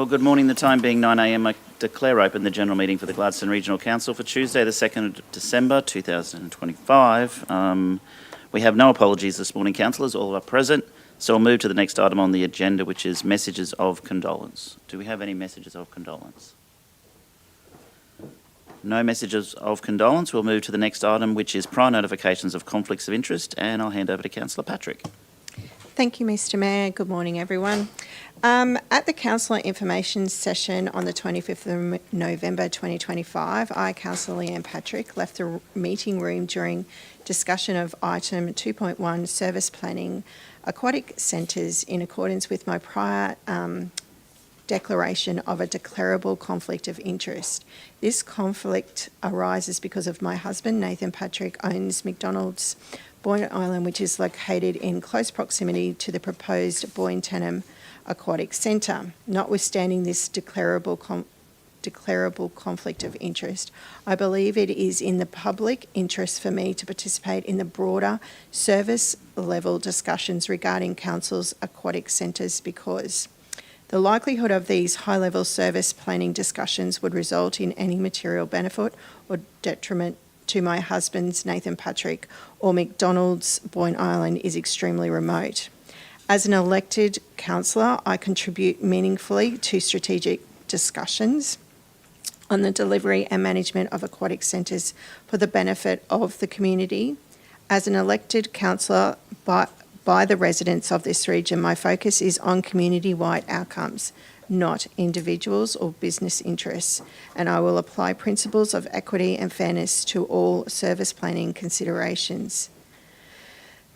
Well, good morning. The time being 9 a.m, I declare open the general meeting for the Gladstone Regional Council for Tuesday, the 2nd of December 2025. We have no apologies this morning, councillors. All are present. So we'll move to the next item on the agenda, which is messages of condolence. Do we have any messages of condolence? No messages of condolence. We'll move to the next item, which is prior notifications of conflicts of interest, and I'll hand over to Councillor Patrick. Thank you, Mr Mayor. Good morning, everyone. At the Councillor Information Session on the 25th of November 2025, I, Councillor Leanne Patrick, left the meeting room during discussion of item 2.1, Service Planning Aquatic Centres, in accordance with my prior declaration of a declarable conflict of interest. This conflict arises because of my husband, Nathan Patrick, owns McDonald's Boyne Island, which is located in close proximity to the proposed Boyne Tenham Aquatic Centre. Notwithstanding this declarable conflict of interest, I believe it is in the public interest for me to participate in the broader service level discussions regarding Council's aquatic centres, because the likelihood of these high-level service planning discussions would result in any material benefit or detriment to my husband's, Nathan Patrick, or McDonald's Boyne Island is extremely remote. As an elected councillor, I contribute meaningfully to strategic discussions on the delivery and management of aquatic centres for the benefit of the community. As an elected councillor by the residents of this region, my focus is on community-wide outcomes, not individuals or business interests, and I will apply principles of equity and fairness to all service planning considerations.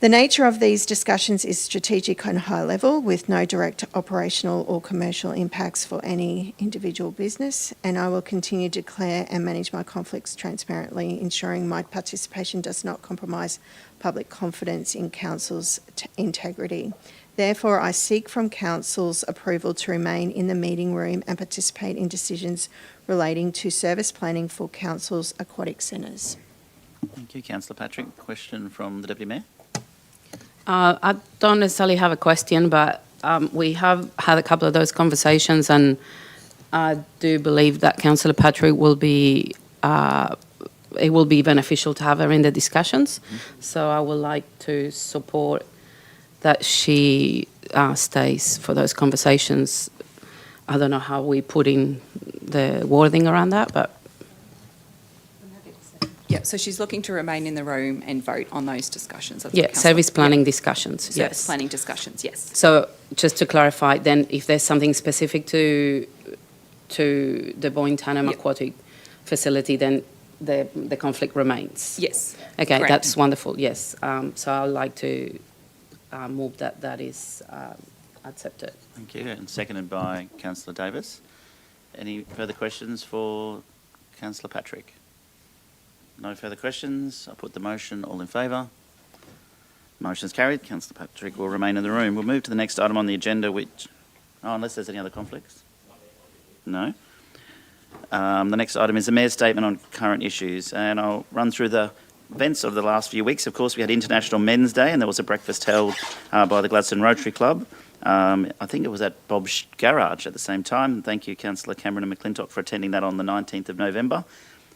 The nature of these discussions is strategic and high level, with no direct operational or commercial impacts for any individual business, and I will continue to declare and manage my conflicts transparently, ensuring my participation does not compromise public confidence in Council's integrity. Therefore, I seek from Council's approval to remain in the meeting room and participate in decisions relating to service planning for Council's aquatic centres. Thank you, Councillor Patrick. Question from the Deputy Mayor. I don't necessarily have a question, but we have had a couple of those conversations, and I do believe that Councillor Patrick will be, it will be beneficial to have her in the discussions. Mm-hmm. So I would like to support that she stays for those conversations. I don't know how we put in the wording around that, but yeah, so she's looking to remain in the room and vote on those discussions. Service planning discussions. Service planning discussions, yes. So just to clarify, then, if there's something specific to the Boyne Tenham Aquatic Facility, then the conflict remains. Yes. Okay, correct. That's wonderful. Yes. So I'd like to move that is accepted. Thank you, and seconded by Councillor Davis. Any further questions for Councillor Patrick? No further questions. I'll put the motion. All in favour? Motion is carried. Councillor Patrick will remain in the room. We'll move to the next item on the agenda, which... Oh, unless there's any other conflicts? No. The next item is the Mayor's statement on current issues, and I'll run through the events of the last few weeks. Of course, we had International Men's Day, and there was a breakfast held by the Gladstone Rotary Club. I think it was at Bob's Garage at the same time. Thank you, Councillor Cameron and McClintock, for attending that on the 19th of November.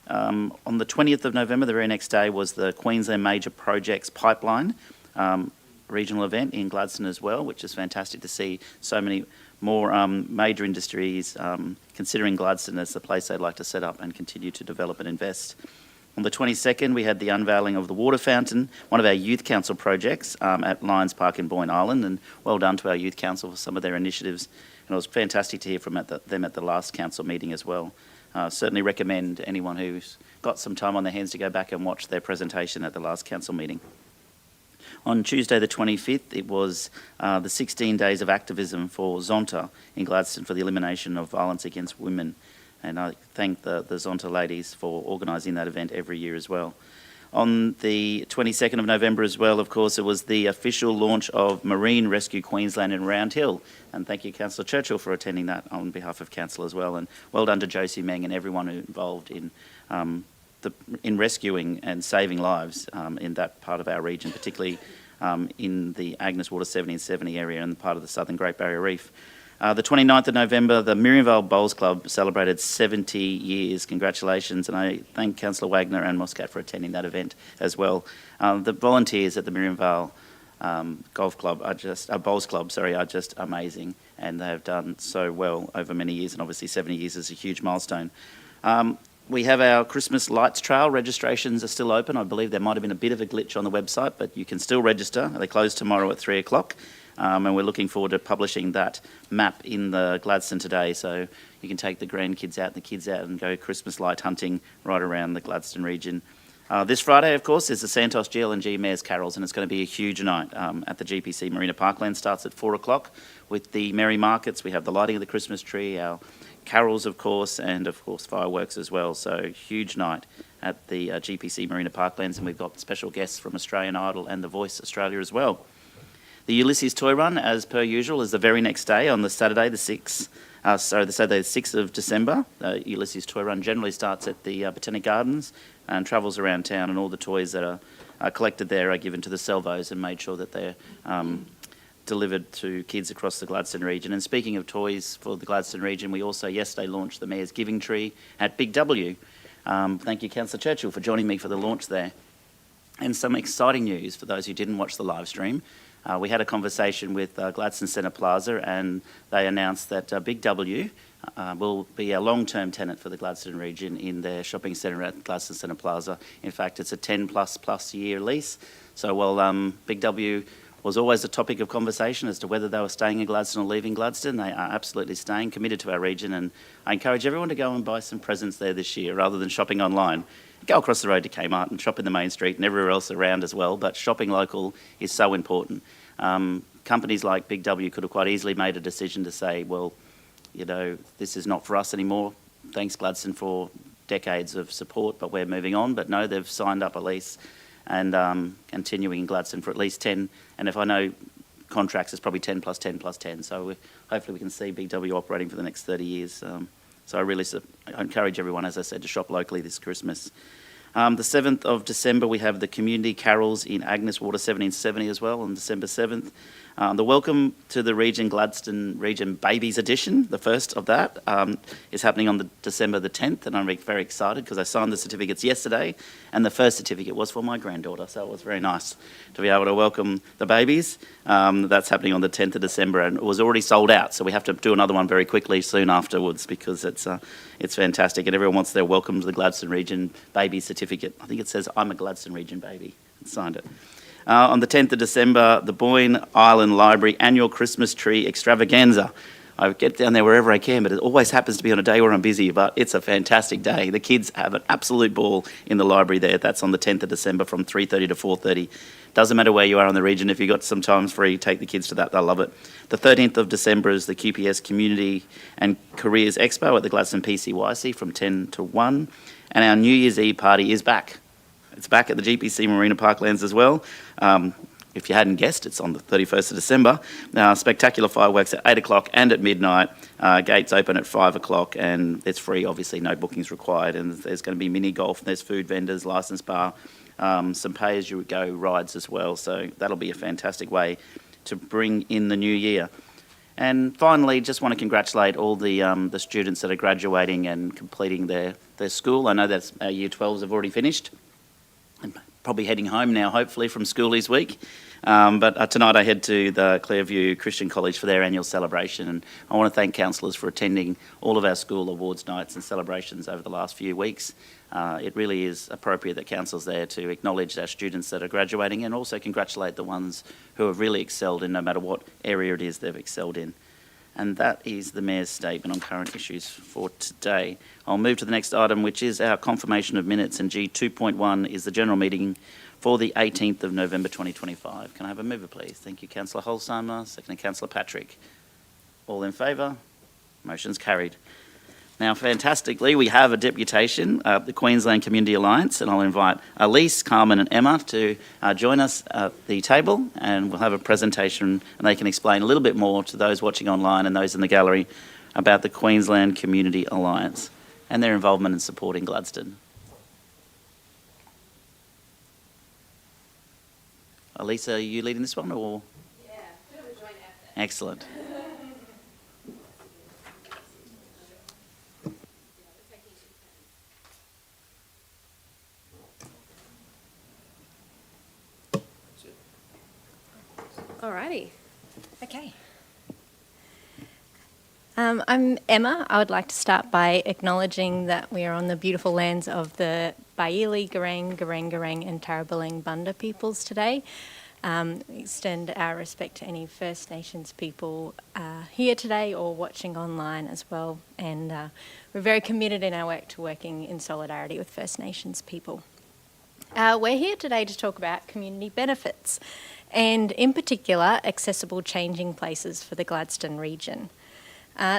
On the 20th of November, the very next day, was the Queensland Major Projects Pipeline regional event in Gladstone as well, which is fantastic to see so many more major industries considering Gladstone as the place they'd like to set up and continue to develop and invest. On the 22nd, we had the unveiling of the water fountain, one of our youth council projects at Lions Park in Boyne Island, and well done to our youth council for some of their initiatives. And it was fantastic to hear from them at the last council meeting as well. Certainly recommend anyone who's got some time on their hands to go back and watch their presentation at the last council meeting. On Tuesday the 25th, it was the 16 days of activism for Zonta in Gladstone for the elimination of violence against women. And I thank the Zonta ladies for organising that event every year as well. On the 22nd of November as well, of course, it was the official launch of Marine Rescue Queensland in Round Hill. And thank you, Councillor Churchill, for attending that on behalf of Council as well. And well done to Josie Meng and everyone involved in rescuing and saving lives in that part of our region, particularly in the Agnes Water 70 and 70 area and part of the Southern Great Barrier Reef. The 29th of November, the Miriamvale Bowls Club celebrated 70 years. Congratulations, and I thank Councillor Wagner and Muscat for attending that event as well. The volunteers at the Miriamvale Bowls Club, are just amazing, and they have done so well over many years, and obviously 70 years is a huge milestone. We have our Christmas Lights Trail. Registrations are still open. I believe there might have been a bit of a glitch on the website, but you can still register. They close tomorrow at 3 o'clock. And we're looking forward to publishing that map in the Gladstone today, so you can take the grandkids out and the kids out and go Christmas light hunting right around the Gladstone region. This Friday, of course, is the Santos GLNG Mayor's Carols, and it's going to be a huge night at the GPC Marina Parkland. Starts at 4 o'clock with the merry markets. We have the lighting of the Christmas tree, our carols, of course, and, of course, fireworks as well. So, huge night at the GPC Marina Parklands, and we've got special guests from Australian Idol and The Voice Australia as well. The Ulysses Toy Run, as per usual, is the very next day on the Saturday, the 6th. The Saturday, the 6th of December. Ulysses Toy Run generally starts at the Botanic Gardens and travels around town, and all the toys that are collected there are given to the Salvos and made sure that they're delivered to kids across the Gladstone region. And speaking of toys for the Gladstone region, we also yesterday launched the Mayor's Giving Tree at Big W. Thank you, Councillor Churchill, for joining me for the launch there. And some exciting news for those who didn't watch the live stream. We had a conversation with Gladstone Centre Plaza, and they announced that Big W will be a long-term tenant for the Gladstone region in their shopping centre at Gladstone Centre Plaza. In fact, it's a 10+ year lease. So while Big W was always a topic of conversation as to whether they were staying in Gladstone or leaving Gladstone, they are absolutely staying, committed to our region, and I encourage everyone to go and buy some presents there this year rather than shopping online. Go across the road to Kmart and shop in the main street and everywhere else around as well, but shopping local is so important. Companies like Big W could have quite easily made a decision to say, well, you know, this is not for us anymore. Thanks, Gladstone, for decades of support, but we're moving on. But no, they've signed up a lease and continuing in Gladstone for at least 10. And if I know contracts, it's probably 10 plus 10 plus 10. So hopefully we can see Big W operating for the next 30 years. So I encourage everyone, as I said, to shop locally this Christmas. The 7th of December, we have the Community Carols in Agnes Water 1770 as well on December 7th. The Welcome to the Region Gladstone Region Babies Edition, the first of that, is happening on December the 10th, and I'm very excited because I signed the certificates yesterday, and the first certificate was for my granddaughter, so it was very nice to be able to welcome the babies. That's happening on the 10th of December, and it was already sold out, so we have to do another one very quickly soon afterwards because it's fantastic, and everyone wants their Welcome to the Gladstone Region Baby certificate. I think it says, I'm a Gladstone Region baby, and signed it. On the 10th of December, the Boyne Island Library Annual Christmas Tree Extravaganza. I get down there wherever I can, but it always happens to be on a day where I'm busy, but it's a fantastic day. The kids have an absolute ball in the library there. That's on the 10th of December from 3:30 to 4:30. Doesn't matter where you are in the region, if you've got some time free, take the kids to that, they'll love it. The 13th of December is the QPS Community and Careers Expo at the Gladstone PCYC from 10 to 1. And our New Year's Eve party is back. It's back at the GPC Marina Parklands as well. If you hadn't guessed, it's on the 31st of December. Spectacular fireworks at 8 o'clock and at midnight. Gates open at 5 o'clock, and it's free, obviously, no bookings required. And there's going to be mini golf, there's food vendors, licensed bar, some pay-as-you-go rides as well. So that'll be a fantastic way to bring in the new year. And finally, just want to congratulate all the students that are graduating and completing their school. I know that our Year 12s have already finished. And probably heading home now, hopefully, from Schoolies Week. But tonight I head to the Clearview Christian College for their annual celebration, and I want to thank councillors for attending all of our school awards nights and celebrations over the last few weeks. It really is appropriate that council's there to acknowledge our students that are graduating and also congratulate the ones who have really excelled in no matter what area it is they've excelled in. And that is the Mayor's statement on current issues for today. I'll move to the next item, which is our confirmation of minutes, and G2.1 is the general meeting for the 18th of November 2025. Can I have a mover, please? Thank you, Councillor Holsheimer. Second, Councillor Patrick. All in favour? Motion's carried. Now, fantastically, we have a deputation of the Queensland Community Alliance, and I'll invite Elise, Carmen and Emma to join us at the table, and we'll have a presentation and they can explain a little bit more to those watching online and those in the gallery about the Queensland Community Alliance and their involvement in supporting Gladstone. Elise, are you leading this one, or? Yeah, bit of a joint effort. Excellent. Alrighty. Okay. I'm Emma. I would like to start by acknowledging that we are on the beautiful lands of the Baili, Garang, Garang, and Tarrabilling Bunda peoples today. Extend our respect to any First Nations people here today or watching online as well. And we're very committed in our work to working in solidarity with First Nations people. We're here today to talk about community benefits and, in particular, accessible changing places for the Gladstone region.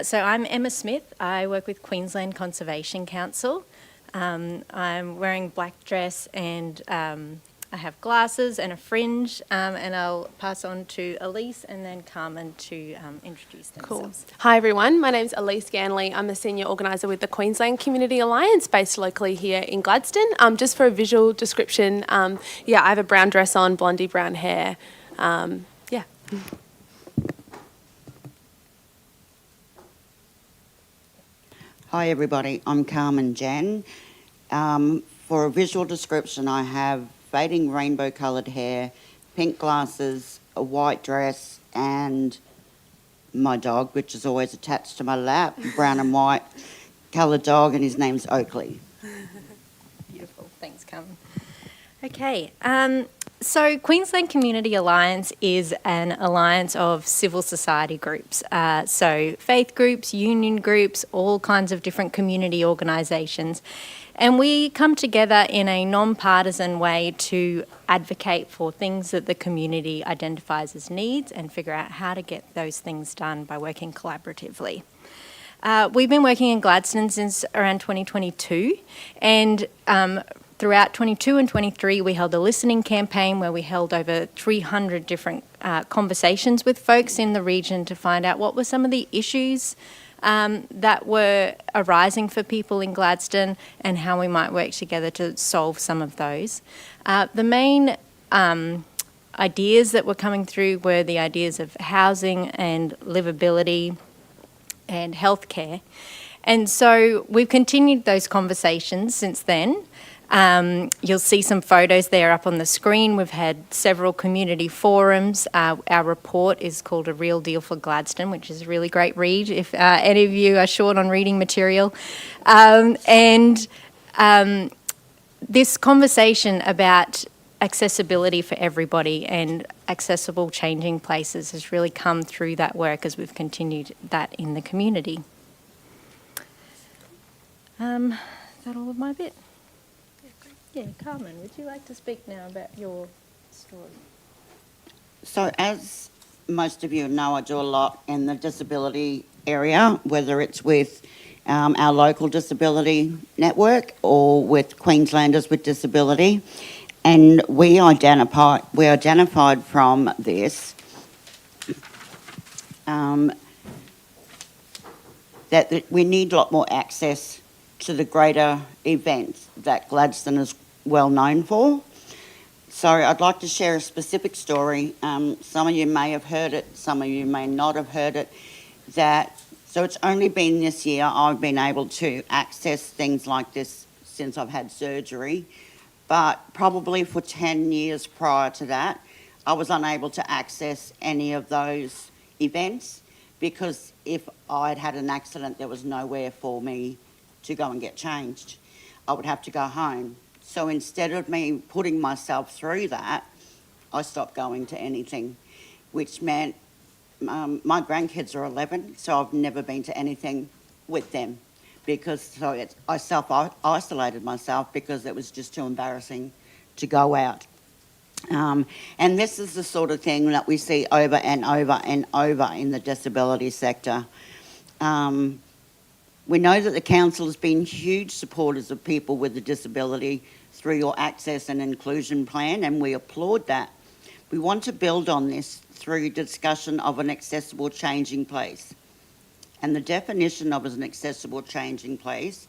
So I'm Emma Smith. I work with Queensland Conservation Council. I'm wearing black dress and I have glasses and a fringe, and I'll pass on to Elise and then Carmen to introduce themselves. Cool. Hi everyone, my name's Elise Ganley. I'm the Senior Organiser with the Queensland Community Alliance based locally here in Gladstone. Just for a visual description, I have a brown dress on, blondie brown hair. Hi everybody, I'm Carmen Jan. For a visual description, I have fading rainbow coloured hair, pink glasses, a white dress, and my dog, which is always attached to my lap, brown and white coloured dog, and his name's Oakley. Beautiful, thanks Carmen. Okay, so Queensland Community Alliance is an alliance of civil society groups. So faith groups, union groups, all kinds of different community organisations. And we come together in a non-partisan way to advocate for things that the community identifies as needs and figure out how to get those things done by working collaboratively. We've been working in Gladstone since around 2022, and throughout 22 and 23 we held a listening campaign where we held over 300 different conversations with folks in the region to find out what were some of the issues that were arising for people in Gladstone and how we might work together to solve some of those. The main ideas that were coming through were the ideas of housing and livability and healthcare. And so we've continued those conversations since then. You'll see some photos there up on the screen. We've had several community forums. Our report is called A Real Deal for Gladstone, which is a really great read if any of you are short on reading material. This conversation about accessibility for everybody and accessible changing places has really come through that work as we've continued that in the community. Is that all of my bit? Yeah, Carmen, would you like to speak now about your story? So as most of you know, I do a lot in the disability area, whether it's with our local disability network or with Queenslanders with Disability. And we identified from this that we need a lot more access to the greater events that Gladstone is well known for. So I'd like to share a specific story. Some of you may have heard it, some of you may not have heard it. So it's only been this year I've been able to access things like this since I've had surgery, but probably for 10 years prior to that, I was unable to access any of those events because if I'd had an accident, there was nowhere for me to go and get changed. I would have to go home. So instead of me putting myself through that, I stopped going to anything, which meant my grandkids are 11, so I've never been to anything with them because I self-isolated myself because it was just too embarrassing to go out. And this is the sort of thing that we see over and over and over in the disability sector. We know that the council has been huge supporters of people with a disability through your access and inclusion plan, and we applaud that. We want to build on this through discussion of an accessible changing place. And the definition of an accessible changing place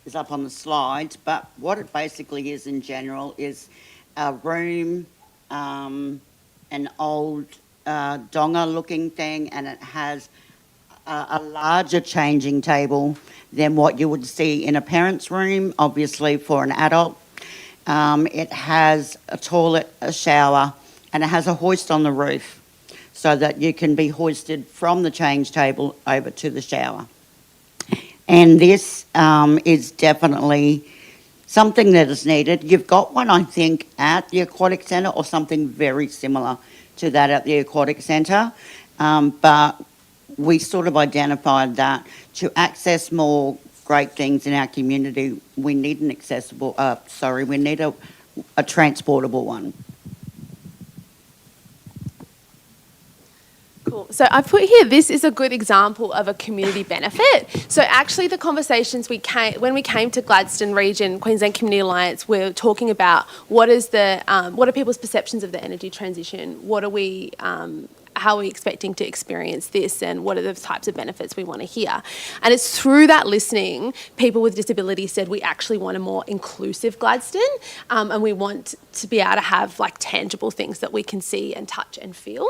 is up on the slides, but what it basically is in general is a room, an old donga looking thing, and it has a larger changing table than what you would see in a parent's room, obviously for an adult. It has a toilet, a shower, and it has a hoist on the roof so that you can be hoisted from the change table over to the shower. And this is definitely something that is needed. You've got one, I think, at the Aquatic Centre or something very similar to that at the Aquatic Centre. But we sort of identified that to access more great things in our community, we need we need a a transportable one. Cool. So I put here, this is a good example of a community benefit. So actually the conversations when we came to Gladstone Region, Queensland Community Alliance, we're talking about what are people's perceptions of the energy transition? How are we expecting to experience this, and what are the types of benefits we want to hear? And it's through that listening, people with disabilities said we actually want a more inclusive Gladstone, and we want to be able to have like tangible things that we can see and touch and feel.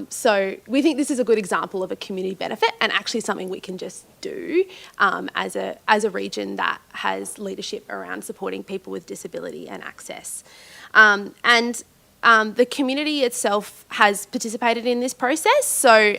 So we think this is a good example of a community benefit, and actually something we can just do as a region that has leadership around supporting people with disability and access. The community itself has participated in this process. So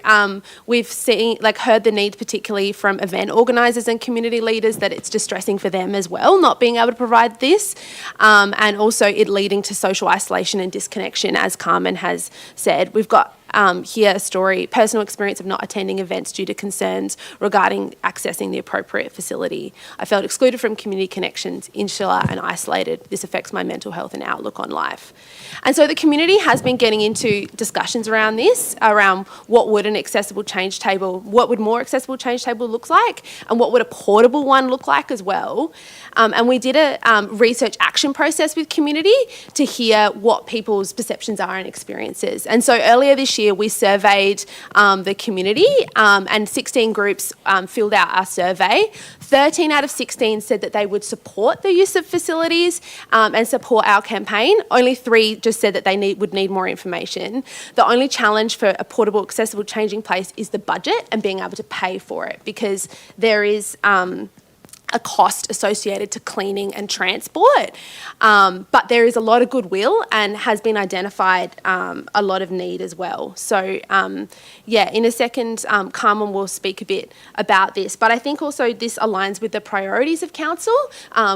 we've heard the need, particularly from event organisers and community leaders, that it's distressing for them as well, not being able to provide this, and also it leading to social isolation and disconnection, as Carmen has said. We've got here a story, personal experience of not attending events due to concerns regarding accessing the appropriate facility. I felt excluded from community connections, insular and isolated. This affects my mental health and outlook on life. And so the community has been getting into discussions around this, around what would an accessible change table, what would more accessible change table look like, and what would a portable one look like as well. And we did a research action process with community to hear what people's perceptions are and experiences. And so earlier this year, we surveyed the community, and 16 groups filled out our survey. 13 out of 16 said that they would support the use of facilities and support our campaign. Only 3 just said that they would need more information. The only challenge for a portable, accessible changing place is the budget and being able to pay for it, because there is a cost associated to cleaning and transport. But there is a lot of goodwill and has been identified a lot of need as well. So, in a second, Carmen will speak a bit about this. But I think also this aligns with the priorities of Council.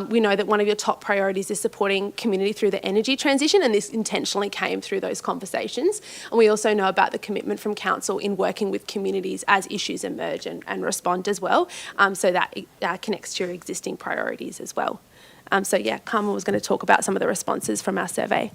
We know that one of your top priorities is supporting community through the energy transition, and this intentionally came through those conversations. And we also know about the commitment from Council in working with communities as issues emerge and respond as well, so that connects to your existing priorities as well. Carmen was going to talk about some of the responses from our survey.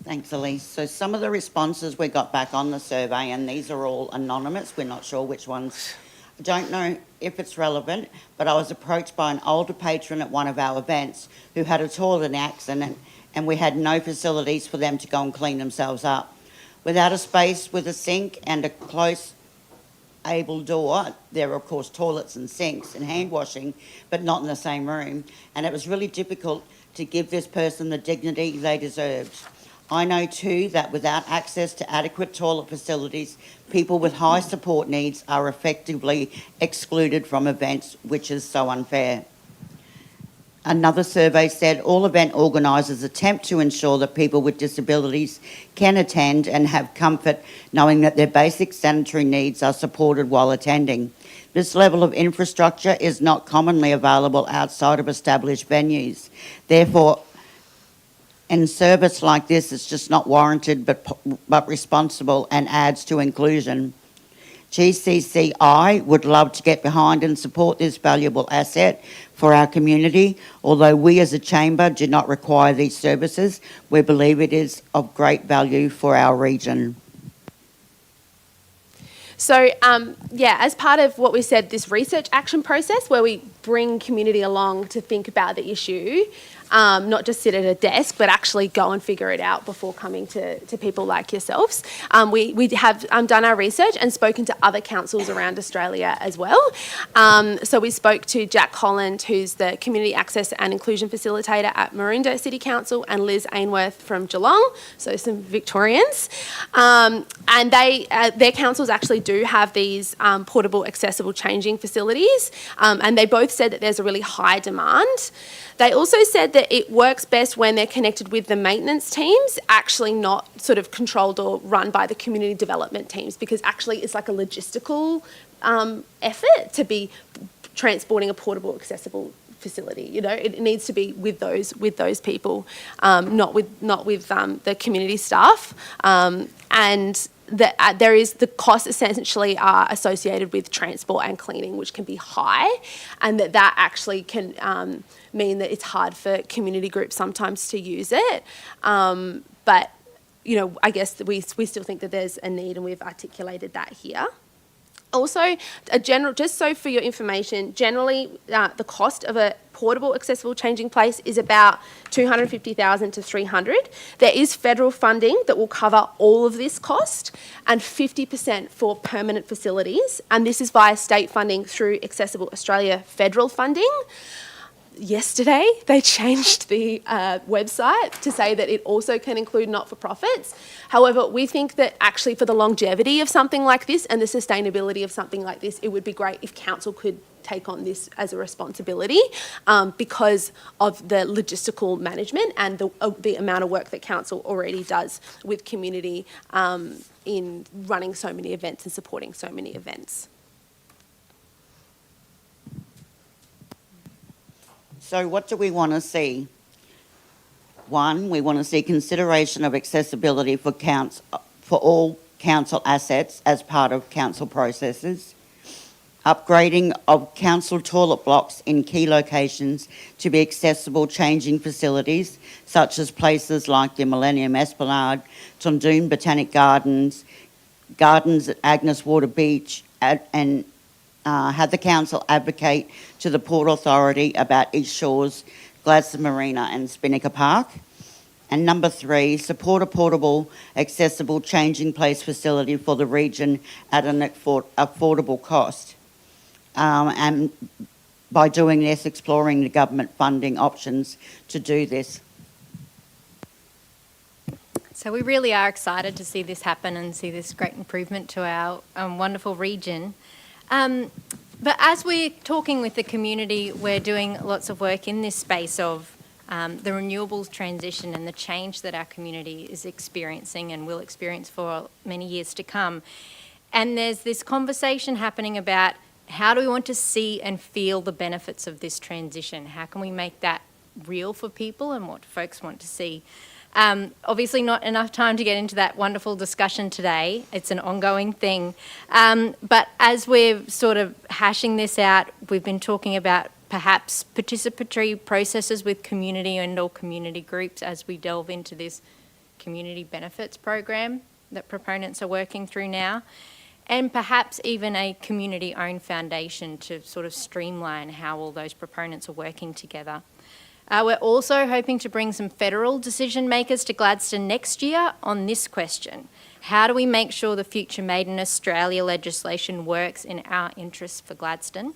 Thanks, Elise. So some of the responses we got back on the survey, and these are all anonymous, we're not sure which ones. I don't know if it's relevant, but I was approached by an older patron at one of our events who had a toilet accident, and we had no facilities for them to go and clean themselves up. Without a space with a sink and a close able door, there are of course toilets and sinks and hand washing, but not in the same room, and it was really difficult to give this person the dignity they deserved. I know too that without access to adequate toilet facilities, people with high support needs are effectively excluded from events, which is so unfair. Another survey said all event organisers attempt to ensure that people with disabilities can attend and have comfort knowing that their basic sanitary needs are supported while attending. This level of infrastructure is not commonly available outside of established venues. Therefore, in service like this, it's just not warranted but responsible and adds to inclusion. GCCI would love to get behind and support this valuable asset for our community. Although we as a chamber do not require these services, we believe it is of great value for our region. So, as part of what we said, this research action process where we bring community along to think about the issue, not just sit at a desk, but actually go and figure it out before coming to people like yourselves. We have done our research and spoken to other councils around Australia as well. So we spoke to Jack Holland, who's the Community Access and Inclusion Facilitator at Maroondah City Council, and Liz Ainsworth from Geelong, so some Victorians. And their councils actually do have these portable, accessible changing facilities, and they both said that there's a really high demand. They also said that it works best when they're connected with the maintenance teams, actually not sort of controlled or run by the community development teams, because actually it's like a logistical effort to be transporting a portable, accessible facility. You know, it needs to be with those people, not with the community staff. And there is the costs essentially are associated with transport and cleaning, which can be high, and that actually can mean that it's hard for community groups sometimes to use it. But I guess we still think that there's a need, and we've articulated that here. Also, just so for your information, generally the cost of a portable accessible changing place is about $250,000 to $300,000. There is federal funding that will cover all of this cost, and 50% for permanent facilities, and this is via state funding through Accessible Australia federal funding. Yesterday, they changed the website to say that it also can include not-for-profits. However, we think that actually for the longevity of something like this and the sustainability of something like this, it would be great if council could take on this as a responsibility because of the logistical management and the amount of work that council already does with community in running so many events and supporting so many events. So what do we want to see? One, we want to see consideration of accessibility for all council assets as part of council processes. Upgrading of council toilet blocks in key locations to be accessible changing facilities, such as places like the Millennium Esplanade, Tundoon Botanic Gardens, gardens at Agnes Water Beach, and had the council advocate to the Port Authority about East Shores, Gladstone Marina and Spinnaker Park. And number 3, support a portable, accessible changing place facility for the region at an affordable cost. And by doing this, exploring the government funding options to do this. So we really are excited to see this happen and see this great improvement to our wonderful region. But as we're talking with the community, we're doing lots of work in this space of the renewables transition and the change that our community is experiencing and will experience for many years to come. And there's this conversation happening about how do we want to see and feel the benefits of this transition? How can we make that real for people and what folks want to see? Obviously not enough time to get into that wonderful discussion today. It's an ongoing thing. But as we're sort of hashing this out, we've been talking about perhaps participatory processes with community and or community groups as we delve into this community benefits program that proponents are working through now. And perhaps even a community-owned foundation to sort of streamline how all those proponents are working together. We're also hoping to bring some federal decision makers to Gladstone next year on this question. How do we make sure the Future Made in Australia legislation works in our interests for Gladstone?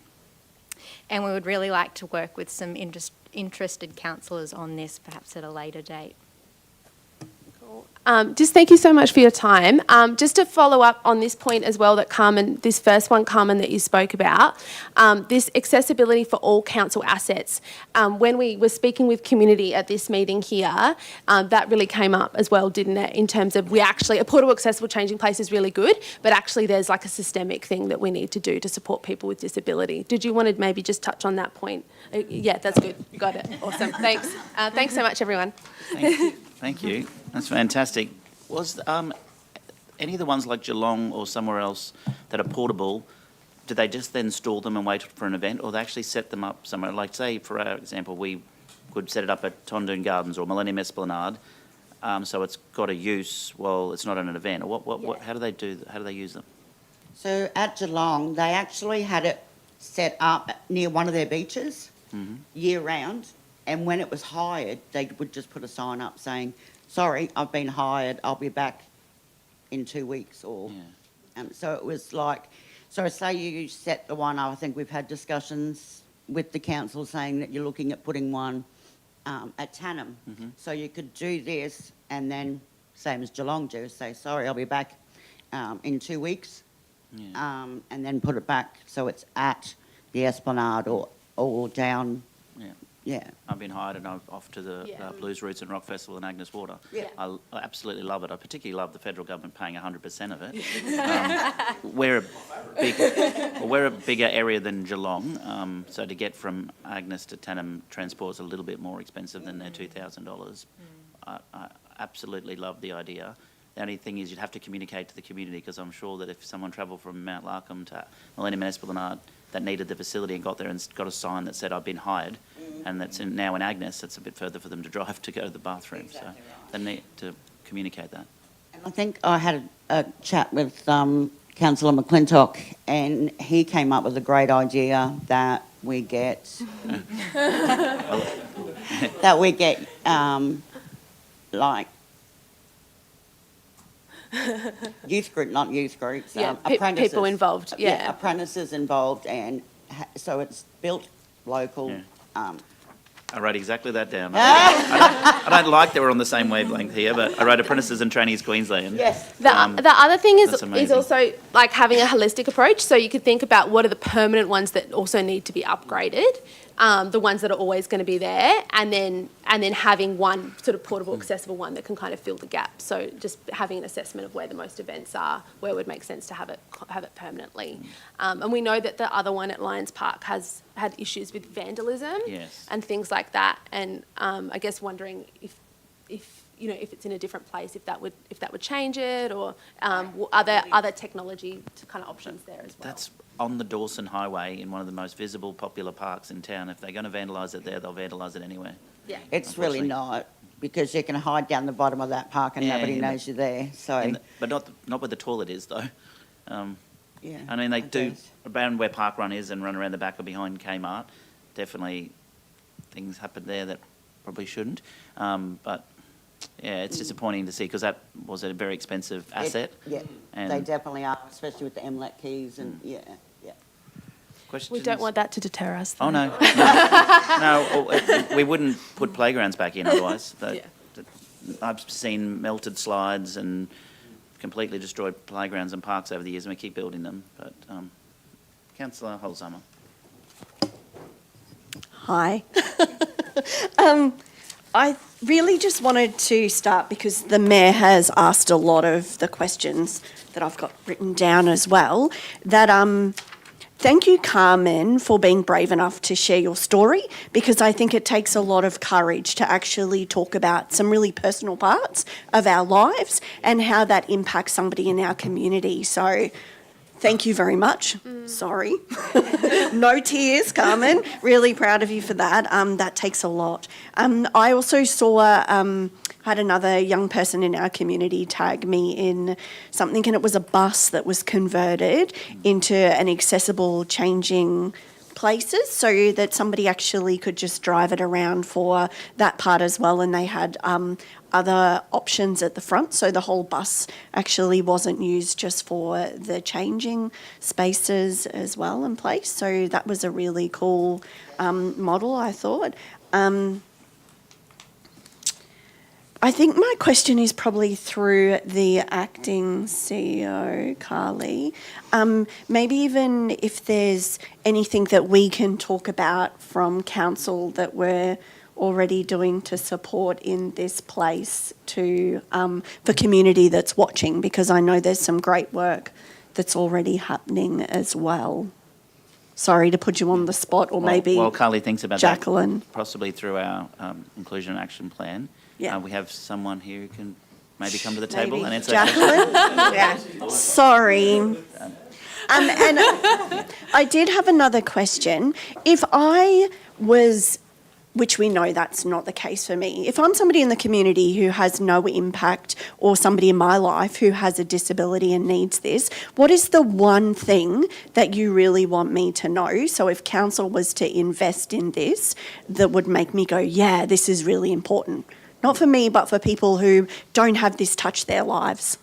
And we would really like to work with some interested councillors on this, perhaps at a later date. Just thank you so much for your time. Just to follow up on this point as well that Carmen, this first one, Carmen, that you spoke about, this accessibility for all council assets. When we were speaking with community at this meeting here, that really came up as well, didn't it? In terms of a portable accessible changing place is really good, but actually there's like a systemic thing that we need to do to support people with disability. Did you want to maybe just touch on that point? Yeah, that's good. Got it. Awesome. Thanks. Thanks so much, everyone. Thank you. That's fantastic. Was any of the ones like Geelong or somewhere else that are portable, do they just then store them and wait for an event, or they actually set them up somewhere? Like, say, for our example, we could set it up at Tundoon Gardens or Millennium Esplanade, so it's got a use while it's not at an event. Or what? How do they use them? So at Geelong, they actually had it set up near one of their beaches year round, and when it was hired, they would just put a sign up saying, sorry, I've been hired, I'll be back in 2 weeks. Or so it was like, so say you set the one up, I think we've had discussions with the council saying that you're looking at putting one at Tannum. So you could do this and then, same as Geelong do, say, sorry, I'll be back in 2 weeks, and then put it back so it's at the Esplanade or down. Yeah. I've been hired and I'm off to the Blues Roots and Rock Festival in Agnes Water. Yeah. I absolutely love it. I particularly love the federal government paying 100% of it. We're a bigger area than Geelong, so to get from Agnes to Tannum transport is a little bit more expensive than their $2,000. I absolutely love the idea. The only thing is you'd have to communicate to the community, because I'm sure that if someone travelled from Mount Larkham to Millennium Esplanade that needed the facility and got there and got a sign that said, I've been hired, and that's now in Agnes, it's a bit further for them to drive to go to the bathroom. Exactly right. So they need to communicate that. I think I had a chat with Councillor McClintock, and he came up with a great idea that we get like youth group, not youth groups, apprentices. People involved. Yeah. Apprentices involved, and so it's built local. Yeah. I wrote exactly that down. I don't like that we're on the same wavelength here, but I wrote Apprentices and Trainees Queensland. Yes. The other thing that's is amazing. also like having a holistic approach. So you could think about what are the permanent ones that also need to be upgraded, the ones that are always going to be there, and then having one sort of portable, accessible one that can kind of fill the gap. So just having an assessment of where the most events are, where it would make sense to have it permanently. And we know that the other one at Lions Park has had issues with vandalism Yes. and things like that. And I guess wondering if it's in a different place, if that would change it, or are there other technology kind of options there as well? That's on the Dawson Highway in one of the most visible, popular parks in town. If they're going to vandalise it there, they'll vandalise it anywhere. Yeah. It's really Unfortunately. not, because you can hide down the bottom of that park and Yeah, nobody yeah, knows you're there. So But not where the toilet is, though. yeah, I mean, they it do does. around where Park Run is and run around the back or behind Kmart. Definitely, things happen there that probably shouldn't. But yeah, it's disappointing to see, because that was a very expensive asset. Yeah, And they definitely are, especially with the MLET keys and yeah. questions? We don't want that to deter us. Oh though. no, we wouldn't put playgrounds back in otherwise. Yeah. I've seen melted slides and completely destroyed playgrounds and parks over the years, and we keep building them. But Councillor Holzheimer. Hi. I really just wanted to start because the Mayor has asked a lot of the questions that I've got written down as well. That thank you, Carmen, for being brave enough to share your story, because I think it takes a lot of courage to actually talk about some really personal parts of our lives and how that impacts somebody in our community. So thank you very much. Sorry. No tears, Carmen. Really proud of you for that. That takes a lot. I also saw, had another young person in our community tag me in something, and it was a bus that was converted into an accessible changing places, so that somebody actually could just drive it around for that part as well, and they had other options at the front, so the whole bus actually wasn't used just for the changing spaces as well in place. So that was a really cool model, I thought. I think my question is probably through the acting CEO, Carly. Maybe even if there's anything that we can talk about from council that we're already doing to support in this place to for community that's watching, because I know there's some great work that's already happening as well. Sorry to put you on the spot, or maybe While Carly thinks about Jacqueline. that, possibly through our inclusion action plan, Yeah. we have someone here who can maybe come to the table Maybe and answer that question. Jacqueline? Yeah. Sorry. And I did have another question. If I was, which we know that's not the case for me, if I'm somebody in the community who has no impact, or somebody in my life who has a disability and needs this, what is the one thing that you really want me to know? So if council was to invest in this, that would make me go, yeah, this is really important. Not for me, but for people who don't have this touch their lives.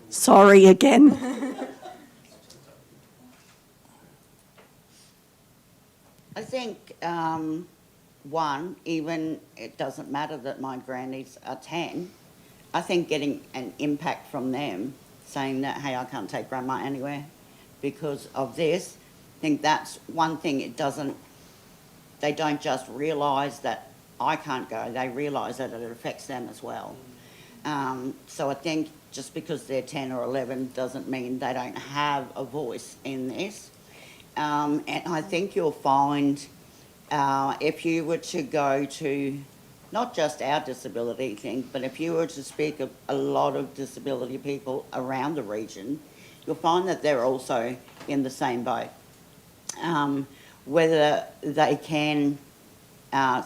Sorry again. I think, one, even it doesn't matter that my grannies are 10, I think getting an impact from them saying that, hey, I can't take grandma anywhere because of this, I think that's one thing. They don't just realise that I can't go, they realise that it affects them as well. So I think just because they're 10 or 11 doesn't mean they don't have a voice in this. And I think you'll find if you were to go to not just our disability thing, but if you were to speak of a lot of disability people around the region, you'll find that they're also in the same boat. Whether they can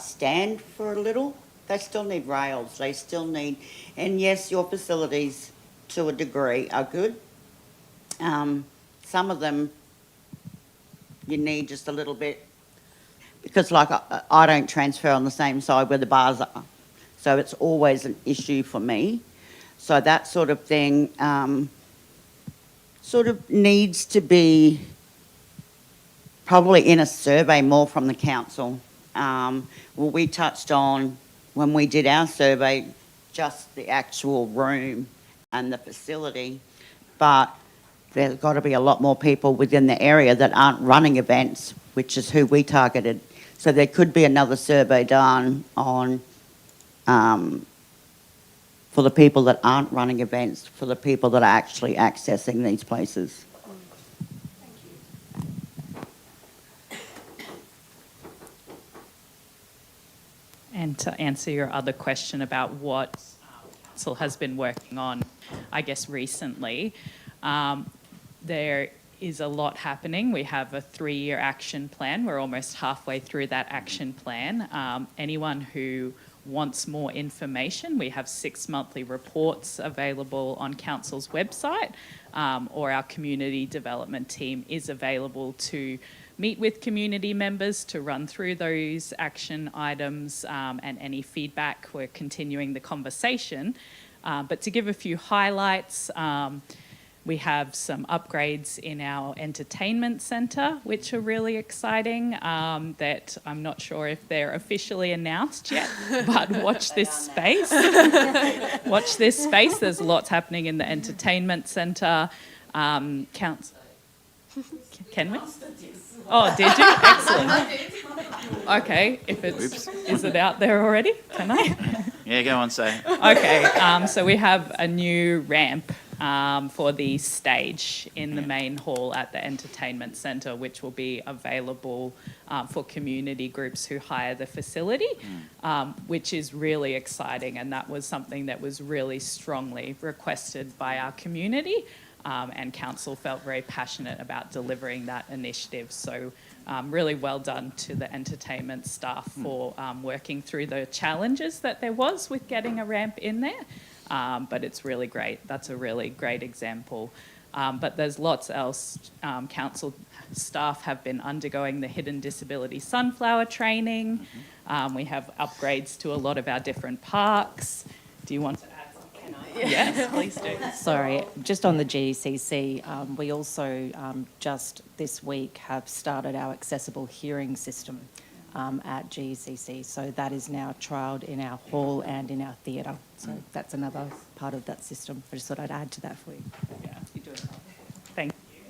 stand for a little, they still need rails, they still need, and yes, your facilities to a degree are good. Some of them you need just a little bit, because like I don't transfer on the same side where the bars are, so it's always an issue for me. So that sort of thing sort of needs to be probably in a survey more from the council. Well, we touched on, when we did our survey, just the actual room and the facility, but there's got to be a lot more people within the area that aren't running events, which is who we targeted. So there could be another survey done on for the people that aren't running events, for the people that are actually accessing these places. And to answer your other question about what council has been working on, I guess recently, there is a lot happening. We have a 3-year action plan. We're almost halfway through that action plan. Anyone who wants more information, we have 6 monthly reports available on council's website, or our community development team is available to meet with community members to run through those action items and any feedback. We're continuing the conversation. But to give a few highlights, we have some upgrades in our entertainment centre, which are really exciting, that I'm not sure if they're officially announced yet, but watch this space. Watch this space. There's lots happening in the entertainment centre. Can we? Oh, did you? Excellent. Okay, if it's, is it out there already? Can I? Yeah, go on, say. Okay, so we have a new ramp for the stage in the main hall at the entertainment centre, which will be available for community groups who hire the facility, which is really exciting, and that was something that was really strongly requested by our community. And council felt very passionate about delivering that initiative. So really well done to the entertainment staff for working through the challenges that there was with getting a ramp in there. But it's really great. That's a really great example. But there's lots else. Council staff have been undergoing the hidden disability sunflower training. We have upgrades to a lot of our different parks. Do you want to add something? Yes, please do. Sorry, just on the GCC, we also just this week have started our accessible hearing system at GCC. So that is now trialled in our hall and in our theatre. So that's another part of that system. I just thought I'd add to that for you. Yeah, you're doing well. Thank you.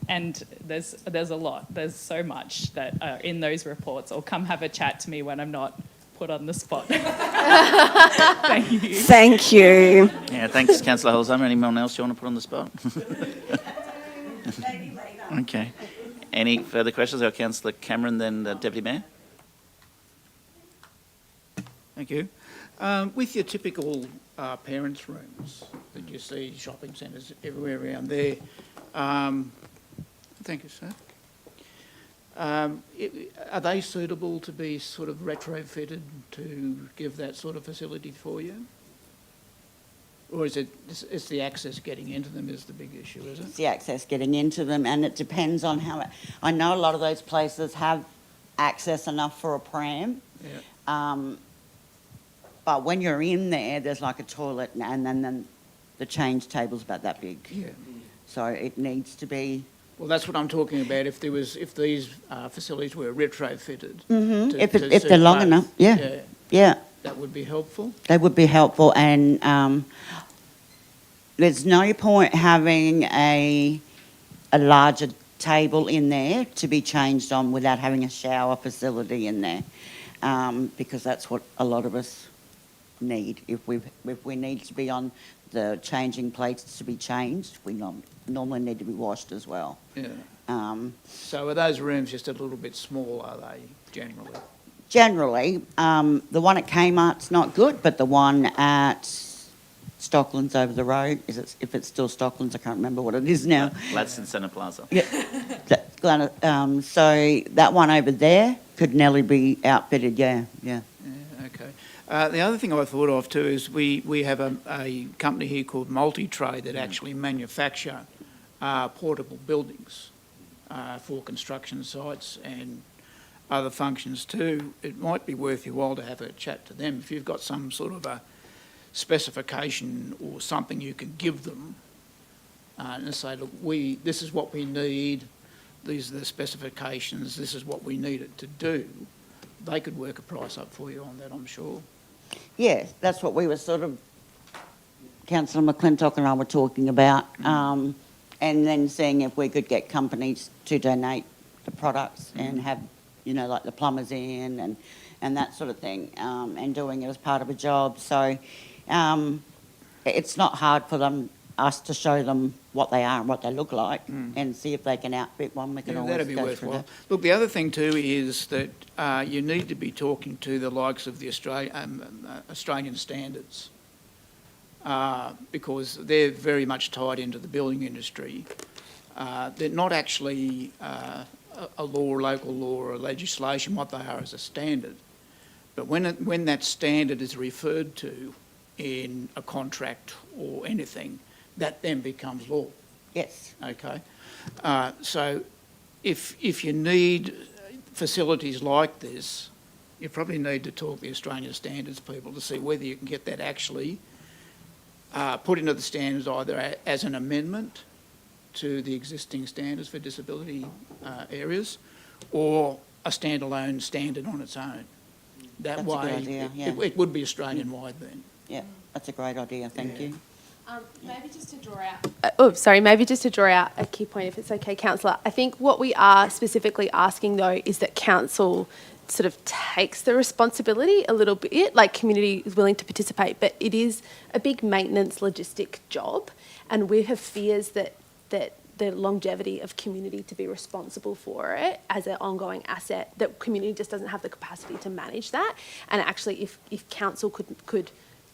And there's a lot. There's so much that are in those reports. Or come have a chat to me when I'm not put on the spot. Thank you. Thank you. Yeah, thanks, Councillor Holzheimer. Anyone else you want to put on the spot? Okay. Any further questions? Our Councillor Cameron, then the Deputy Mayor. Thank you. With your typical parents' rooms that you see, shopping centres everywhere around there, thank you, sir. Are they suitable to be sort of retrofitted to give that sort of facility for you? Or is it's the access getting into them is the big issue, is it? It's the access getting into them, and it depends on how I know a lot of those places have access enough for a pram. Yeah. But when you're in there, there's like a toilet, and then the change table's about that big. Yeah. So it needs to be. Well, that's what I'm talking about. If these facilities were retrofitted, If they're long enough, yeah, that would be helpful. They would be helpful, and there's no point having a larger table in there to be changed on without having a shower facility in there, because that's what a lot of us need. If we need to be on the changing plates to be changed, we normally need to be washed as well. Yeah. So are those rooms just a little bit small, are they, generally? Generally, the one at Kmart's not good, but the one at Stockland's over the road, if it's still Stockland's, I can't remember what it is now. Gladstone Centre Plaza. Yeah, so that one over there could nearly be outfitted, yeah. Yeah, okay. The other thing I thought of too is we have a company here called Multi-Trade that actually manufacture portable buildings for construction sites and other functions too. It might be worth your while to have a chat to them. If you've got some sort of a specification or something you can give them and say, look, this is what we need, these are the specifications, this is what we need it to do, they could work a price up for you on that, I'm sure. Yeah, that's what we were sort of, Councillor McClintock and I were talking about, and then seeing if we could get companies to donate the products and have, like the plumbers in and that sort of thing, and doing it as part of a job. So it's not hard for us to show them what they are and what they look like and see if they can outfit one. We can always that'd be go worthwhile. through that. Look, the other thing too is that you need to be talking to the likes of the Australian standards because they're very much tied into the building industry. They're not actually a law, local law or legislation. What they are is a standard. But when that standard is referred to in a contract or anything, that then becomes law. Yes. Okay. So if you need facilities like this, you probably need to talk to the Australian standards people to see whether you can get that actually put into the standards either as an amendment to the existing standards for disability areas or a standalone standard on its own. That That's a way, good idea, yeah. it would be Australian-wide then. Yeah, that's a great idea, thank you. Maybe just to draw out a key point, if it's okay, Councillor. I think what we are specifically asking, though, is that Council sort of takes the responsibility a little bit, like community is willing to participate, but it is a big maintenance logistic job, and we have fears that the longevity of community to be responsible for it as an ongoing asset, that community just doesn't have the capacity to manage that. And actually, if council could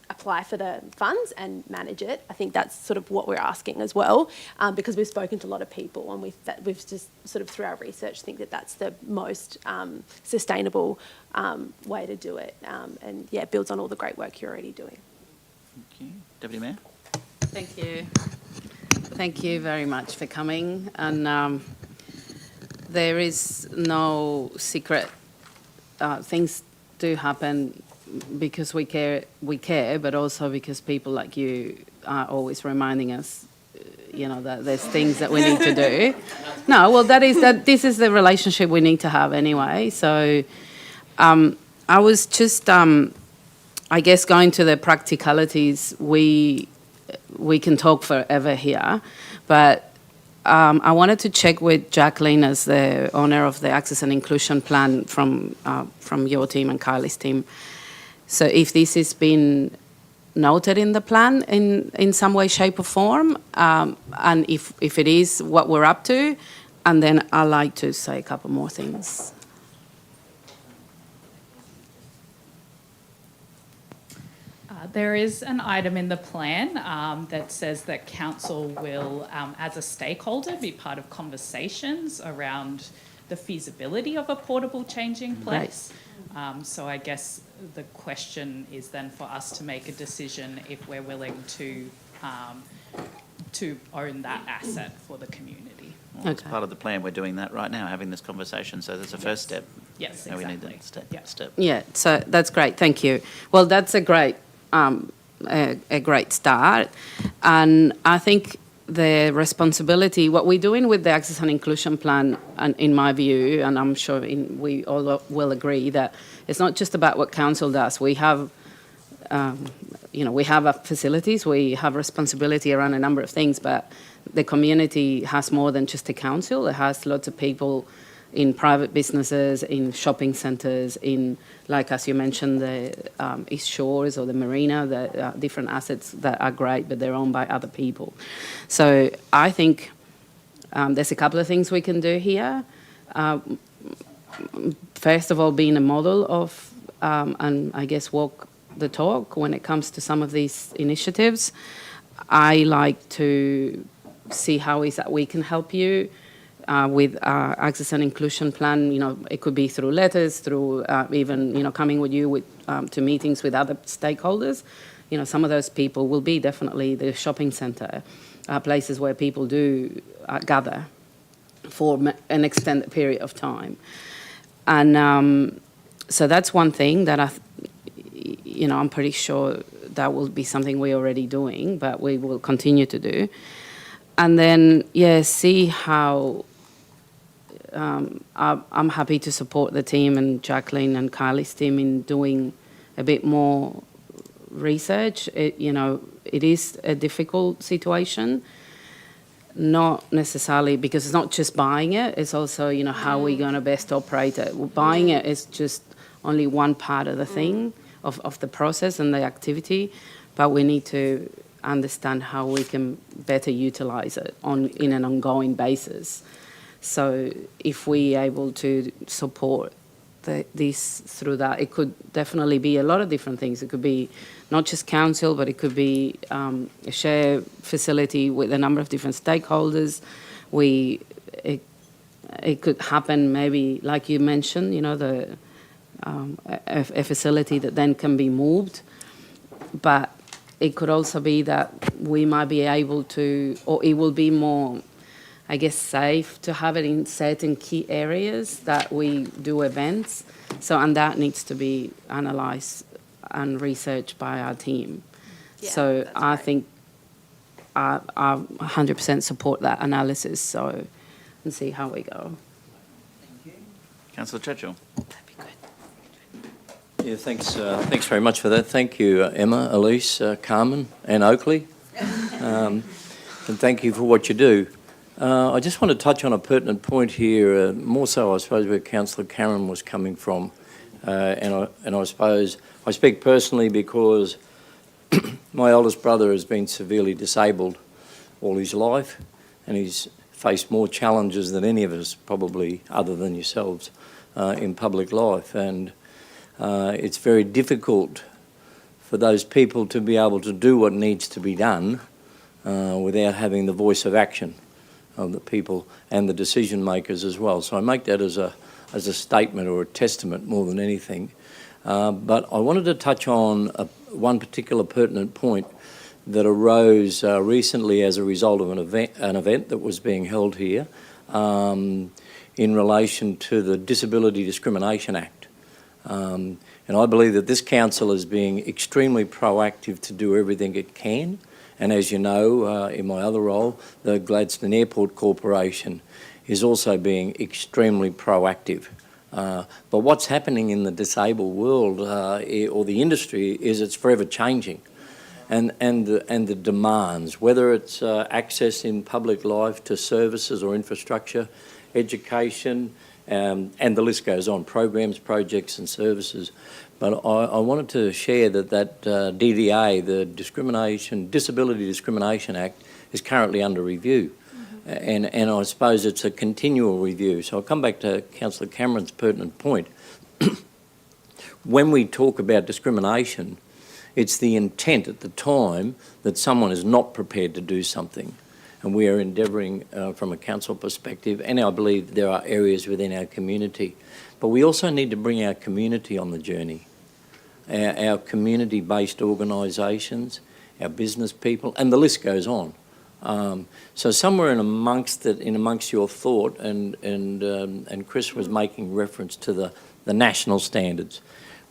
apply for the funds and manage it, I think that's sort of what we're asking as well, because we've spoken to a lot of people and we've just sort of through our research think that that's the most sustainable way to do it, and yeah, it builds on all the great work you're already doing. Thank you. Deputy Mayor? Thank you. Thank you very much for coming. And there is no secret. Things do happen because we care, but also because people like you are always reminding us, that there's things that we need to do. No, well, this is the relationship we need to have anyway. So I was just, I guess, going to the practicalities. We can talk forever here, but I wanted to check with Jacqueline as the owner of the Access and Inclusion Plan from your team and Kylie's team. So if this has been noted in the plan in some way, shape or form, and if it is, what we're up to, and then I'd like to say a couple more things. There is an item in the plan that says that council will, as a stakeholder, be part of conversations around the feasibility of a portable changing place. So I guess the question is then for us to make a decision if we're willing to own that asset for the community. Well, as part of the plan, we're doing that right now, having this conversation. So there's a first step. Yes, Now exactly. we need that step. Yeah, so that's great. Thank you. Well, that's a great start, and I think the responsibility, what we're doing with the Access and Inclusion Plan, and in my view, and I'm sure we all will agree that it's not just about what council does. We have, we have our facilities, we have responsibility around a number of things, but the community has more than just a council. It has lots of people in private businesses, in shopping centres, in, like as you mentioned, the East Shores or the Marina, the different assets that are great, but they're owned by other people. So I think There's a couple of things we can do here. First of all, being a model of, and I guess walk the talk when it comes to some of these initiatives. I like to see how is that we can help you with our access and inclusion plan. You know, it could be through letters, through even, you know, coming with you with, to meetings with other stakeholders. You know, some of those people will be definitely the shopping centre, places where people do gather for an extended period of time. And so that's one thing that I'm pretty sure that will be something we're already doing, but we will continue to do. And then, see how I'm happy to support the team and Jacqueline and Kylie's team in doing a bit more research. It is a difficult situation. Not necessarily because it's not just buying it, it's also, how we're going to best operate it. Buying it is just only one part of the thing, of the process and the activity, but we need to understand how we can better utilise it in an ongoing basis. So if we're able to support this through that, it could definitely be a lot of different things. It could be not just council, but it could be a share facility with a number of different stakeholders. It could happen maybe, like you mentioned, a facility that then can be moved. But it could also be that we might be able to, or it will be more, I guess, safe to have it in certain key areas that we do events. So, and that needs to be analysed and researched by our team. Yeah, so I think I 100% support that analysis, and see how we go. Councillor Churchill. Yeah, thanks very much for that. Thank you, Emma, Elise, Carmen and Oakley. And thank you for what you do. I just want to touch on a pertinent point here, more so I suppose where Councillor Cameron was coming from. And I suppose I speak personally because my eldest brother has been severely disabled all his life, and he's faced more challenges than any of us, probably other than yourselves, in public life. And it's very difficult for those people to be able to do what needs to be done without having the voice of action of the people and the decision makers as well. So I make that as a statement or a testament more than anything. But I wanted to touch on one particular pertinent point that arose recently as a result of an event that was being held here in relation to the Disability Discrimination Act. And I believe that this council is being extremely proactive to do everything it can. And as you know, in my other role, the Gladstone Airport Corporation is also being extremely proactive. But what's happening in the disabled world or the industry is it's forever changing. And the demands, whether it's access in public life to services or infrastructure, education, and the list goes on, programs, projects and services. But I wanted to share that DDA, the Disability Discrimination Act, is currently under review. And I suppose it's a continual review. So I'll come back to Councillor Cameron's pertinent point. When we talk about discrimination, it's the intent at the time that someone is not prepared to do something. And we are endeavouring from a council perspective, and I believe there are areas within our community. But we also need to bring our community on the journey. Our community-based organisations, our business people, and the list goes on. So somewhere in amongst your thought, and Chris was making reference to the national standards.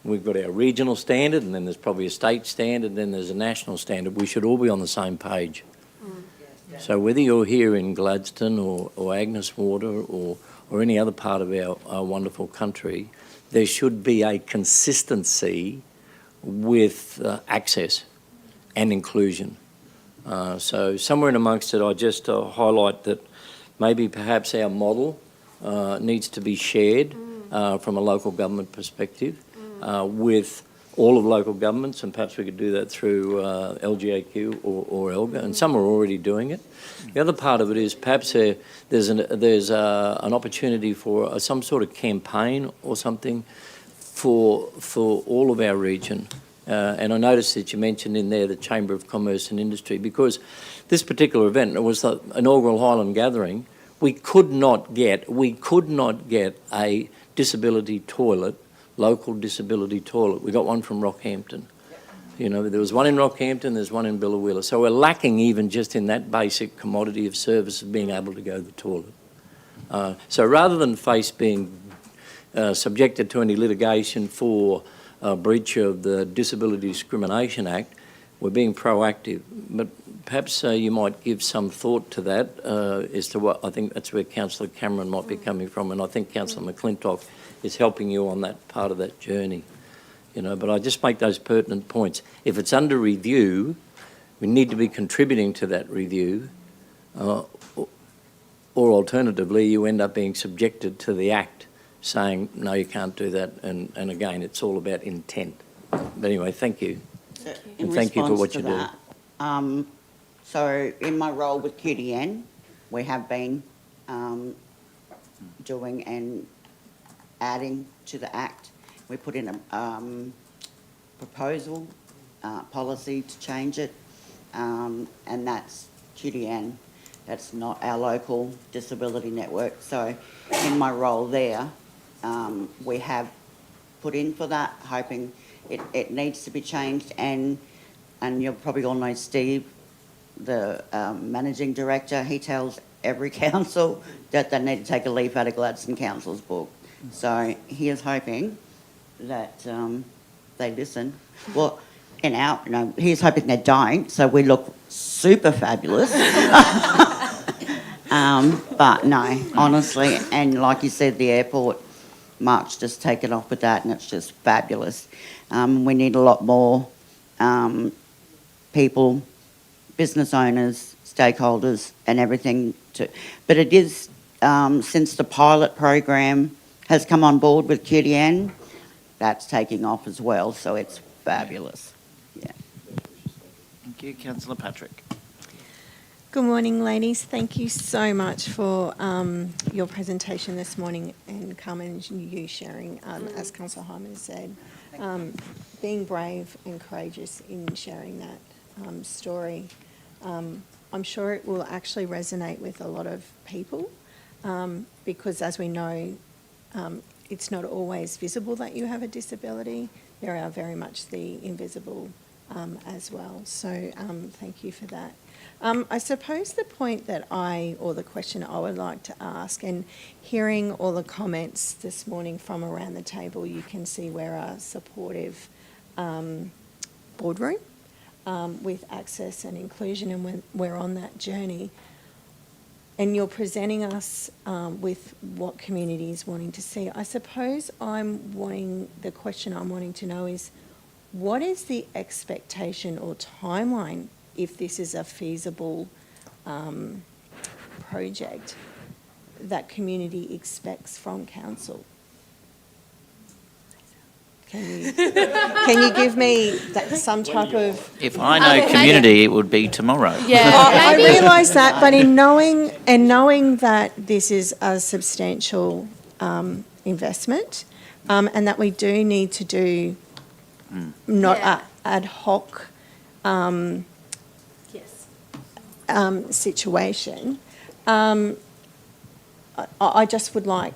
We've got our regional standard, and then there's probably a state standard, and then there's a national standard. We should all be on the same page. So whether you're here in Gladstone or Agnes Water or any other part of our wonderful country, there should be a consistency with access and inclusion. So somewhere in amongst it, I just highlight that maybe perhaps our model needs to be shared from a local government perspective with all of local governments, and perhaps we could do that through LGAQ or ELGA, and some are already doing it. The other part of it is perhaps there's an opportunity for some sort of campaign or something for all of our region. And I noticed that you mentioned in there the Chamber of Commerce and Industry, because this particular event, it was the inaugural Highland Gathering, we could not get a disability toilet, local disability toilet. We got one from Rockhampton. You know, there was one in Rockhampton, there's one in Billawheeler. So we're lacking even just in that basic commodity of service of being able to go to the toilet. So rather than face being subjected to any litigation for breach of the Disability Discrimination Act, we're being proactive. But perhaps you might give some thought to that as to what, I think that's where Councillor Cameron might be coming from, and I think Councillor McClintock is helping you on that part of that journey. You know, but I just make those pertinent points. If it's under review, we need to be contributing to that review, or alternatively, you end up being subjected to the Act saying, no, you can't do that, and again, it's all about intent. But anyway, thank you. In And thank you for what you do. that, so in my role with QDN, we have been doing and adding to the Act. We put in a proposal, policy to change it, and that's QDN. That's not our local disability network. So in my role there, we have put in for that, hoping it needs to be changed. And you'll probably all know Steve, the managing director, he tells every council that they need to take a leaf out of Gladstone Council's book. So he is hoping that they listen. Well, he's hoping they don't, so we look super fabulous. But no, honestly, and like you said, the airport, Mark's just taken off with that, and it's just fabulous. We need a lot more people, business owners, stakeholders, and everything to. But it is since the pilot program has come on board with QDN, that's taking off as well. So it's fabulous. Yeah. Thank you, Councillor Patrick. Good morning, ladies. Thank you so much for your presentation this morning, and Carmen, you sharing, as Councillor Hyman said, being brave and courageous in sharing that story. I'm sure it will actually resonate with a lot of people because, as we know, it's not always visible that you have a disability. There are very much the invisible as well. So thank you for that. I suppose the point that or the question I would like to ask, and hearing all the comments this morning from around the table, you can see we're a supportive boardroom with access and inclusion, and we're on that journey. And you're presenting us with what community is wanting to see. I suppose the question I'm wanting to know is, what is the expectation or timeline if this is a feasible project that community expects from council? Can you give me some type of... If I know community, it would be tomorrow. Yeah, I realise that, but in knowing that this is a substantial investment, and that we do need to do not a ad hoc situation, I just would like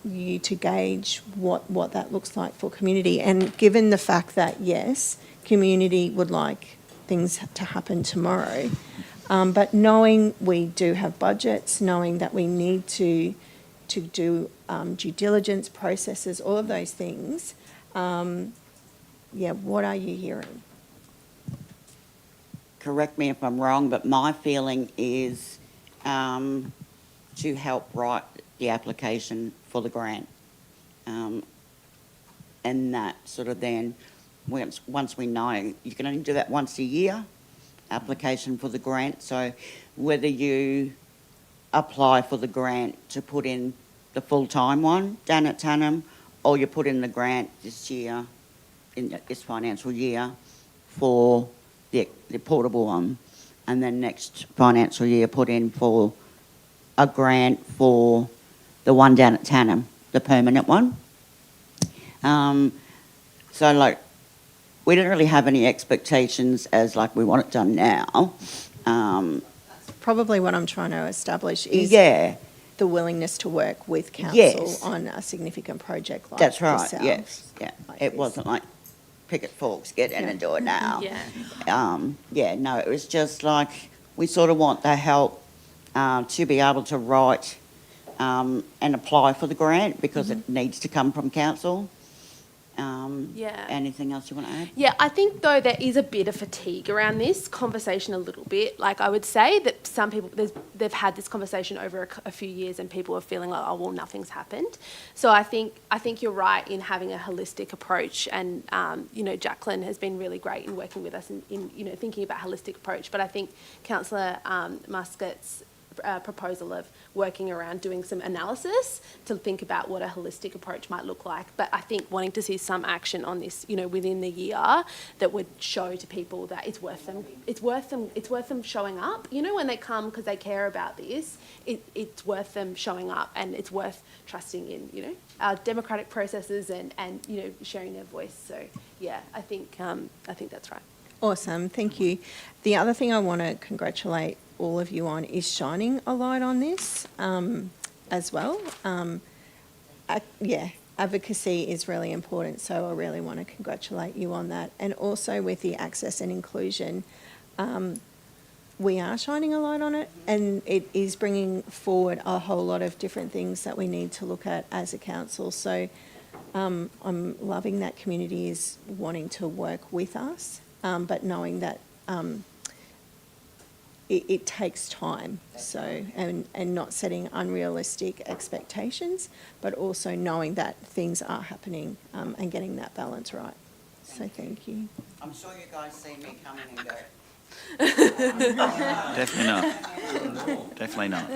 you to gauge what that looks like for community. And given the fact that, yes, community would like things to happen tomorrow, but knowing we do have budgets, knowing that we need to do due diligence processes, all of those things, what are you hearing? Correct me if I'm wrong, but my feeling is to help write the application for the grant. And that sort of then, once we know, you can only do that once a year, application for the grant. So whether you apply for the grant to put in the full-time one down at Tannum, or you put in the grant this year, in this financial year for the portable one, and then next financial year put in for a grant for the one down at Tannum, the permanent one. So like, we don't really have any expectations as like we want it done now. Probably what I'm trying to establish is Yeah, the willingness to work with council Yes. on a significant project like that's right, yourselves, yes, yeah. like It this. wasn't like pick it forks, get in and do it now. Yeah. Yeah, no, it was just like, we sort of want the help to be able to write and apply for the grant because it needs to come from council. Yeah. Anything else you want to add? Yeah, I think though there is a bit of fatigue around this conversation a little bit. Like I would say that some people, they've had this conversation over a few years and people are feeling like, oh, well, nothing's happened. So I think you're right in having a holistic approach, and, you know, Jacqueline has been really great in working with us in you know, thinking about holistic approach. But I think Councillor Muscat's proposal of working around doing some analysis to think about what a holistic approach might look like. But I think wanting to see some action on this, you know, within the year that would show to people that it's worth them showing up. You know, when they come because they care about this, it's worth them showing up, and it's worth trusting in, you know, our democratic processes and you know, sharing their voice. So yeah, I think that's right. Awesome, thank you. The other thing I want to congratulate all of you on is shining a light on this as well. Advocacy is really important, so I really want to congratulate you on that. And also with the access and inclusion, we are shining a light on it, and it is bringing forward a whole lot of different things that we need to look at as a council. So I'm loving that community is wanting to work with us, but knowing that it takes time, so, and not setting unrealistic expectations, but also knowing that things are happening and getting that balance right. So thank you. I'm sure you guys see me coming and go. Definitely not. Definitely not.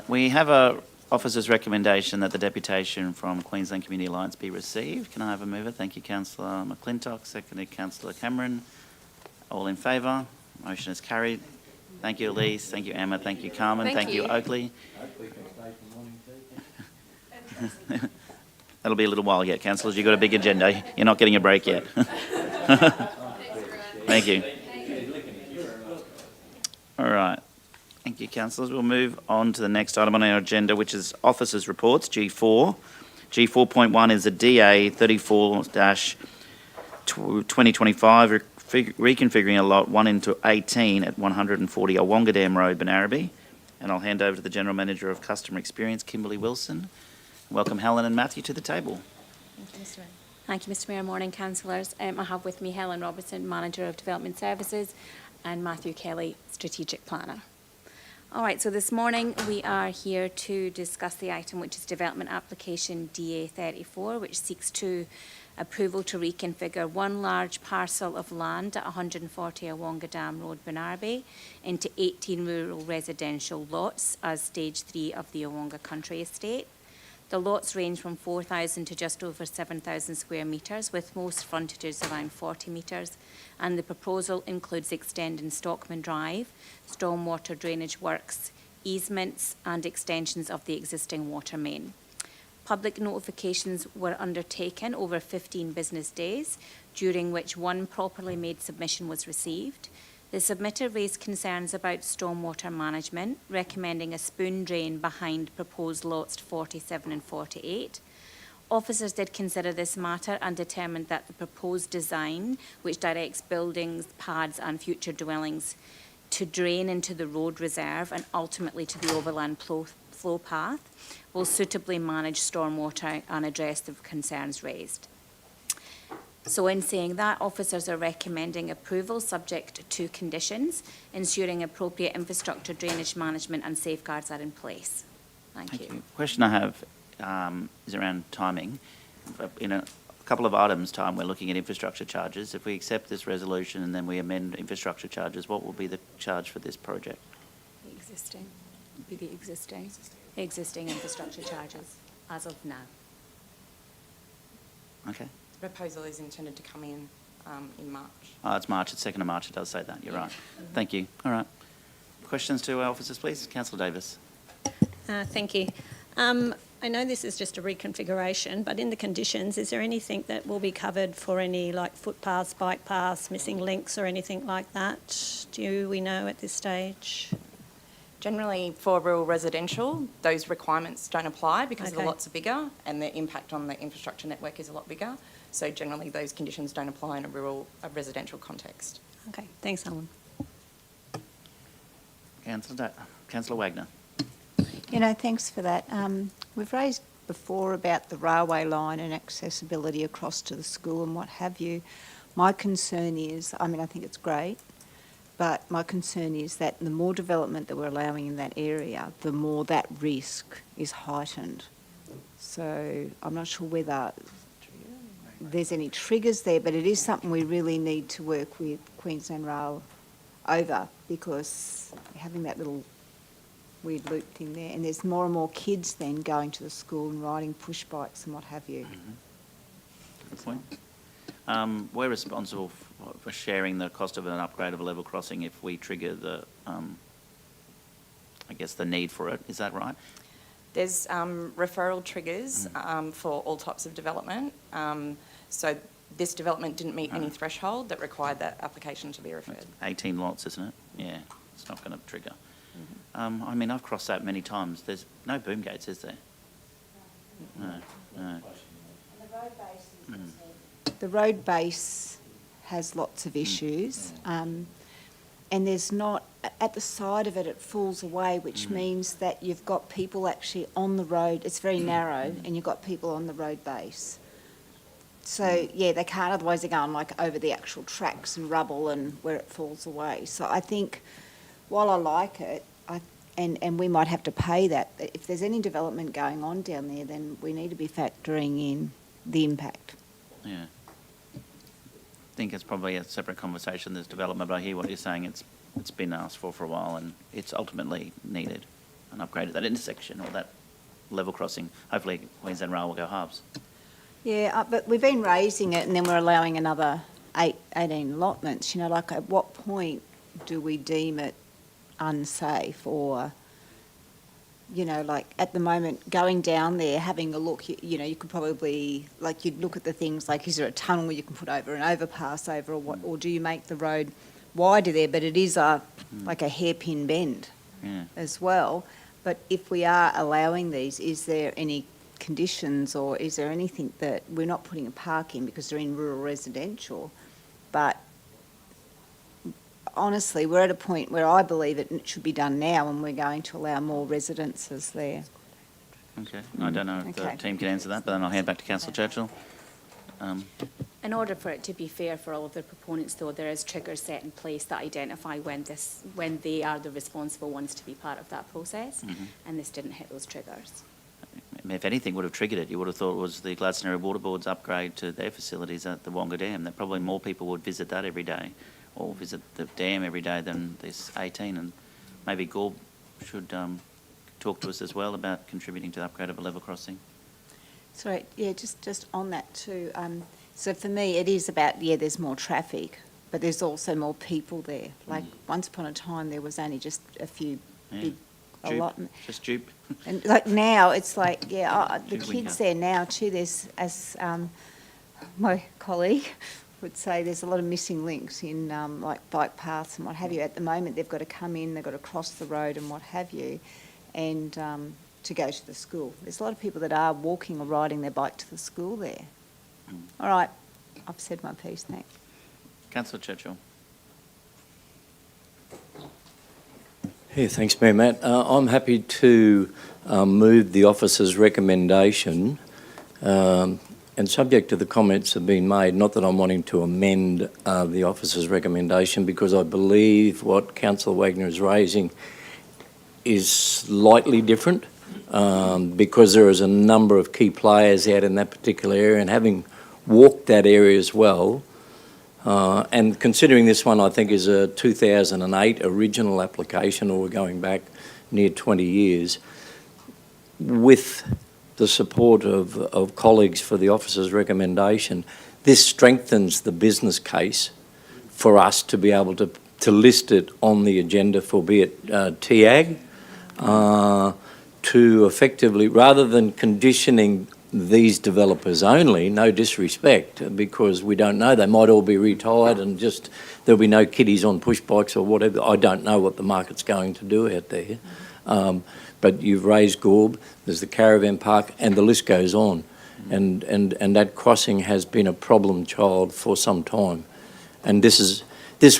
We have a officer's recommendation that the deputation from Queensland Community Alliance be received. Can I have a mover? Thank you, Councillor McClintock. Seconded, Councillor Cameron. All in favour? Motion is carried. Thank you, Elise. Thank you, Emma. Thank you, Carmen. Thank you. Oakley. That'll be a little while yet, councillors. You've got a big agenda. You're not getting a break yet. Thank you. All right. Thank you, councillors. We'll move on to the next item on our agenda, which is officers' reports, G4. G4.1 is a DA 34-2025, reconfiguring a lot 1 into 18 at 140 Awonga Dam Road, Banarabi. And I'll hand over to the General Manager of Customer Experience, Kimberly Wilson. Welcome Helen and Matthew to the table. Thank you, Mr. Mayor. Thank you, Mr. Mayor. Morning, councillors. I have with me Helen Robertson, Manager of Development Services, and Matthew Kelly, Strategic Planner. All right, so this morning we are here to discuss the item which is Development Application DA34, which seeks to approval to reconfigure one large parcel of land at 140 Awonga Dam Road, Banarabi, into 18 rural residential lots as Stage 3 of the Awonga Country Estate. The lots range from 4,000 to just over 7,000 square metres, with most frontages around 40 metres, and the proposal includes extending Stockman Drive, stormwater drainage works, easements and extensions of the existing water main. Public notifications were undertaken over 15 business days, during which one properly made submission was received. The submitter raised concerns about stormwater management, recommending a spoon drain behind proposed lots 47 and 48. Officers did consider this matter and determined that the proposed design, which directs buildings, pads and future dwellings to drain into the road reserve and ultimately to the overland flow path, will suitably manage stormwater and address the concerns raised. So in saying that, officers are recommending approval subject to conditions, ensuring appropriate infrastructure, drainage management and safeguards are in place. Thank you. Question I have is around timing. In a couple of items' time, we're looking at infrastructure charges. If we accept this resolution and then we amend infrastructure charges, what will be the charge for this project? The existing infrastructure charges as of now. Okay. The proposal is intended to come in March. Oh, it's March, it's 2nd of March, it does say that, you're right. Thank you. All right. Questions to our officers, please? Councillor Davis. Thank you. I know this is just a reconfiguration, but in the conditions, is there anything that will be covered for any like footpaths, bike paths, missing links or anything like that? Do we know at this stage? Generally, for rural residential, those requirements don't apply because the Okay. lots are bigger and the impact on the infrastructure network is a lot bigger. So generally, those conditions don't apply in a residential context. Okay, thanks, Helen. Councillor Wagner. Thanks for that. We've raised before about the railway line and accessibility across to the school and what have you. My concern is, I think it's great, but my concern is that the more development that we're allowing in that area, the more that risk is heightened. So I'm not sure whether there's any triggers there, but it is something we really need to work with Queensland Rail over, because having that little weird loop thing there, and there's more and more kids then going to the school and riding push bikes and what have you. Good point. We're responsible for sharing the cost of an upgrade of a level crossing if we trigger the, the need for it. Is that right? There's referral triggers for all types of development. So this development didn't meet any threshold that required that application to be referred. 18 lots, isn't it? Yeah, it's not going to trigger. I've crossed that many times. There's no boom gates, is there? No. The road base has lots of issues, and there's not, at the side of it, it falls away, which means that you've got people actually on the road. It's very narrow, and you've got people on the road base. So, yeah, they can't, otherwise they're going like over the actual tracks and rubble and where it falls away. So I think, while I like it, and we might have to pay that, but if there's any development going on down there, then we need to be factoring in the impact. Yeah. I think it's probably a separate conversation, this development, but I hear what you're saying. It's been asked for a while, and it's ultimately needed an upgrade of that intersection or that level crossing. Hopefully Queensland Rail will go halves. Yeah, but we've been raising it, and then we're allowing another 18 allotments. At what point do we deem it unsafe? Or, at the moment, going down there, having a look, you could probably, you'd look at the things like, is there a tunnel you can put over an overpass over, or what, or do you make the road wider there? But it is like a hairpin bend as well. But if we are allowing these, is there any conditions, or is there anything that we're not putting a park in because they're in rural residential? But honestly, we're at a point where I believe it should be done now, and we're going to allow more residences there. Okay. I don't know if the team can answer that, but then I'll hand back to Councillor Churchill. In order for it to be fair for all of the proponents, though, there is triggers set in place that identify when they are the responsible ones to be part of that process, and this didn't hit those triggers. If anything would have triggered it, you would have thought it was the Gladstone Area Water Board's upgrade to their facilities at the Wonga Dam. That probably more people would visit that every day, or visit the dam every day, than this 18. And maybe Gorb should talk to us as well about contributing to the upgrade of a level crossing. Sorry, yeah, just on that too. So for me, it is about, there's more traffic, but there's also more people there. Like once upon a time, there was only just a few big allotments. Just dupe. And now it's like, the kids there now too. There's, as my colleague would say, there's a lot of missing links in bike paths and what have you. At the moment, they've got to come in, they've got to cross the road and what have you, and to go to the school. There's a lot of people that are walking or riding their bike to the school there. All right, I've said my piece, thanks. Councillor Churchill. Yeah, thanks, Mayor Matt. I'm happy to move the officer's recommendation, and subject to the comments that have been made, not that I'm wanting to amend the officer's recommendation, because I believe what Councillor Wagner is raising is slightly different, because there is a number of key players out in that particular area, and having walked that area as well, and considering this one I think is a 2008 original application, or we're going back near 20 years, with the support of colleagues for the officer's recommendation, this strengthens the business case for us to be able to list it on the agenda for be it TAG, to effectively, rather than conditioning these developers only, no disrespect, because we don't know, they might all be retired and just there'll be no kiddies on push bikes or whatever. I don't know what the market's going to do out there. But you've raised Gorb, there's the caravan park, and the list goes on. And that crossing has been a problem child for some time. And this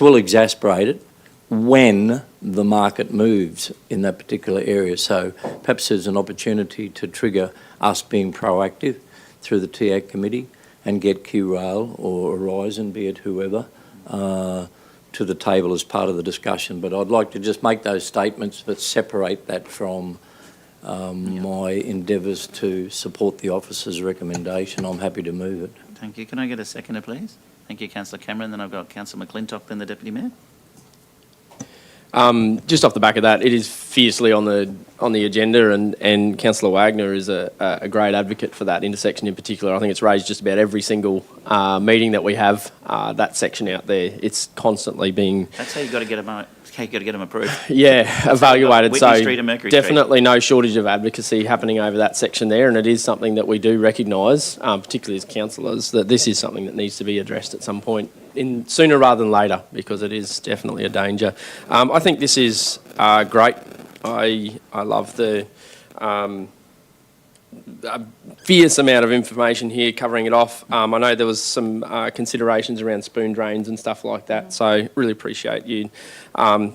will exasperate it when the market moves in that particular area. So perhaps there's an opportunity to trigger us being proactive through the TAC committee and get Q-Rail or Horizon, be it whoever, to the table as part of the discussion. But I'd like to just make those statements but separate that from my endeavours to support the officer's recommendation. I'm happy to move it. Thank you. Can I get a seconder, please? Thank you, Councillor Cameron. Then I've got Councillor McClintock, then the Deputy Mayor. Just off the back of that, it is fiercely on the agenda, and Councillor Wagner is a great advocate for that intersection in particular. I think it's raised just about every single meeting that we have, that section out there. It's constantly being... That's how you got to get them. You got to get them approved. Yeah, evaluated. Whitney So Street and Mercury definitely no shortage of advocacy happening over that section there, and it is something that we do recognise, particularly as councillors, that this is something that needs to be addressed at some point, sooner rather than later, because it is definitely a danger. I think this is great. I love the fierce amount of information here covering it off. I know there was some considerations around spoon drains and stuff like that, so really appreciate you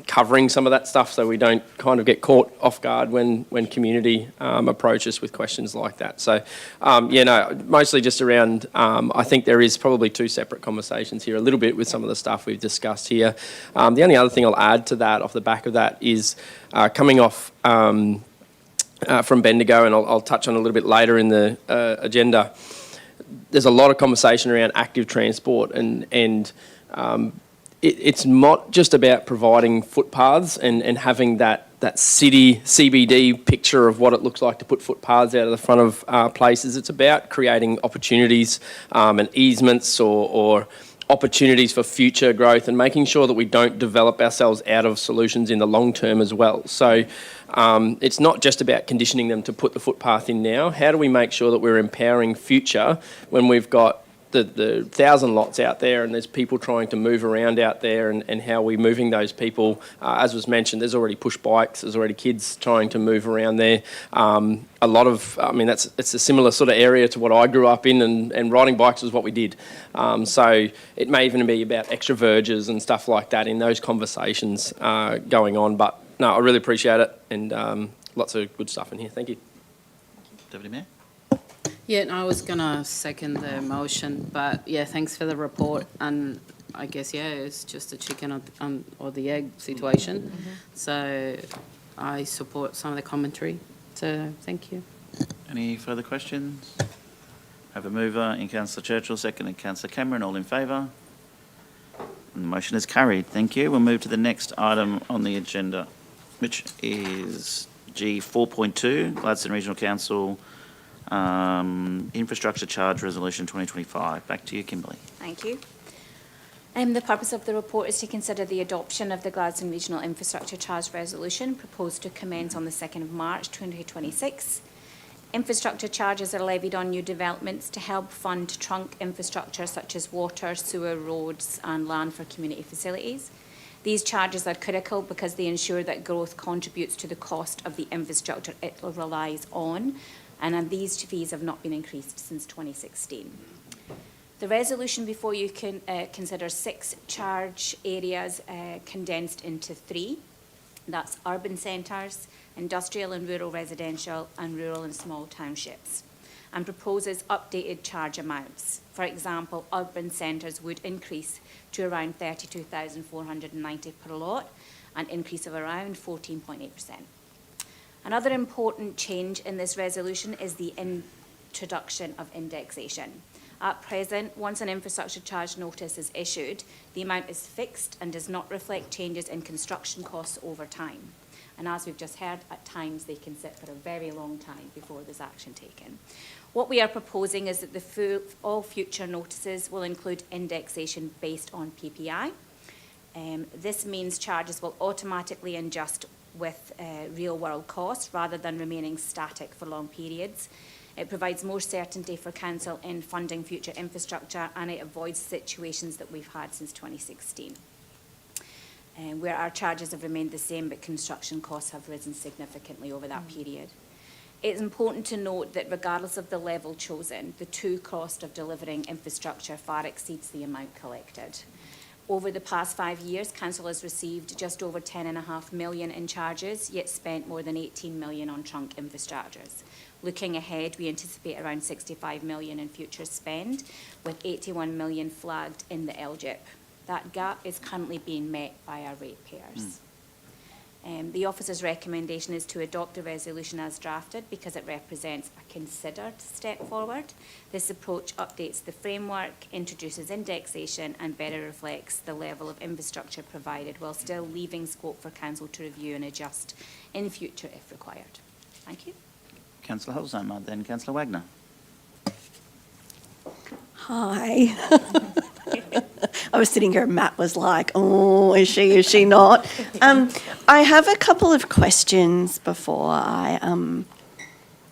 covering some of that stuff so we don't kind of get caught off guard when community approach us with questions like that. So, mostly just around, I think there is probably two separate conversations here, a little bit with some of the stuff we've discussed here. The only other thing I'll add to that, off the back of that, is coming off from Bendigo, and I'll touch on a little bit later in the agenda. There's a lot of conversation around active transport, and it's not just about providing footpaths and having that city CBD picture of what it looks like to put footpaths out of the front of places. It's about creating opportunities and easements or opportunities for future growth, and making sure that we don't develop ourselves out of solutions in the long term as well. So it's not just about conditioning them to put the footpath in now. How do we make sure that we're empowering future when we've got the 1,000 lots out there and there's people trying to move around out there, and how are we moving those people? As was mentioned, there's already push bikes, there's already kids trying to move around there. A lot of, it's a similar sort of area to what I grew up in, and riding bikes was what we did. So it may even be about extra verges and stuff like that in those conversations going on. But no, I really appreciate it, and lots of good stuff in here. Thank you. Deputy Mayor? Yeah, no, I was going to second the motion, but yeah, thanks for the report. And I guess, it's just a chicken or the egg situation. Mm-hmm. So I support some of the commentary. So thank you. Any further questions? I have a mover in Councillor Churchill, second in Councillor Cameron. All in favour? And the motion is carried. Thank you. We'll move to the next item on the agenda, which is G4.2, Gladstone Regional Council Infrastructure Charge Resolution 2025. Back to you, Kimberly. Thank you. The purpose of the report is to consider the adoption of the Gladstone Regional Infrastructure Charge Resolution proposed to commence on the 2nd of March 2026. Infrastructure charges are levied on new developments to help fund trunk infrastructure such as water, sewer, roads and land for community facilities. These charges are critical because they ensure that growth contributes to the cost of the infrastructure it relies on, and these fees have not been increased since 2016. The resolution before you can consider 6 charge areas condensed into 3. That's urban centres, industrial and rural residential, and rural and small townships, and proposes updated charge amounts. For example, urban centres would increase to around 32,490 per lot, an increase of around 14.8%. Another important change in this resolution is the introduction of indexation. At present, once an infrastructure charge notice is issued, the amount is fixed and does not reflect changes in construction costs over time. And as we've just heard, at times they can sit for a very long time before there's action taken. What we are proposing is that all future notices will include indexation based on PPI. This means charges will automatically adjust with real-world costs rather than remaining static for long periods. It provides more certainty for council in funding future infrastructure, and it avoids situations that we've had since 2016, where our charges have remained the same but construction costs have risen significantly over that period. It's important to note that regardless of the level chosen, the true cost of delivering infrastructure far exceeds the amount collected. Over the past 5 years, council has received just over 10.5 million in charges, yet spent more than 18 million on trunk infrastructures. Looking ahead, we anticipate around 65 million in future spend, with 81 million flagged in the LGIP. That gap is currently being met by our ratepayers. The officer's recommendation is to adopt the resolution as drafted because it represents a considered step forward. This approach updates the framework, introduces indexation and better reflects the level of infrastructure provided while still leaving scope for council to review and adjust in future if required. Thank you. Councillor Holzheimer, then Councillor Wagner. Hi. I was sitting here and Matt was like, oh, is she not? I have a couple of questions before I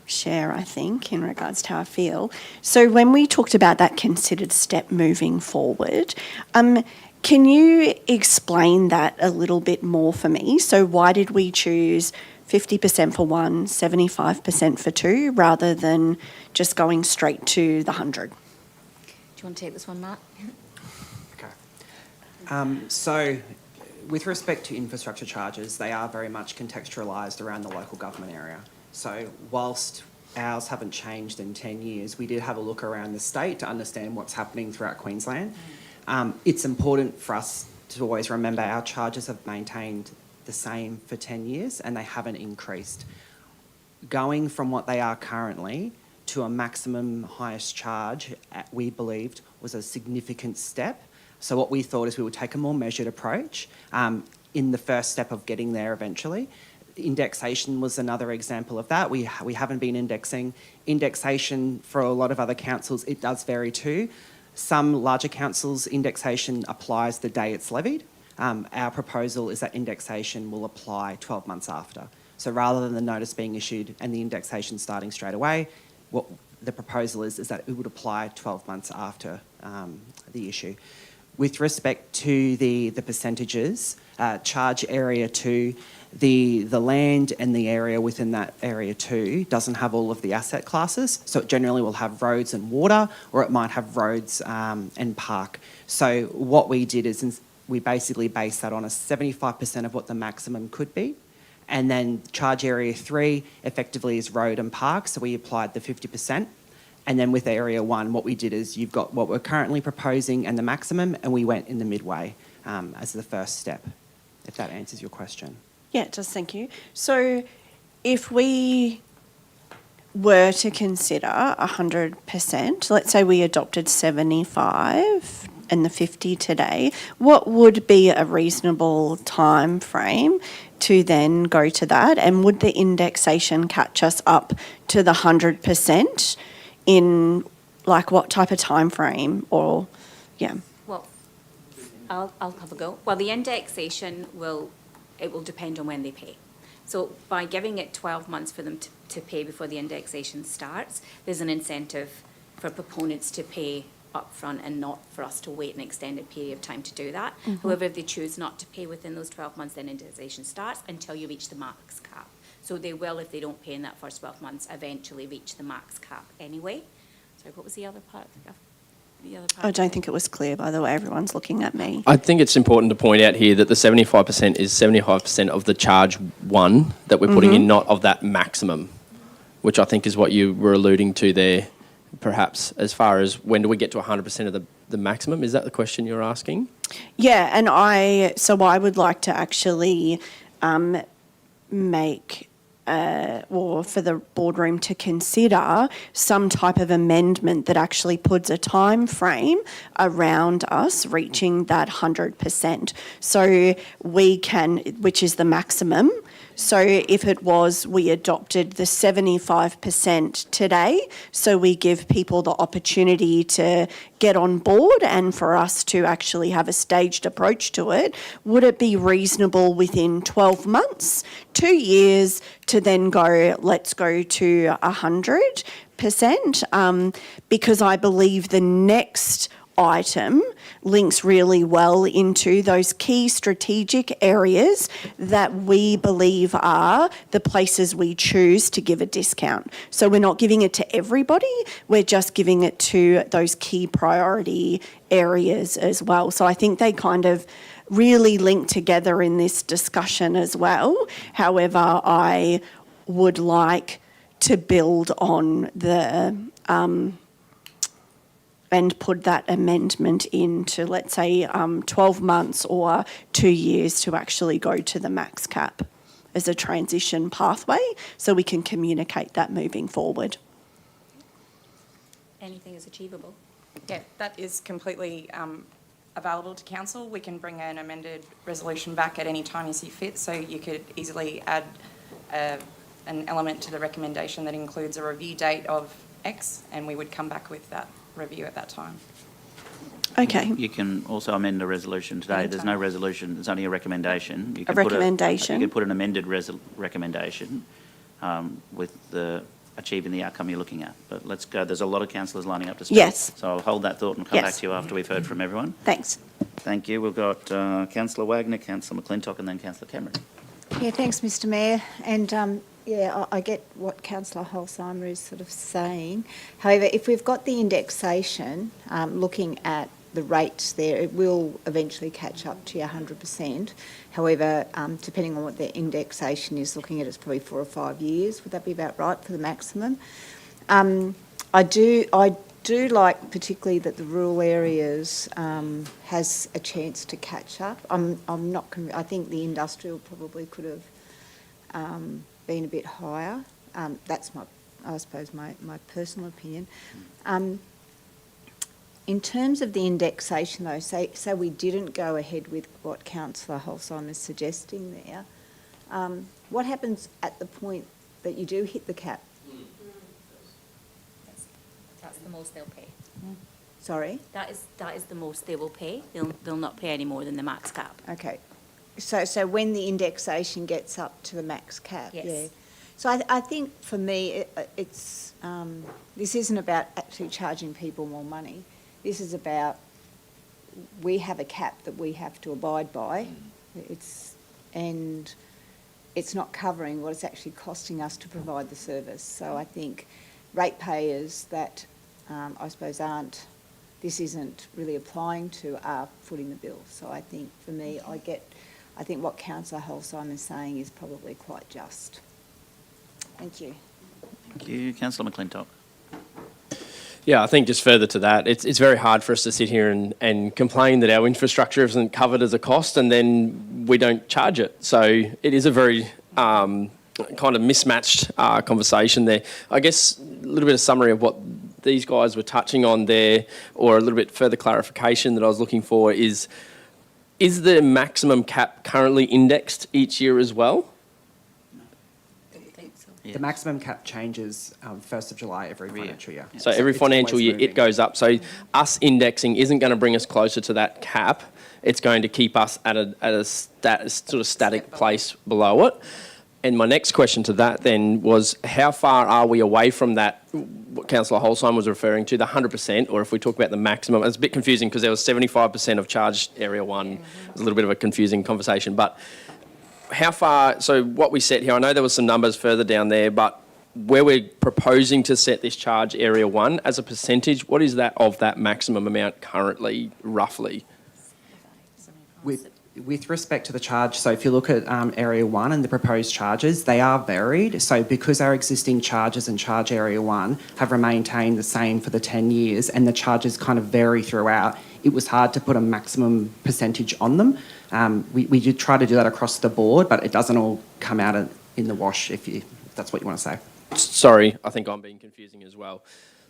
share, I think, in regards to how I feel. So when we talked about that considered step moving forward, can you explain that a little bit more for me? So why did we choose 50% for one, 75% for two, rather than just going straight to the 100? Do you want to take this one, Matt? So, with respect to infrastructure charges, they are very much contextualised around the local government area. So, whilst ours haven't changed in 10 years, we did have a look around the state to understand what's happening throughout Queensland. It's important for us to always remember our charges have maintained the same for 10 years and they haven't increased. Going from what they are currently to a maximum highest charge, we believed was a significant step. So what we thought is we would take a more measured approach in the first step of getting there eventually. Indexation was another example of that. We haven't been indexing. Indexation for a lot of other councils, it does vary too. Some larger councils, indexation applies the day it's levied. Our proposal is that indexation will apply 12 months after. So rather than the notice being issued and the indexation starting straight away, what the proposal is that it would apply 12 months after the issue. With respect to the percentages, charge area 2, the land and the area within that area 2 doesn't have all of the asset classes, so it generally will have roads and water, or it might have roads and park. So what we did is we basically based that on a 75% of what the maximum could be, and then charge area 3 effectively is road and park, so we applied the 50%. And then with area 1, what we did is you've got what we're currently proposing and the maximum, and we went in the midway as the first step, if that answers your question. Yeah, it does, thank you. So if we were to consider 100%, let's say we adopted 75 and the 50 today, what would be a reasonable time frame to then go to that? And would the indexation catch us up to the 100%? In like what type of time frame or, yeah? Well, I'll have a go. Well, the indexation will depend on when they pay. So by giving it 12 months for them to pay before the indexation starts, there's an incentive for proponents to pay upfront and not for us to wait an extended period of time to do that. Mm-hmm. However, if they choose not to pay within those 12 months, then indexation starts until you reach the max cap. So they will, if they don't pay in that first 12 months, eventually reach the max cap anyway. Sorry, what was the other part? I don't think it was clear, by the way. Everyone's looking at me. I think it's important to point out here that the 75% is 75% of the charge 1 that we're putting in, not of that maximum, which I think is what you were alluding to there, perhaps, as far as when do we get to 100% of the maximum? Is that the question you're asking? Yeah, and I would like to actually make or for the boardroom to consider some type of amendment that actually puts a time frame around us reaching that 100%. So we can, which is the maximum, So if it was, we adopted the 75% today, so we give people the opportunity to get on board and for us to actually have a staged approach to it, would it be reasonable within 12 months, 2 years, to then go, let's go to 100%? Because I believe the next item links really well into those key strategic areas that we believe are the places we choose to give a discount. So we're not giving it to everybody, we're just giving it to those key priority areas as well. So I think they kind of really link together in this discussion as well. However, I would like to build on the and put that amendment into, let's say, 12 months or 2 years to actually go to the max cap as a transition pathway, so we can communicate that moving forward. Anything is achievable. Yeah, that is completely available to council. We can bring an amended resolution back at any time you see fit, so you could easily add an element to the recommendation that includes a review date of X, and we would come back with that review at that time. Okay. You can also amend a resolution today. There's no resolution, there's only a recommendation. You can recommendation. You can put an amended recommendation with achieving the outcome you're looking at. But let's go, there's a lot of councillors lining up to speak. Yes. So I'll hold that thought and come back to you after we've heard from everyone. Thanks. Thank you. We've got Councillor Wagner, Councillor McClintock and then Councillor Cameron. Yeah, thanks, Mr Mayor. And I get what Councillor Holzheimer is sort of saying. However, if we've got the indexation, looking at the rates there, it will eventually catch up to your 100%. However, depending on what the indexation is looking at, it's probably 4 or 5 years. Would that be about right for the maximum? I do like particularly that the rural areas has a chance to catch up. I'm not. I think the industrial probably could have been a bit higher. That's I suppose my personal opinion. In terms of the indexation, though, say we didn't go ahead with what Councillor Holzheimer is suggesting there. What happens at the point that you do hit the cap? That's the most they'll pay. Sorry? That is the most they will pay. They'll not pay any more than the max cap. Okay. So when the indexation gets up to the max cap, Yes. yeah. So I think for me, it's this isn't about actually charging people more money. This is about we have a cap that we have to abide by. It's not covering what it's actually costing us to provide the service. So I think ratepayers that I suppose this isn't really applying to are footing the bill. So I think for me, I think what Councillor Holzheimer is saying is probably quite just. Thank you. Thank you. Councillor McClintock. Yeah, I think just further to that, it's very hard for us to sit here and complain that our infrastructure isn't covered as a cost and then we don't charge it. So it is a very kind of mismatched conversation there. I guess a little bit of summary of what these guys were touching on there, or a little bit further clarification that I was looking for is the maximum cap currently indexed each year as well? The maximum cap changes 1st of July every financial year. So every financial year it goes up. So us indexing isn't going to bring us closer to that cap. It's going to keep us at a sort of static place below it. And my next question to that then was, how far are we away from that, what Councillor Holzheim was referring to, the 100%, or if we talk about the maximum? It's a bit confusing because there was 75% of charged Area 1. It was a little bit of a confusing conversation. But how far, so what we set here, I know there was some numbers further down there, but where we're proposing to set this charge Area 1 as a percentage, what is that of that maximum amount currently, roughly? With respect to the charge, so if you look at Area 1 and the proposed charges, they are varied. So because our existing charges and Charge Area 1 have remained the same for the 10 years and the charges kind of vary throughout, it was hard to put a maximum percentage on them. We did try to do that across the board, but it doesn't all come out in the wash, if that's what you want to say. Sorry, I think I'm being confusing as well.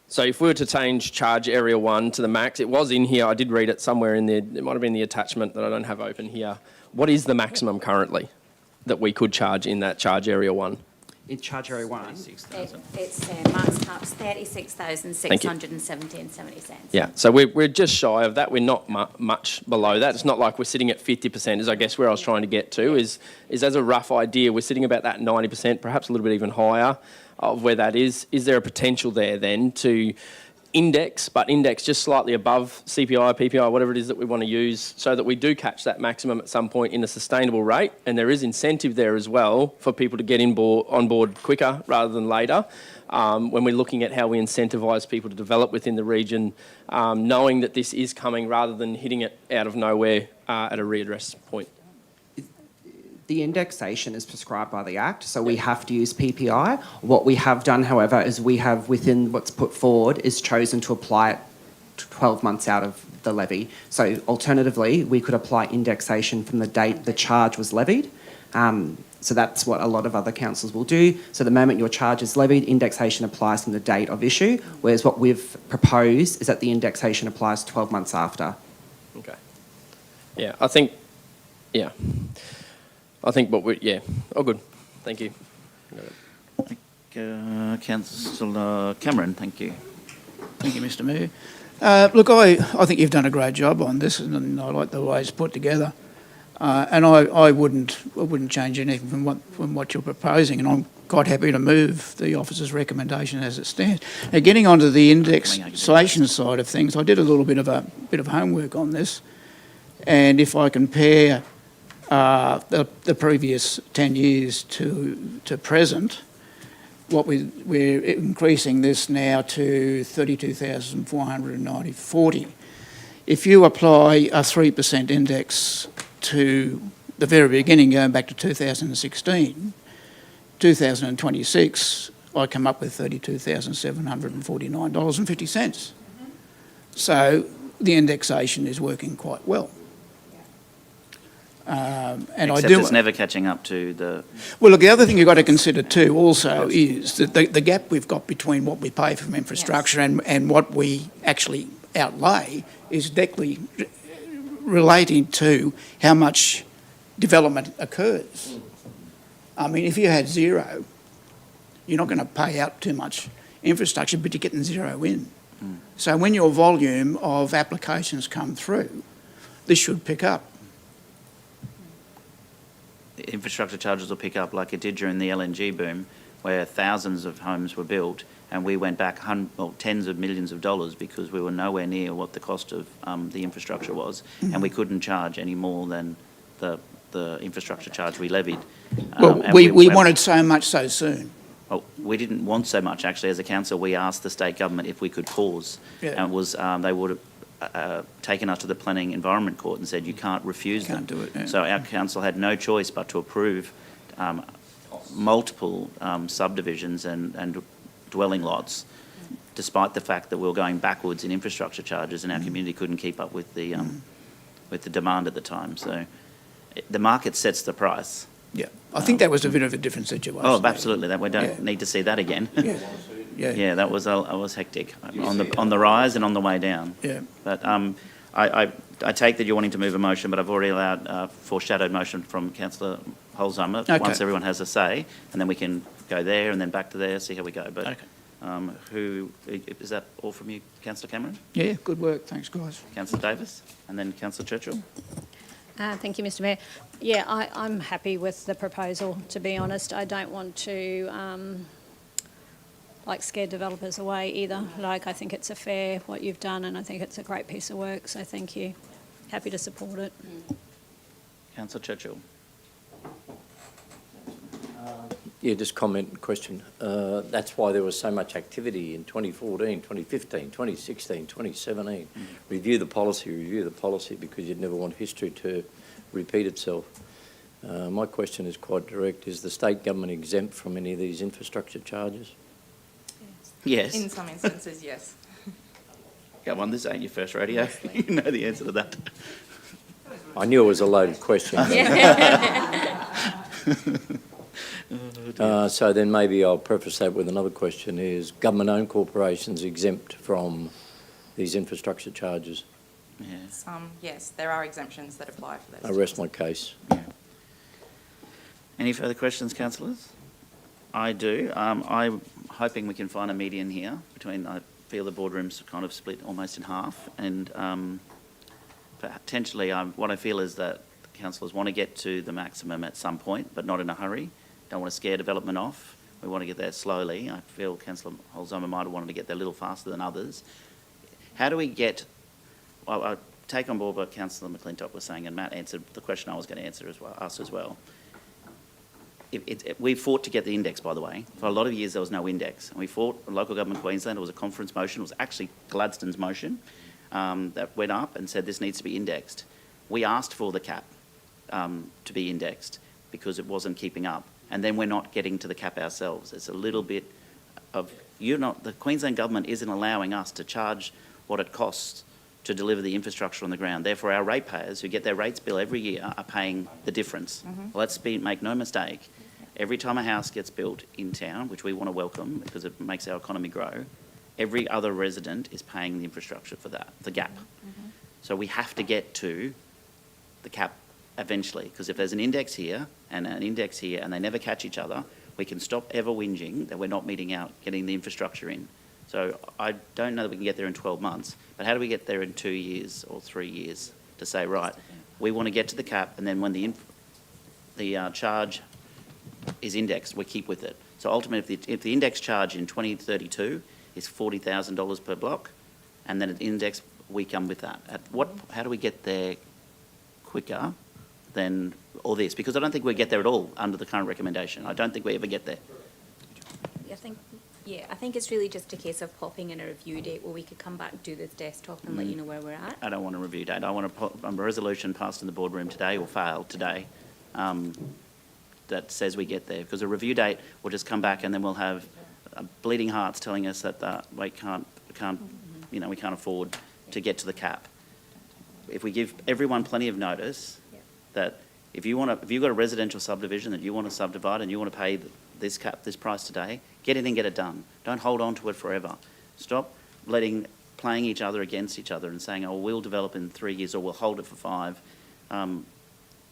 So if we were to change Charge Area 1 to the max, it was in here, I did read it somewhere in there, it might have been the attachment that I don't have open here. What is the maximum currently? that we could charge in that charge area 1? In charge area 1, It's max cap's 36,617.70. Yeah, so we're just shy of that. We're not much below that. It's not like we're sitting at 50%, is I guess where I was trying to get to, is as a rough idea, we're sitting about that 90%, perhaps a little bit even higher of where that is. Is there a potential there then to index just slightly above CPI, PPI, whatever it is that we want to use, so that we do catch that maximum at some point in a sustainable rate? And there is incentive there as well for people to get on board quicker rather than later. When we're looking at how we incentivise people to develop within the region, knowing that this is coming rather than hitting it out of nowhere at a readdress point. the indexation is prescribed by the Act, so we have to use PPI. What we have done, however, is we have, within what's put forward, is chosen to apply it 12 months out of the levy. So alternatively, we could apply indexation from the date the charge was levied. So that's what a lot of other councils will do. So the moment your charge is levied, indexation applies from the date of issue, whereas what we've proposed is that the indexation applies 12 months after. Okay. Yeah, I think what we, oh good, thank you. Councillor Cameron, thank you. Thank you, Mr Mayor. Look, I think you've done a great job on this, and I like the way it's put together. And I wouldn't change anything from what you're proposing, and I'm quite happy to move the officer's recommendation as it stands. Now, getting onto the indexation side of things, I did a little bit of homework on this, and if I compare the previous 10 years to present, we're increasing this now to 32,490.40. If you apply a 3% index to the very beginning, going back to 2016, 2026, I come up with $32,749.50. So the indexation is working quite well. Except it's never catching up to the... Well, look, the other thing you've got to consider too also is that the gap we've got between what we pay for infrastructure and what we actually outlay is directly relating to how much development occurs. I mean, if you had zero, you're not going to pay out too much infrastructure, but you're getting zero in. So when your volume of applications come through, this should pick up. The infrastructure charges will pick up like it did during the LNG boom, where thousands of homes were built, and we went back tens of millions of dollars because we were nowhere near what the cost of the infrastructure was, and we couldn't charge any more than the infrastructure charge we levied. Well, we wanted so much so soon. Well, we didn't want so much, actually. As a council, we asked the state government if we could pause, and it was they would have taken us to the Planning Environment Court and said you can't refuse them. Do it, yeah. So our council had no choice but to approve multiple subdivisions and dwelling lots, despite the fact that we were going backwards in infrastructure charges and our community couldn't keep up with the demand at the time. So the market sets the price. Yeah, I think that was a bit of a different situation. Oh, absolutely. That we don't need to see that again. Yeah, that was hectic on the rise and on the way down. Yeah, but I take that you're wanting to move a motion, but I've already allowed foreshadowed motion from Councillor Holzheimer. Okay. Once everyone has a say, and then we can go there and then back to there, see how we go. But okay. Who is that? All from you, Councillor Cameron? Yeah, good work. Thanks, guys. Councillor Davis, and then Councillor Churchill. Thank you, Mr Mayor. Yeah, I'm happy with the proposal, to be honest. I don't want to scare developers away either. I think it's fair what you've done, and I think it's a great piece of work, so thank you. Happy to support it. Councillor Churchill. Yeah, just comment, question. That's why there was so much activity in 2014, 2015, 2016, 2017. Review the policy, because you'd never want history to repeat itself. My question is quite direct. Is the state government exempt from any of these infrastructure charges? Yes. In some instances, yes. Come on, this ain't your first rodeo. You know the answer to that. I knew it was a loaded question. So then maybe I'll preface that with another question. Is government-owned corporations exempt from these infrastructure charges? Yes, there are exemptions that apply for this. I rest my case. Any further questions, councillors? I do. I'm hoping we can find a median here between, I feel the boardroom's kind of split almost in half, and potentially what I feel is that the councillors want to get to the maximum at some point, but not in a hurry. Don't want to scare development off. We want to get there slowly. I feel Councillor Holzheimer might have wanted to get there a little faster than others. How do we get, well, I take on board what Councillor McClintock was saying, and Matt answered the question I was going to answer as well, us as well. We fought to get the index, by the way. For a lot of years, there was no index. And we fought local government Queensland. It was a conference motion. It was actually Gladstone's motion that went up and said this needs to be indexed. We asked for the cap to be indexed because it wasn't keeping up. And then we're not getting to the cap ourselves. It's a little bit of, the Queensland government isn't allowing us to charge what it costs to deliver the infrastructure on the ground. Therefore, our ratepayers who get their rates bill every year are paying the difference. Well, make no mistake, every time a house gets built in town, which we want to welcome because it makes our economy grow, every other resident is paying the infrastructure for that, the gap. So we have to get to the cap eventually, because if there's an index here and an index here and they never catch each other, we can stop ever whinging that we're not getting the infrastructure in. So I don't know that we can get there in 12 months, but how do we get there in 2 years or 3 years to say, right, we want to get to the cap, and then when the charge is indexed, we keep with it. So ultimately, if the index charge in 2032 is $40,000 per block, and then an index, we come with that. How do we get there quicker than all this? Because I don't think we get there at all under the current recommendation. I don't think we ever get there. I think it's really just a case of popping in a review date where we could come back, do this desktop and let you know where we're at. I don't want a review date. I want a resolution passed in the boardroom today or failed today that says we get there. Because a review date will just come back and then we'll have bleeding hearts telling us that we can't afford to get to the cap. If we give everyone plenty of notice that if you've got a residential subdivision that you want to subdivide and you want to pay this price today, get it and get it done. Don't hold on to it forever. Stop playing each other against each other and saying, oh, we'll develop in 3 years or we'll hold it for 5.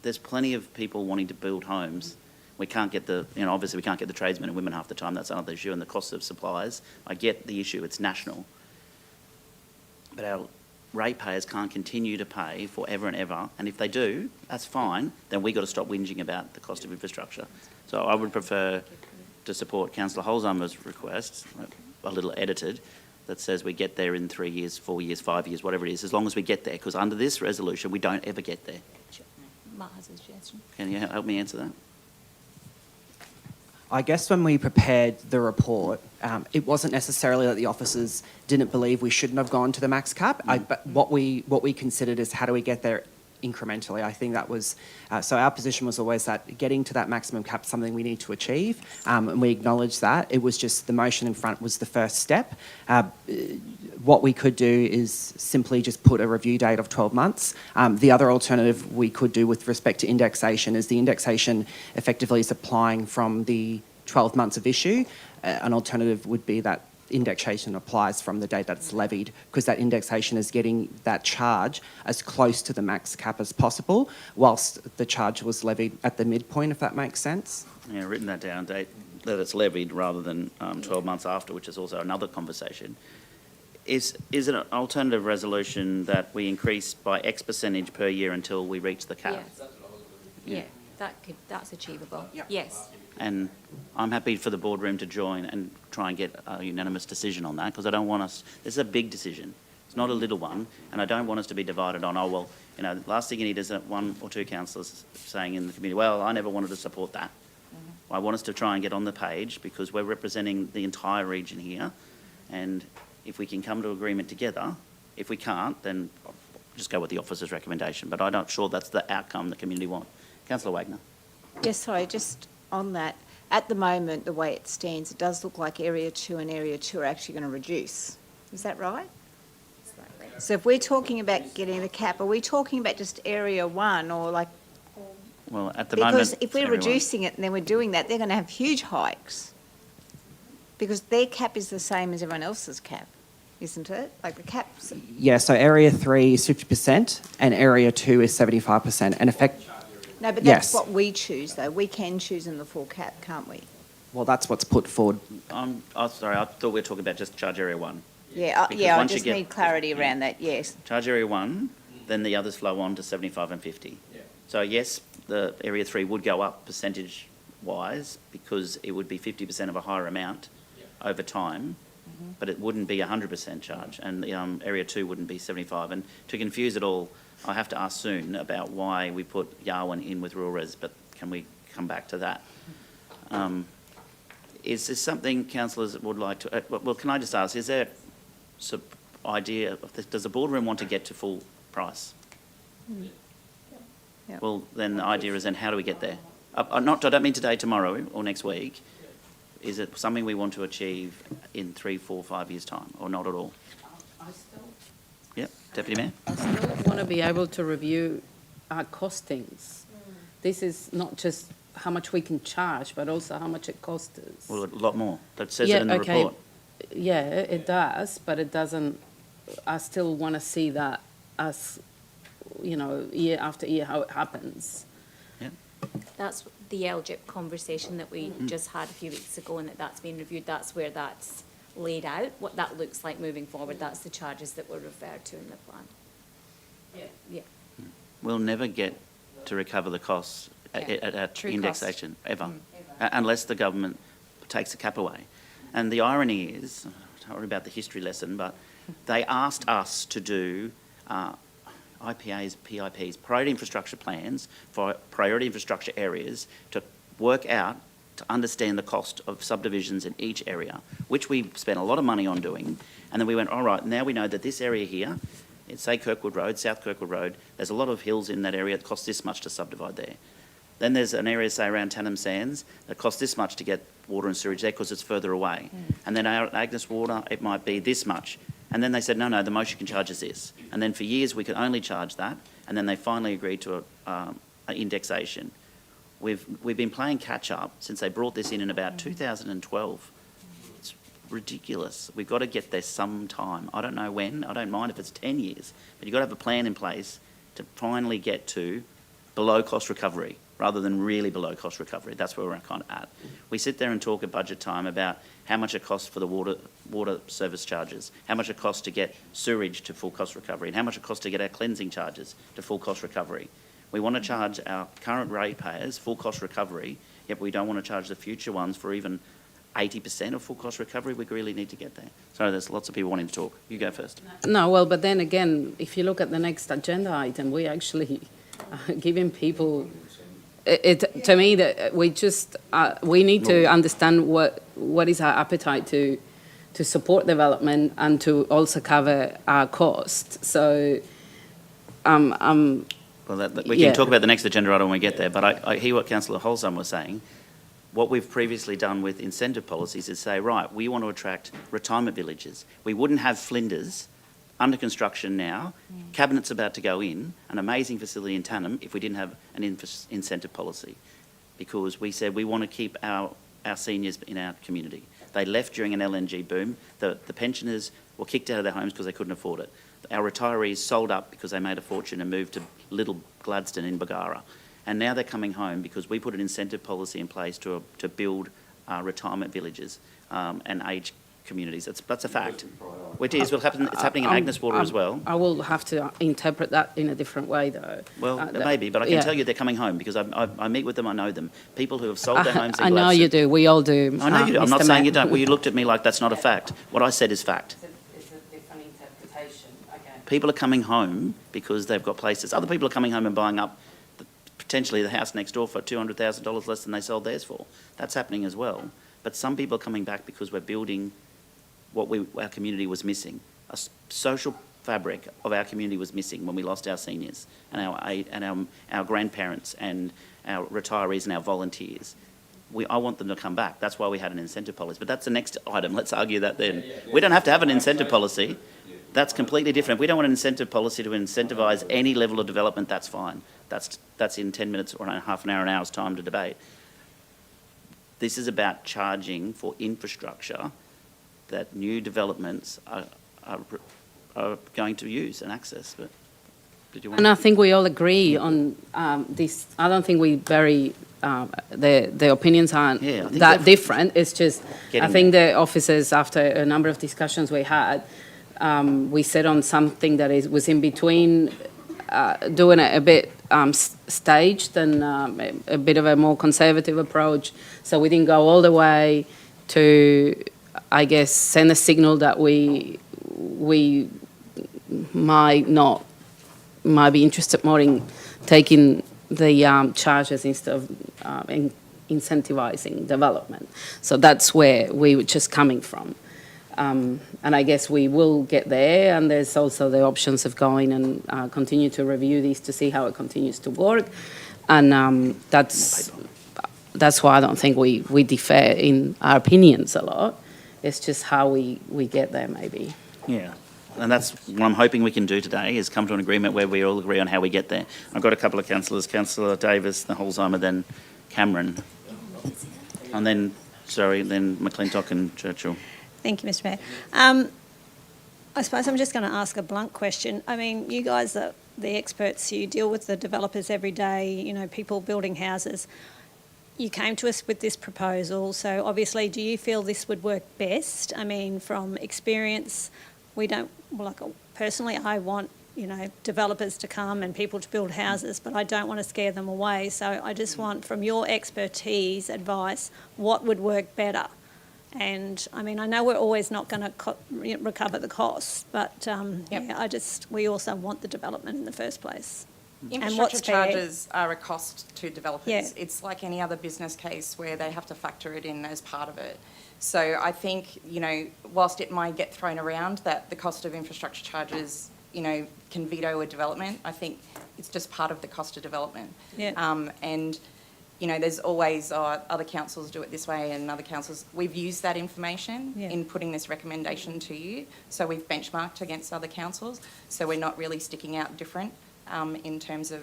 There's plenty of people wanting to build homes. We can't get obviously we can't get the tradesmen and women half the time. That's another issue, and the cost of supplies. I get the issue. It's national. But our ratepayers can't continue to pay forever and ever, and if they do, that's fine, then we've got to stop whinging about the cost of infrastructure. So I would prefer to support Councillor Holzheimer's request, a little edited, that says we get there in 3 years, 4 years, 5 years, whatever it is, as long as we get there, because under this resolution, we don't ever get there. Matt has a suggestion. Can you help me answer that? I guess when we prepared the report, it wasn't necessarily that the officers didn't believe we shouldn't have gone to the max cap. But what we considered is how do we get there incrementally. I think that was, so our position was always that getting to that maximum cap is something we need to achieve, and we acknowledge that. It was just the motion in front was the first step. What we could do is simply just put a review date of 12 months. The other alternative we could do with respect to indexation is the indexation effectively is applying from the 12 months of issue. An alternative would be that indexation applies from the date that it's levied, because that indexation is getting that charge as close to the max cap as possible, whilst the charge was levied at the midpoint, if that makes sense. Yeah, written that down, date that it's levied rather than 12 months after, which is also another conversation. Is it an alternative resolution that we increase by X percentage per year until we reach the cap? Yeah, that's achievable. Yep. Yes. And I'm happy for the boardroom to join and try and get a unanimous decision on that, because I don't want us, this is a big decision. It's not a little one, and I don't want us to be divided on, the last thing you need is one or two councillors saying in the committee, well, I never wanted to support that. I want us to try and get on the page, because we're representing the entire region here, and if we can come to agreement together, if we can't, then I'll just go with the officer's recommendation, but I'm not sure that's the outcome the community want. Councillor Wagner. Yes, sorry, just on that, at the moment, the way it stands, it does look like Area 2 and Area 2 are actually going to reduce. Is that right? So if we're talking about getting the cap, are we talking about just Area 1 or like... Well, at the moment... Because if we're reducing it and then we're doing that, they're going to have huge hikes. Because their cap is the same as everyone else's cap, isn't it? Like the caps... Yeah, so Area 3 is 50% and Area 2 is 75%. And No, but Yes. that's what we choose, though. We can choose in the full cap, can't we? Well, that's what's put forward. Sorry, I thought we were talking about just charge area 1. Yeah, Because I once you just get- need clarity around that, yes. Charge area 1, then the others flow on to 75 and 50. So yes, the area 3 would go up percentage-wise because it would be 50% of a higher amount over time, but it wouldn't be 100% charge, and area 2 wouldn't be 75. And to confuse it all, I have to ask soon about why we put Yarwun in with rural res, but can we come back to that? Is this something councillors would like to, well, can I just ask, is there some idea, does the boardroom want to get to full price? Yep. Well, then the idea is then how do we get there? I don't mean today, tomorrow, or next week. Is it something we want to achieve in 3, 4, 5 years' time, or not at all? Yep, Deputy Mayor? I still want to be able to review our costings. This is not just how much we can charge, but also how much it costs us. Well, a lot more. That says it in the report. Yeah, it does, but it doesn't, I still want to see that as, year after year, how it happens. That's the LGIP conversation that we just had a few weeks ago, and that's been reviewed. That's where that's laid out, what that looks like moving forward. That's the charges that were referred to in the plan. Yeah. We'll never get to recover the costs at True indexation, ever, unless the government takes the cap away. And the irony is, don't worry about the history lesson, but they asked us to do IPAs, PIPs, priority infrastructure plans for priority infrastructure areas to work out, to understand the cost of subdivisions in each area, which we spent a lot of money on doing. And then we went, all right, now we know that this area here, it's say Kirkwood Road, South Kirkwood Road, there's a lot of hills in that area, it costs this much to subdivide there. Then there's an area, say, around Tannum Sands that costs this much to get water and sewage there because it's further away. And then our Agnes Water, it might be this much. And then they said, no, the most you can charge is this. And then for years we could only charge that. And then they finally agreed to an indexation. We've been playing catch up since they brought this in about 2012. It's ridiculous. We've got to get there sometime. I don't know when. I don't mind if it's 10 years. But you've got to have a plan in place to finally get to below cost recovery rather than really below cost recovery. That's where we're kind of at. We sit there and talk at budget time about how much it costs for the water service charges, how much it costs to get sewerage to full cost recovery, and how much it costs to get our cleansing charges to full cost recovery. We want to charge our current ratepayers full cost recovery, yet we don't want to charge the future ones for even 80% of full cost recovery. We really need to get there. Sorry, there's lots of people wanting to talk. You go first. No, well, but then again, if you look at the next agenda item, we actually giving people... to me, that we just we need to understand what is our appetite to support development and to also cover our costs. So, Well, we can talk about the next agenda item when we get there. But I hear what Councillor Holzheim was saying. What we've previously done with incentive policies is say, right, we want to attract retirement villages. We wouldn't have Flinders under construction now, Cabinet's about to go in, an amazing facility in Tannum, if we didn't have an incentive policy. Because we said we want to keep our seniors in our community. They left during an LNG boom. The pensioners were kicked out of their homes because they couldn't afford it. Our retirees sold up because they made a fortune and moved to little Gladstone in Bargara. And now they're coming home because we put an incentive policy in place to build retirement villages and aged communities. That's a fact. It is. It's happening in Agnes Water as well. I will have to interpret that in a different way, though. Well, maybe, but I can tell you they're coming home because I meet with them, I know them. People who have sold their homes in I know Gladstone. you do. We all do. I know you do. I'm not Mr. saying Mayor. you don't. Well, you looked at me like that's not a fact. What I said is fact. It's a different interpretation. Okay. People are coming home because they've got places. Other people are coming home and buying up potentially the house next door for $200,000 less than they sold theirs for. That's happening as well. But some people are coming back because we're building what our community was missing. A social fabric of our community was missing when we lost our seniors and our grandparents and our retirees and our volunteers. I want them to come back. That's why we had an incentive policy. But that's the next item. Let's argue that then. We don't have to have an incentive policy. That's completely different. If we don't want an incentive policy to incentivise any level of development, that's fine. That's in 10 minutes or half an hour's time to debate. This is about charging for infrastructure that new developments are going to use and access. But Did you want And I think we all agree on this. I don't think we very, the opinions aren't Yeah, I think that they've- different. It's just, I Getting think the officers, after a number of discussions we had, we set on something that was in between doing it a bit staged and a bit of a more conservative approach. So we didn't go all the way to, I guess, send a signal that we might be interested more in taking the charges instead of incentivizing development. So that's where we were just coming from. And I guess we will get there, and there's also the options of going and continue to review these to see how it continues to work. And that's why I don't think we differ in our opinions a lot. It's just how we get there, maybe. Yeah. And that's what I'm hoping we can do today, is come to an agreement where we all agree on how we get there. I've got a couple of councillors, Councillor Davis, the Holzheimer, then Cameron. And then McClintock and Churchill. Thank you, Mr Mayor. I suppose I'm just going to ask a blunt question. I mean, you guys are the experts. You deal with the developers every day, you know, people building houses. You came to us with this proposal, so obviously do you feel this would work best? I mean, from experience, personally, I want, you know, developers to come and people to build houses, but I don't want to scare them away. So I just want, from your expertise, advice, what would work better? And I mean, I know we're always not going to recover the costs, but we also want the development in the first place. Infrastructure charges are a cost to developers. Yeah. It's like any other business case where they have to factor it in as part of it. So I think, you know, whilst it might get thrown around that the cost of infrastructure charges, you know, can veto a development, I think it's just part of the cost of development. Yeah. And, you know, there's always other councils do it this way and other councils. We've used that information in putting this recommendation to you. So we've benchmarked against other councils. So we're not really sticking out different in terms of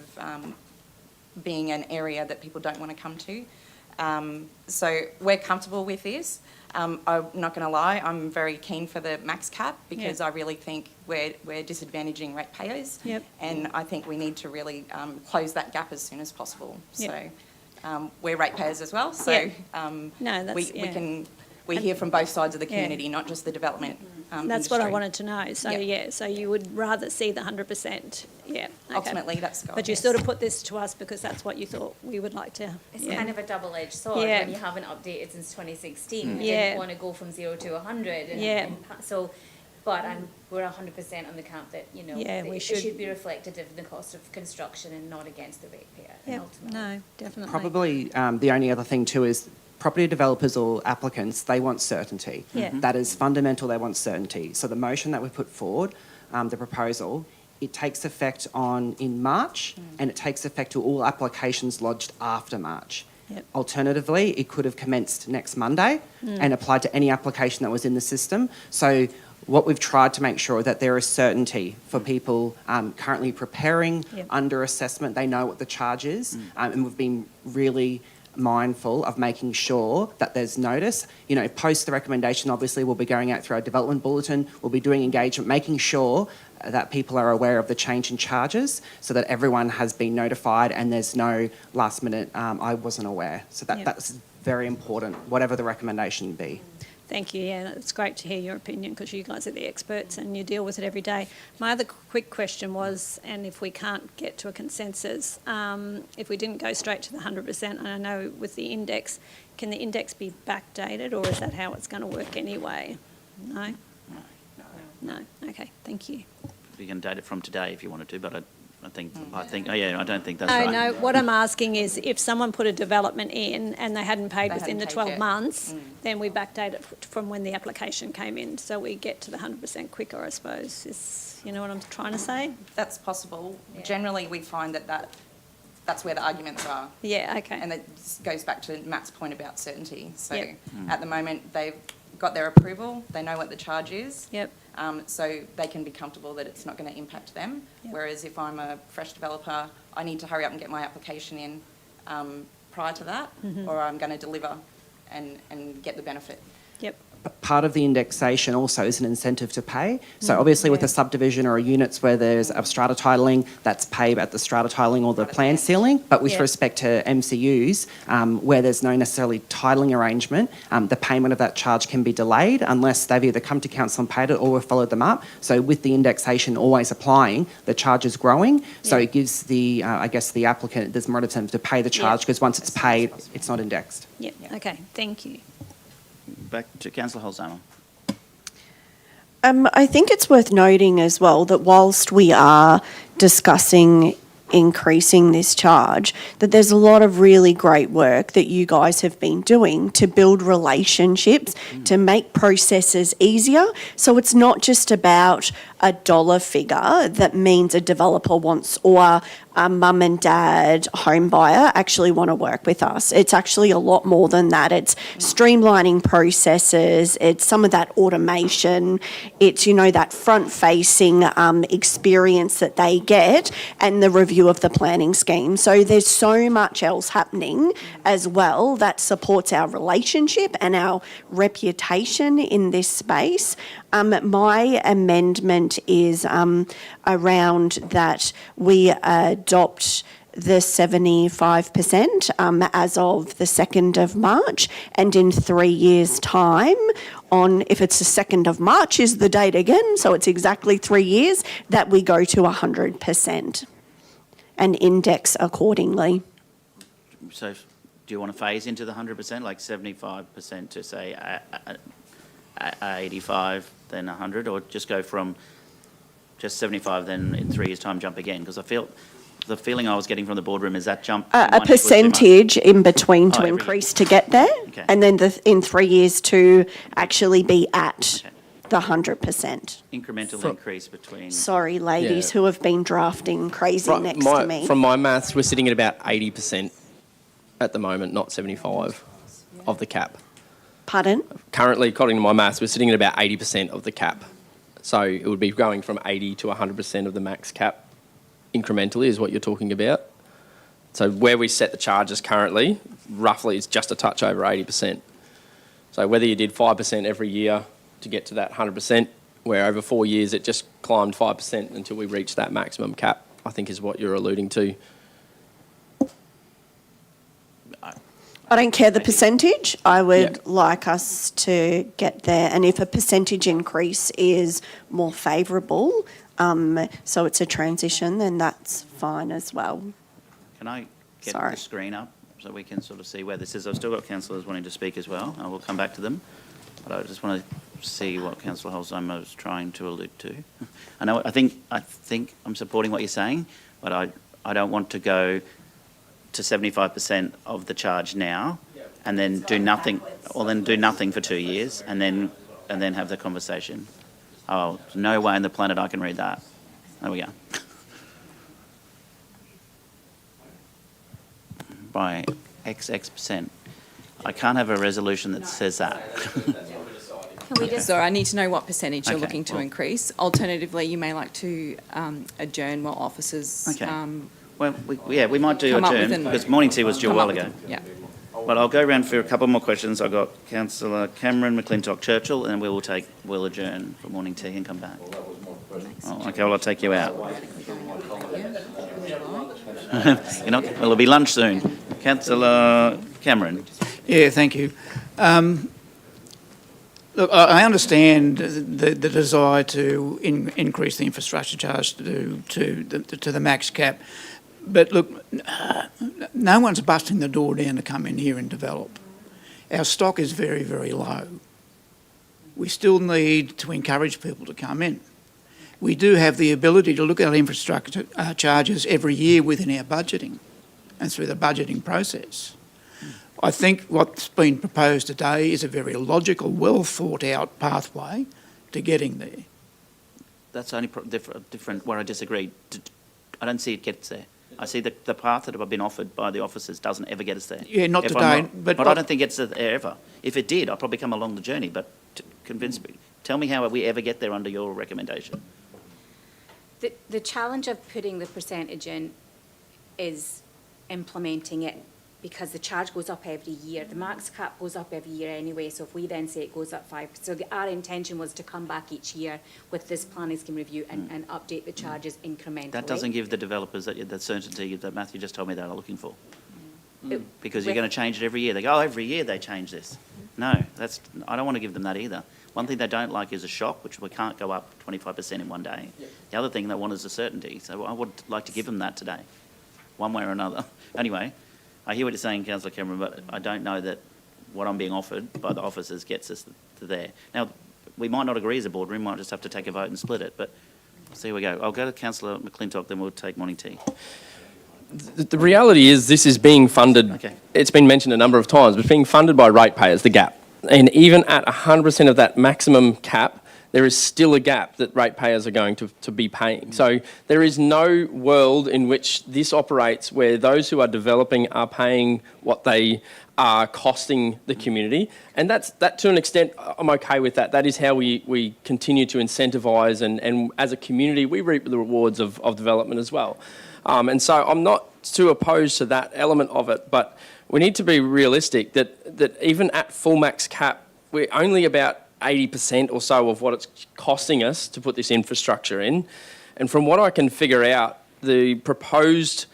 being an area that people don't want to come to. So we're comfortable with this. I'm not going to lie, I'm very keen for the max cap because I really think we're disadvantaging ratepayers. Yep. And I think we need to really close that gap as soon as possible. Yep. So we're ratepayers as well. So we hear from both sides of the community, not just the development That's what I industry. wanted to know. So so you would rather see the 100%. Yeah. Okay. Ultimately, that's the goal. But you sort of put this to us because that's what you thought we would like to. It's kind of a double-edged sword when you haven't updated since 2016. You didn't want to go from 0 to 100. But we're 100% on the camp that, you know, it should be reflective of the cost of construction and not against the ratepayer. Yeah, no, definitely. Probably the only other thing too is property developers or applicants, they want certainty. Yeah. That is fundamental, they want certainty. So the motion that we put forward, the proposal, it takes effect in March and it takes effect to all applications lodged after March. Yep. Alternatively, it could have commenced next Monday and applied to any application that was in the system. So what we've tried to make sure that there is certainty for people currently preparing under assessment. They know what the charge is, and we've been really mindful of making sure that there's notice. You know, post the recommendation, obviously, we'll be going out through our development bulletin. We'll be doing engagement, making sure that people are aware of the change in charges so that everyone has been notified and there's no last minute, I wasn't aware. So that's very important, whatever the recommendation be. Thank you. Yeah, it's great to hear your opinion because you guys are the experts and you deal with it every day. My other quick question was, and if we can't get to a consensus, if we didn't go straight to the 100%, and I know with the index, can the index be backdated or is that how it's going to work anyway? No? No. Okay, thank you. We can date it from today if you wanted to, but I don't think that's right. No, what I'm asking is if someone put a development in and they hadn't paid within the 12 months, then we backdate it from when the application came in. So we get to the 100% quicker, I suppose. You know what I'm trying to say? That's possible. Generally, we find that's where the arguments are. Yeah, okay. And it goes back to Matt's point about certainty. So at the moment, they've got their approval, they know what the charge is. Yep. So they can be comfortable that it's not going to impact them. Whereas if I'm a fresh developer, I need to hurry up and get my application in prior to that, or I'm going to deliver and get the benefit. Yep. But part of the indexation also is an incentive to pay. So obviously with a subdivision or a units where there's a strata titling, that's paid at the strata titling or the plan ceiling. But with respect to MCUs, where there's no necessarily titling arrangement, the payment of that charge can be delayed unless they've either come to council and paid it or we've followed them up. So with the indexation always applying, the charge is growing. So it gives the, I guess, the applicant, there's more incentive to pay the charge because once it's paid, it's not indexed. Yeah, okay, thank you. Back to Councillor Holzheimer. I think it's worth noting as well that whilst we are discussing increasing this charge, that there's a lot of really great work that you guys have been doing to build relationships, to make processes easier. So it's not just about a dollar figure that means a developer wants or a mum and dad home buyer actually want to work with us. It's actually a lot more than that. It's streamlining processes, it's some of that automation, it's, you know, that front-facing experience that they get and the review of the planning scheme. So there's so much else happening as well that supports our relationship and our reputation in this space. My amendment is around that we adopt the 75% as of the 2nd of March, and in 3 years' time, if it's the 2nd of March is the date again, so it's exactly 3 years, that we go to 100% and index accordingly. So do you want to phase into the 100%, like 75% to say 85, then 100, or just go from just 75, then in 3 years' time jump again? Because the feeling I was getting from the boardroom is that jump. A percentage in between to increase to get there, and then in 3 years to actually be at the 100%. Incremental increase between. Sorry, ladies who have been drafting crazy next to me. From my maths, we're sitting at about 80% at the moment, not 75 of the cap. Pardon? Currently, according to my maths, we're sitting at about 80% of the cap. So it would be going from 80 to 100% of the max cap incrementally is what you're talking about. So where we set the charges currently, roughly, is just a touch over 80%. So whether you did 5% every year to get to that 100%, where over 4 years it just climbed 5% until we reached that maximum cap, I think is what you're alluding to. I don't care the percentage. I would like us to get there. And if a percentage increase is more favourable, so it's a transition, then that's fine as well. Can I get the screen up so we can sort of see where this is? I've still got councillors wanting to speak as well. I will come back to them. But I just want to see what Councillor Holzheimer was trying to allude to. I think I'm supporting what you're saying, but I don't want to go to 75% of the charge now and then do nothing, or then do nothing for 2 years and then have the conversation. Oh, no way on the planet I can read that. There we go. By XX%. I can't have a resolution that says that. So I need to know what percentage you're looking to increase. Alternatively, you may like to adjourn while officers Well, we might do adjourn, because morning tea was due a while ago. Yeah. But I'll go around for a couple more questions. I've got Councillor Cameron, McClintock, Churchill, and we'll adjourn for morning tea and come back. Oh, okay, well, I'll take you out. You're not, well, it'll be lunch soon. Councillor Cameron. Yeah, thank you. Look, I understand the desire to increase the infrastructure charge to the max cap, but look, no one's busting the door down to come in here and develop. Our stock is very, very low. We still need to encourage people to come in. We do have the ability to look at our infrastructure charges every year within our budgeting and through the budgeting process. I think what's been proposed today is a very logical, well thought out pathway to getting there. That's only different where I disagree. I don't see it gets there. I see the path that have been offered by the officers doesn't ever get us there. Yeah, not today. But I don't think it's there ever. If it did, I'll probably come along the journey, but convince me. Tell me how we ever get there under your recommendation. The challenge of putting the percentage in is implementing it because the charge goes up every year. The max cap goes up every year anyway, so if we then say it goes up 5%, so our intention was to come back each year with this planning scheme review and update the charges incrementally. That doesn't give the developers that certainty that Matthew just told me they are looking for. It- Because you're with- going to change it every year. They go, oh, every year they change this. No, I don't want to give them that either. One thing they don't like is a shock, which we can't go up 25% in one day. The other thing they want is a certainty. So I would like to give them that today, one way or another. Anyway, I hear what you're saying, Councillor Cameron, but I don't know that what I'm being offered by the officers gets us to there. Now, we might not agree as a board, we might just have to take a vote and split it, but see, here we go. I'll go to Councillor McClintock, then we'll take morning tea. The reality is this is being funded, Okay. it's been mentioned a number of times, but being funded by ratepayers, the gap. And even at 100% of that maximum cap, there is still a gap that ratepayers are going to be paying. So there is no world in which this operates where those who are developing are paying what they are costing the community. And that to an extent, I'm okay with that. That is how we continue to incentivise and as a community, we reap the rewards of development as well. And so I'm not too opposed to that element of it, but we need to be realistic that even at full max cap, we're only about 80% or so of what it's costing us to put this infrastructure in. And from what I can figure out, the proposed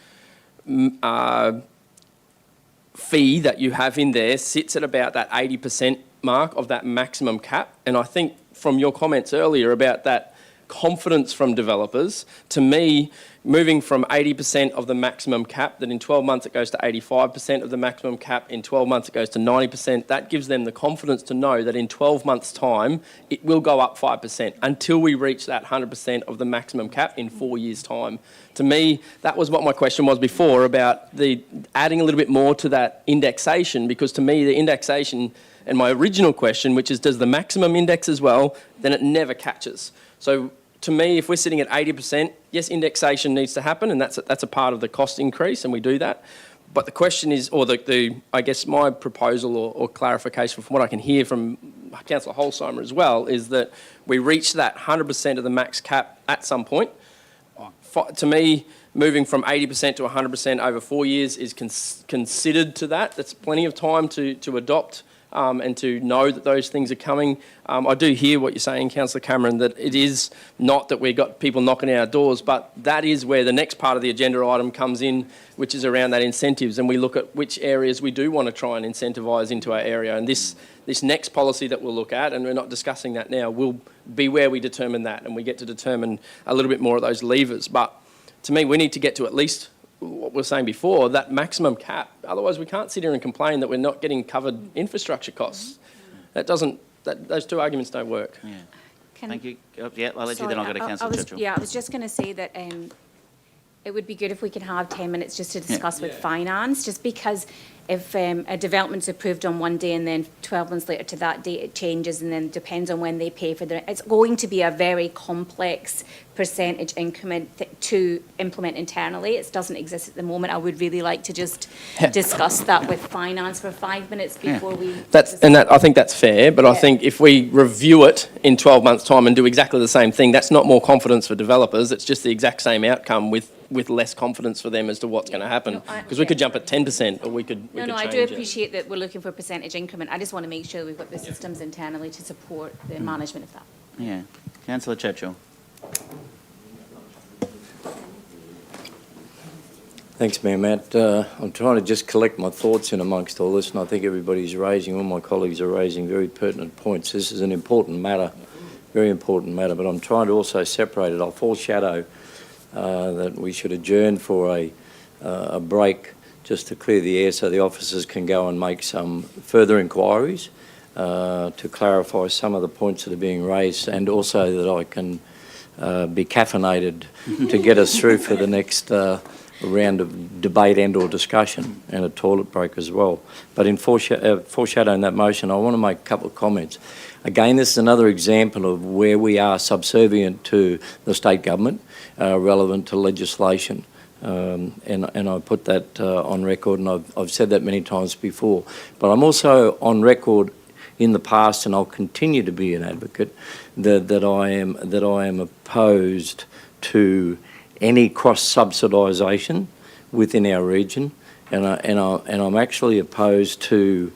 fee that you have in there sits at about that 80% mark of that maximum cap. And I think from your comments earlier about that confidence from developers, to me, moving from 80% of the maximum cap, that in 12 months it goes to 85% of the maximum cap, in 12 months it goes to 90%, that gives them the confidence to know that in 12 months' time it will go up 5% until we reach that 100% of the maximum cap in 4 years' time. To me, that was what my question was before about the adding a little bit more to that indexation, because to me the indexation, and my original question, which is does the maximum index as well, then it never catches. So to me, if we're sitting at 80%, yes, indexation needs to happen, and that's a part of the cost increase, and we do that. But the question is, or I guess my proposal or clarification from what I can hear from Councillor Holsheimer as well, is that we reach that 100% of the max cap at some point. To me, moving from 80% to 100% over 4 years is considered to that. That's plenty of time to adopt and to know that those things are coming. I do hear what you're saying, Councillor Cameron, that it is not that we've got people knocking at our doors, but that is where the next part of the agenda item comes in, which is around that incentives, and we look at which areas we do want to try and incentivise into our area. And this next policy that we'll look at, and we're not discussing that now, will be where we determine that, and we get to determine a little bit more of those levers. But to me, we need to get to at least what we were saying before, that maximum cap. Otherwise, we can't sit here and complain that we're not getting covered infrastructure costs. Those two arguments don't work. Yeah. Thank you. Yeah, I'll let you, then I'll go to Councillor Churchill. Yeah, I was just going to say that it would be good if we could have 10 minutes just to discuss with finance, just because if a development's approved on one day and then 12 months later to that date it changes, and then depends on when they pay for it's going to be a very complex percentage increment to implement internally. It doesn't exist at the moment. I would really like to just discuss that with finance for 5 minutes before we... I think that's fair, but I think if we review it in 12 months' time and do exactly the same thing, that's not more confidence for developers, it's just the exact same outcome with less confidence for them as to what's going to happen. Because we could jump at 10% or we could change I do appreciate that we're looking for a percentage increment. I just want to make sure we've got the systems internally to support the management of that. Yeah. Councillor Churchill. Thanks, Mayor Matt. I'm trying to just collect my thoughts in amongst all this, and I think all my colleagues are raising very pertinent points. This is an important matter, very important matter, but I'm trying to also separate it. I'll foreshadow that we should adjourn for a break just to clear the air so the officers can go and make some further inquiries to clarify some of the points that are being raised, and also that I can be caffeinated to get us through for the next round of debate and or discussion, and a toilet break as well. But in foreshadowing that motion, I want to make a couple of comments. Again, this is another example of where we are subservient to the state government, relevant to legislation. And I put that on record, and I've said that many times before. But I'm also on record in the past, and I'll continue to be an advocate, that I am opposed to any cross-subsidisation within our region, and I'm actually opposed to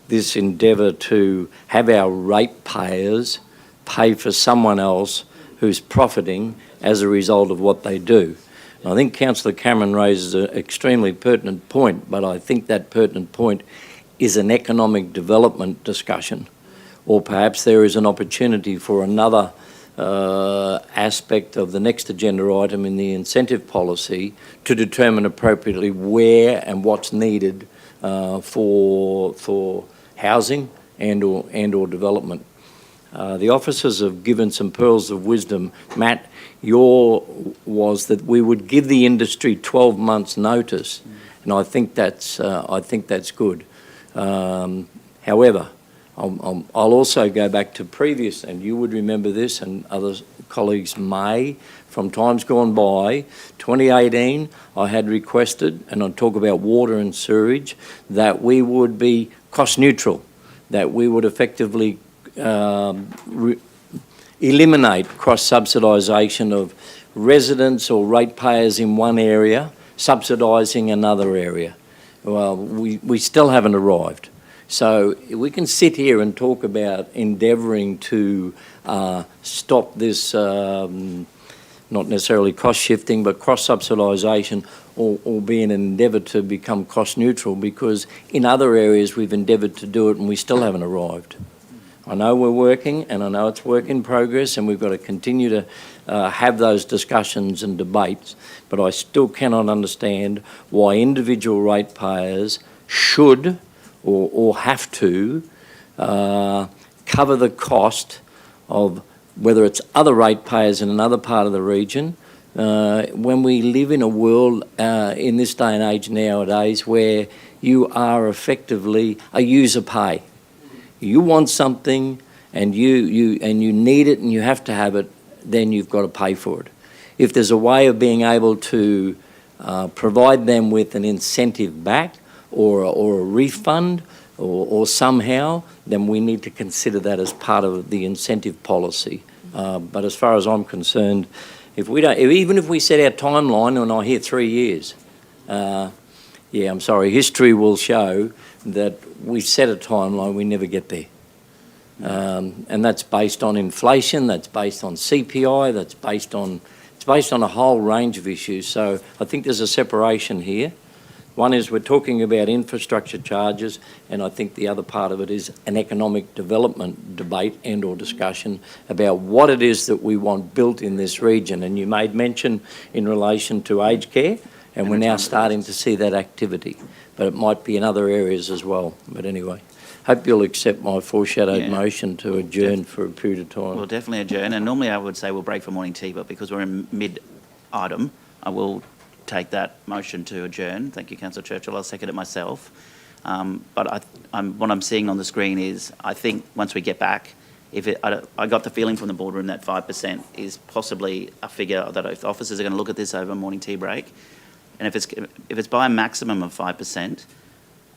this endeavour to have our ratepayers pay for someone else who's profiting as a result of what they do. And I think Councillor Cameron raises an extremely pertinent point, but I think that pertinent point is an economic development discussion, or perhaps there is an opportunity for another aspect of the next agenda item in the incentive policy to determine appropriately where and what's needed for housing and or development. The officers have given some pearls of wisdom. Matt, your was that we would give the industry 12 months notice, and I think that's good. However, I'll also go back to previous, and you would remember this, and other colleagues may, from times gone by. 2018, I had requested, and I'll talk about water and sewerage, that we would be cost neutral, that we would effectively eliminate cross-subsidisation of residents or ratepayers in one area subsidising another area. Well, we still haven't arrived. So we can sit here and talk about endeavouring to stop this, not necessarily cost shifting, but cross-subsidisation, or be an endeavour to become cost neutral, because in other areas we've endeavoured to do it and we still haven't arrived. I know we're working, and I know it's work in progress, and we've got to continue to have those discussions and debates, but I still cannot understand why individual ratepayers should or have to cover the cost of whether it's other ratepayers in another part of the region, when we live in a world in this day and age nowadays where you are effectively a user pay. You want something and you need it and you have to have it, then you've got to pay for it. If there's a way of being able to provide them with an incentive back or a refund or somehow, then we need to consider that as part of the incentive policy. But as far as I'm concerned, even if we set our timeline, and I hear 3 years, yeah, I'm sorry, history will show that we set a timeline, we never get there. And that's based on inflation, that's based on CPI, it's based on a whole range of issues. So I think there's a separation here. One is we're talking about infrastructure charges, and I think the other part of it is an economic development debate and or discussion about what it is that we want built in this region. And you made mention in relation to aged care, and we're now starting to see that activity. But it might be in other areas as well. But anyway, hope you'll accept my foreshadowed motion to adjourn for a period of time. We'll definitely adjourn, and normally I would say we'll break for morning tea, but because we're in mid-item, I will take that motion to adjourn. Thank you, Councillor Churchill. I'll second it myself. But what I'm seeing on the screen is, I think once we get back, I got the feeling from the boardroom that 5% is possibly a figure that if officers are going to look at this over a morning tea break, and if it's by a maximum of 5%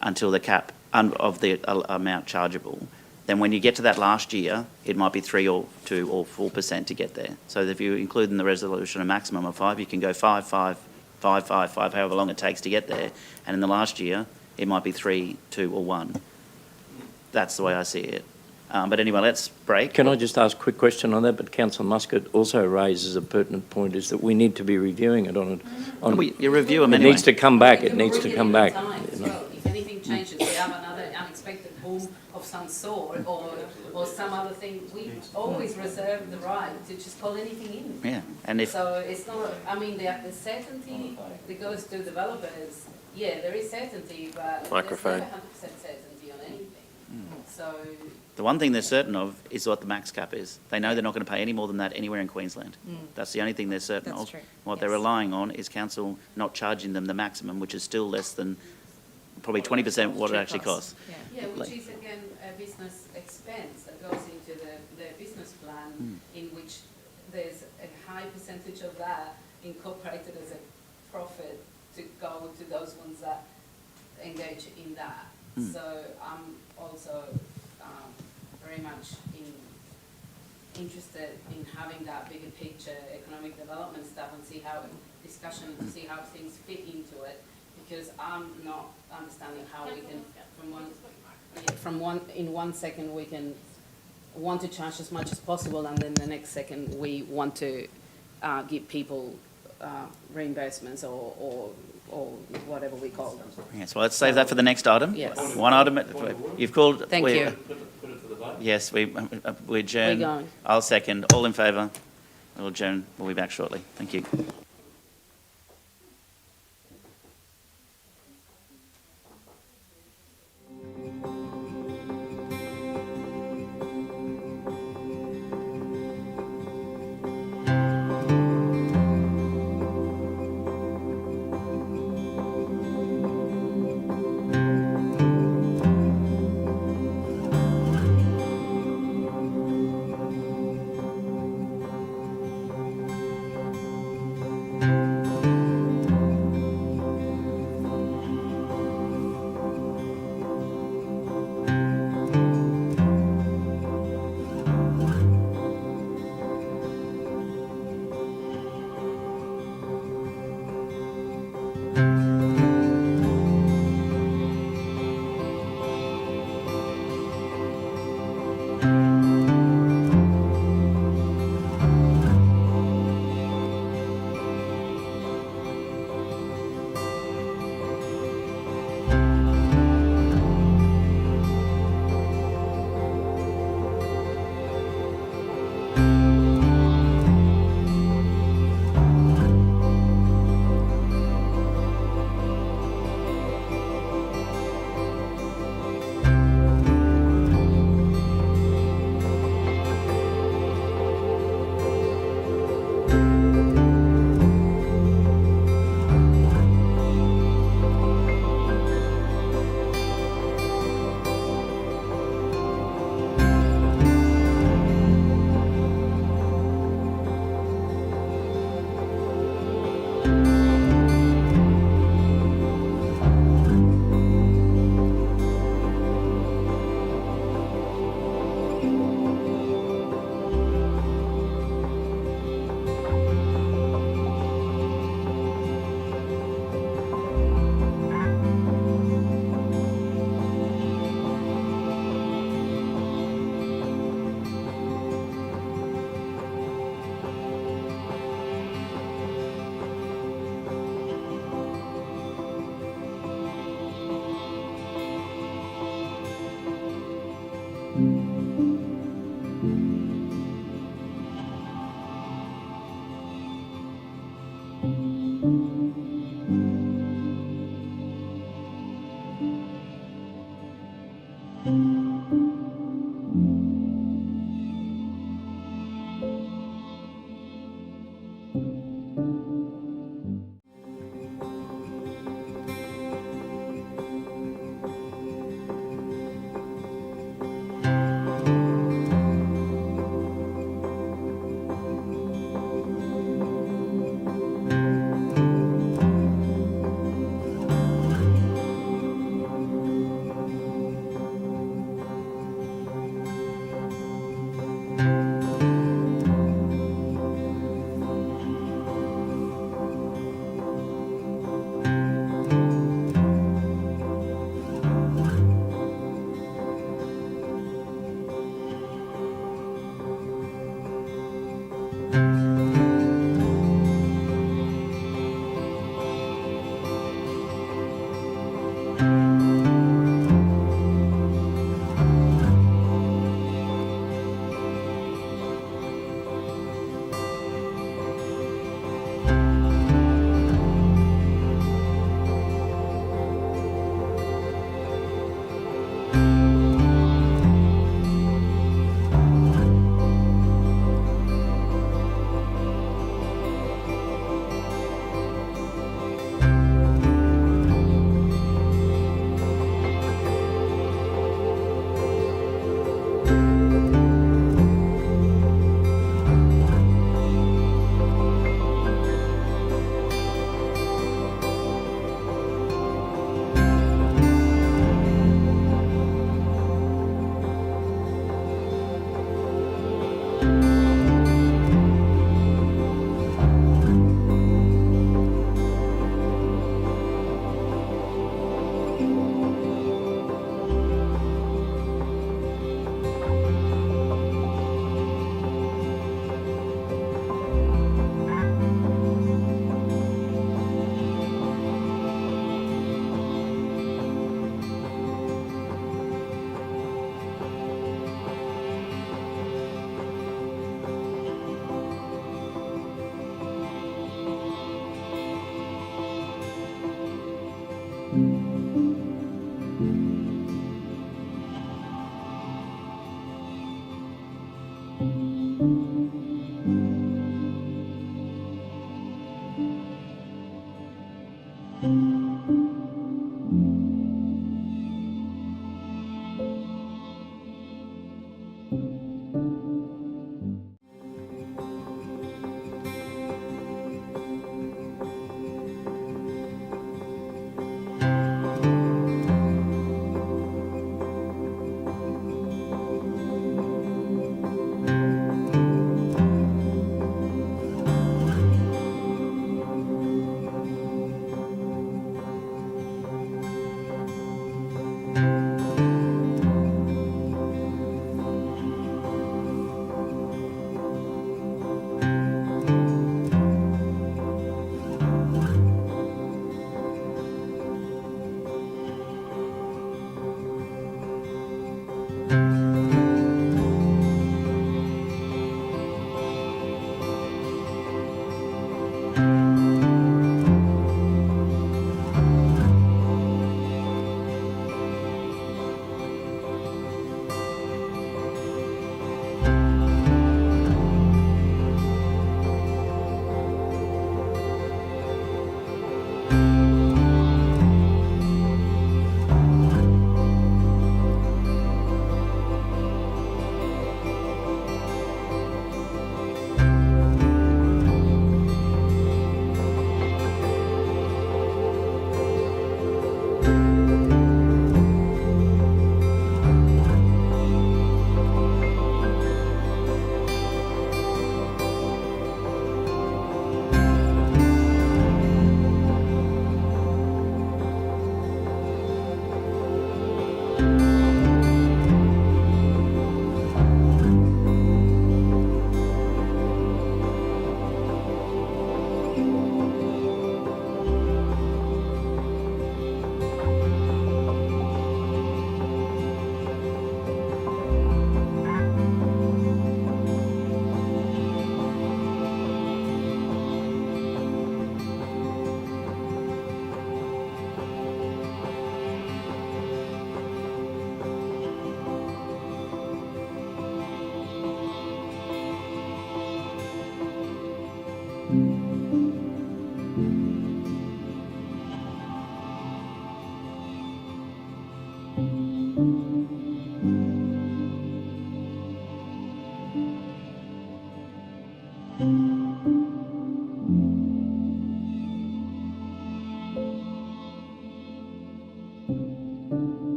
until the cap of the amount chargeable, then when you get to that last year, it might be 3 or 2 or 4% to get there. So if you include in the resolution a maximum of 5, you can go 5, 5, 5, 5, 5, however long it takes to get there. And in the last year, it might be 3, 2 or 1. That's the way I see it. But anyway, let's break. Can I just ask a quick question on that? But Councillor Muscat also raises a pertinent point, is that we need to be reviewing it you review them It anyway. needs to come back. It needs to come back. If anything changes, we have another unexpected boom of some sort or some other thing, we always reserve the right to just call anything in. Yeah, and if So it's not, I mean, the certainty that goes to developers, yeah, there is certainty, but Microphone. there's never 100% certainty on anything. So the one thing they're certain of is what the max cap is. They know they're not going to pay any more than that anywhere in Queensland. That's the only thing they're certain That's of. true. What they're relying on is council not charging them the maximum, which is still less than probably 20% what it actually costs. yeah, which is again a business expense that goes into the business plan, in which there's a high percentage of that incorporated as a profit to go to those ones that engage in that. So I'm also very much interested in having that bigger picture economic development stuff and see how things fit into it, because I'm not understanding how we can, in 1 second, we can want to charge as much as possible, and then the next second, we want to give people reimbursements or whatever we call them. Yes, well, let's save that for the next item. Yes. One item, you've called. Thank you. Yes, we adjourn. We're going. I'll second. All in favour? We'll adjourn. We'll be back shortly. Thank you.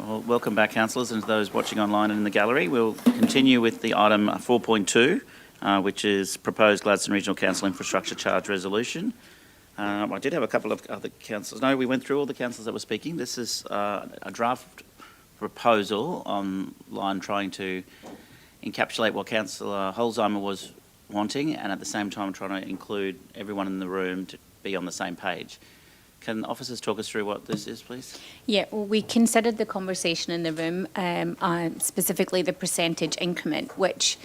Well, welcome back, councillors, and to those watching online and in the gallery. We'll continue with the item 4.2, which is proposed Gladstone Regional Council infrastructure charge resolution. I did have a couple of other councillors. No, we went through all the councillors that were speaking. This is a draft proposal online trying to encapsulate what Councillor Holzheimer was wanting, and at the same time trying to include everyone in the room to be on the same page. Can officers talk us through what this is, please? Yeah, well, we considered the conversation in the room, specifically the percentage increment, which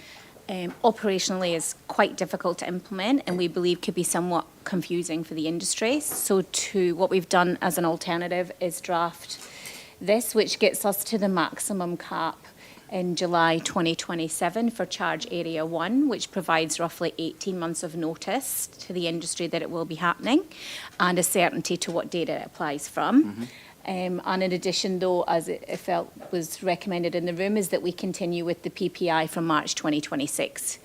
operationally is quite difficult to implement and we believe could be somewhat confusing for the industry. So what we've done as an alternative is draft this, which gets us to the maximum cap in July 2027 for charge area 1, which provides roughly 18 months of notice to the industry that it will be happening and a certainty to what date it applies from. And in addition, though, as it felt was recommended in the room, is that we continue with the PPI from March 2026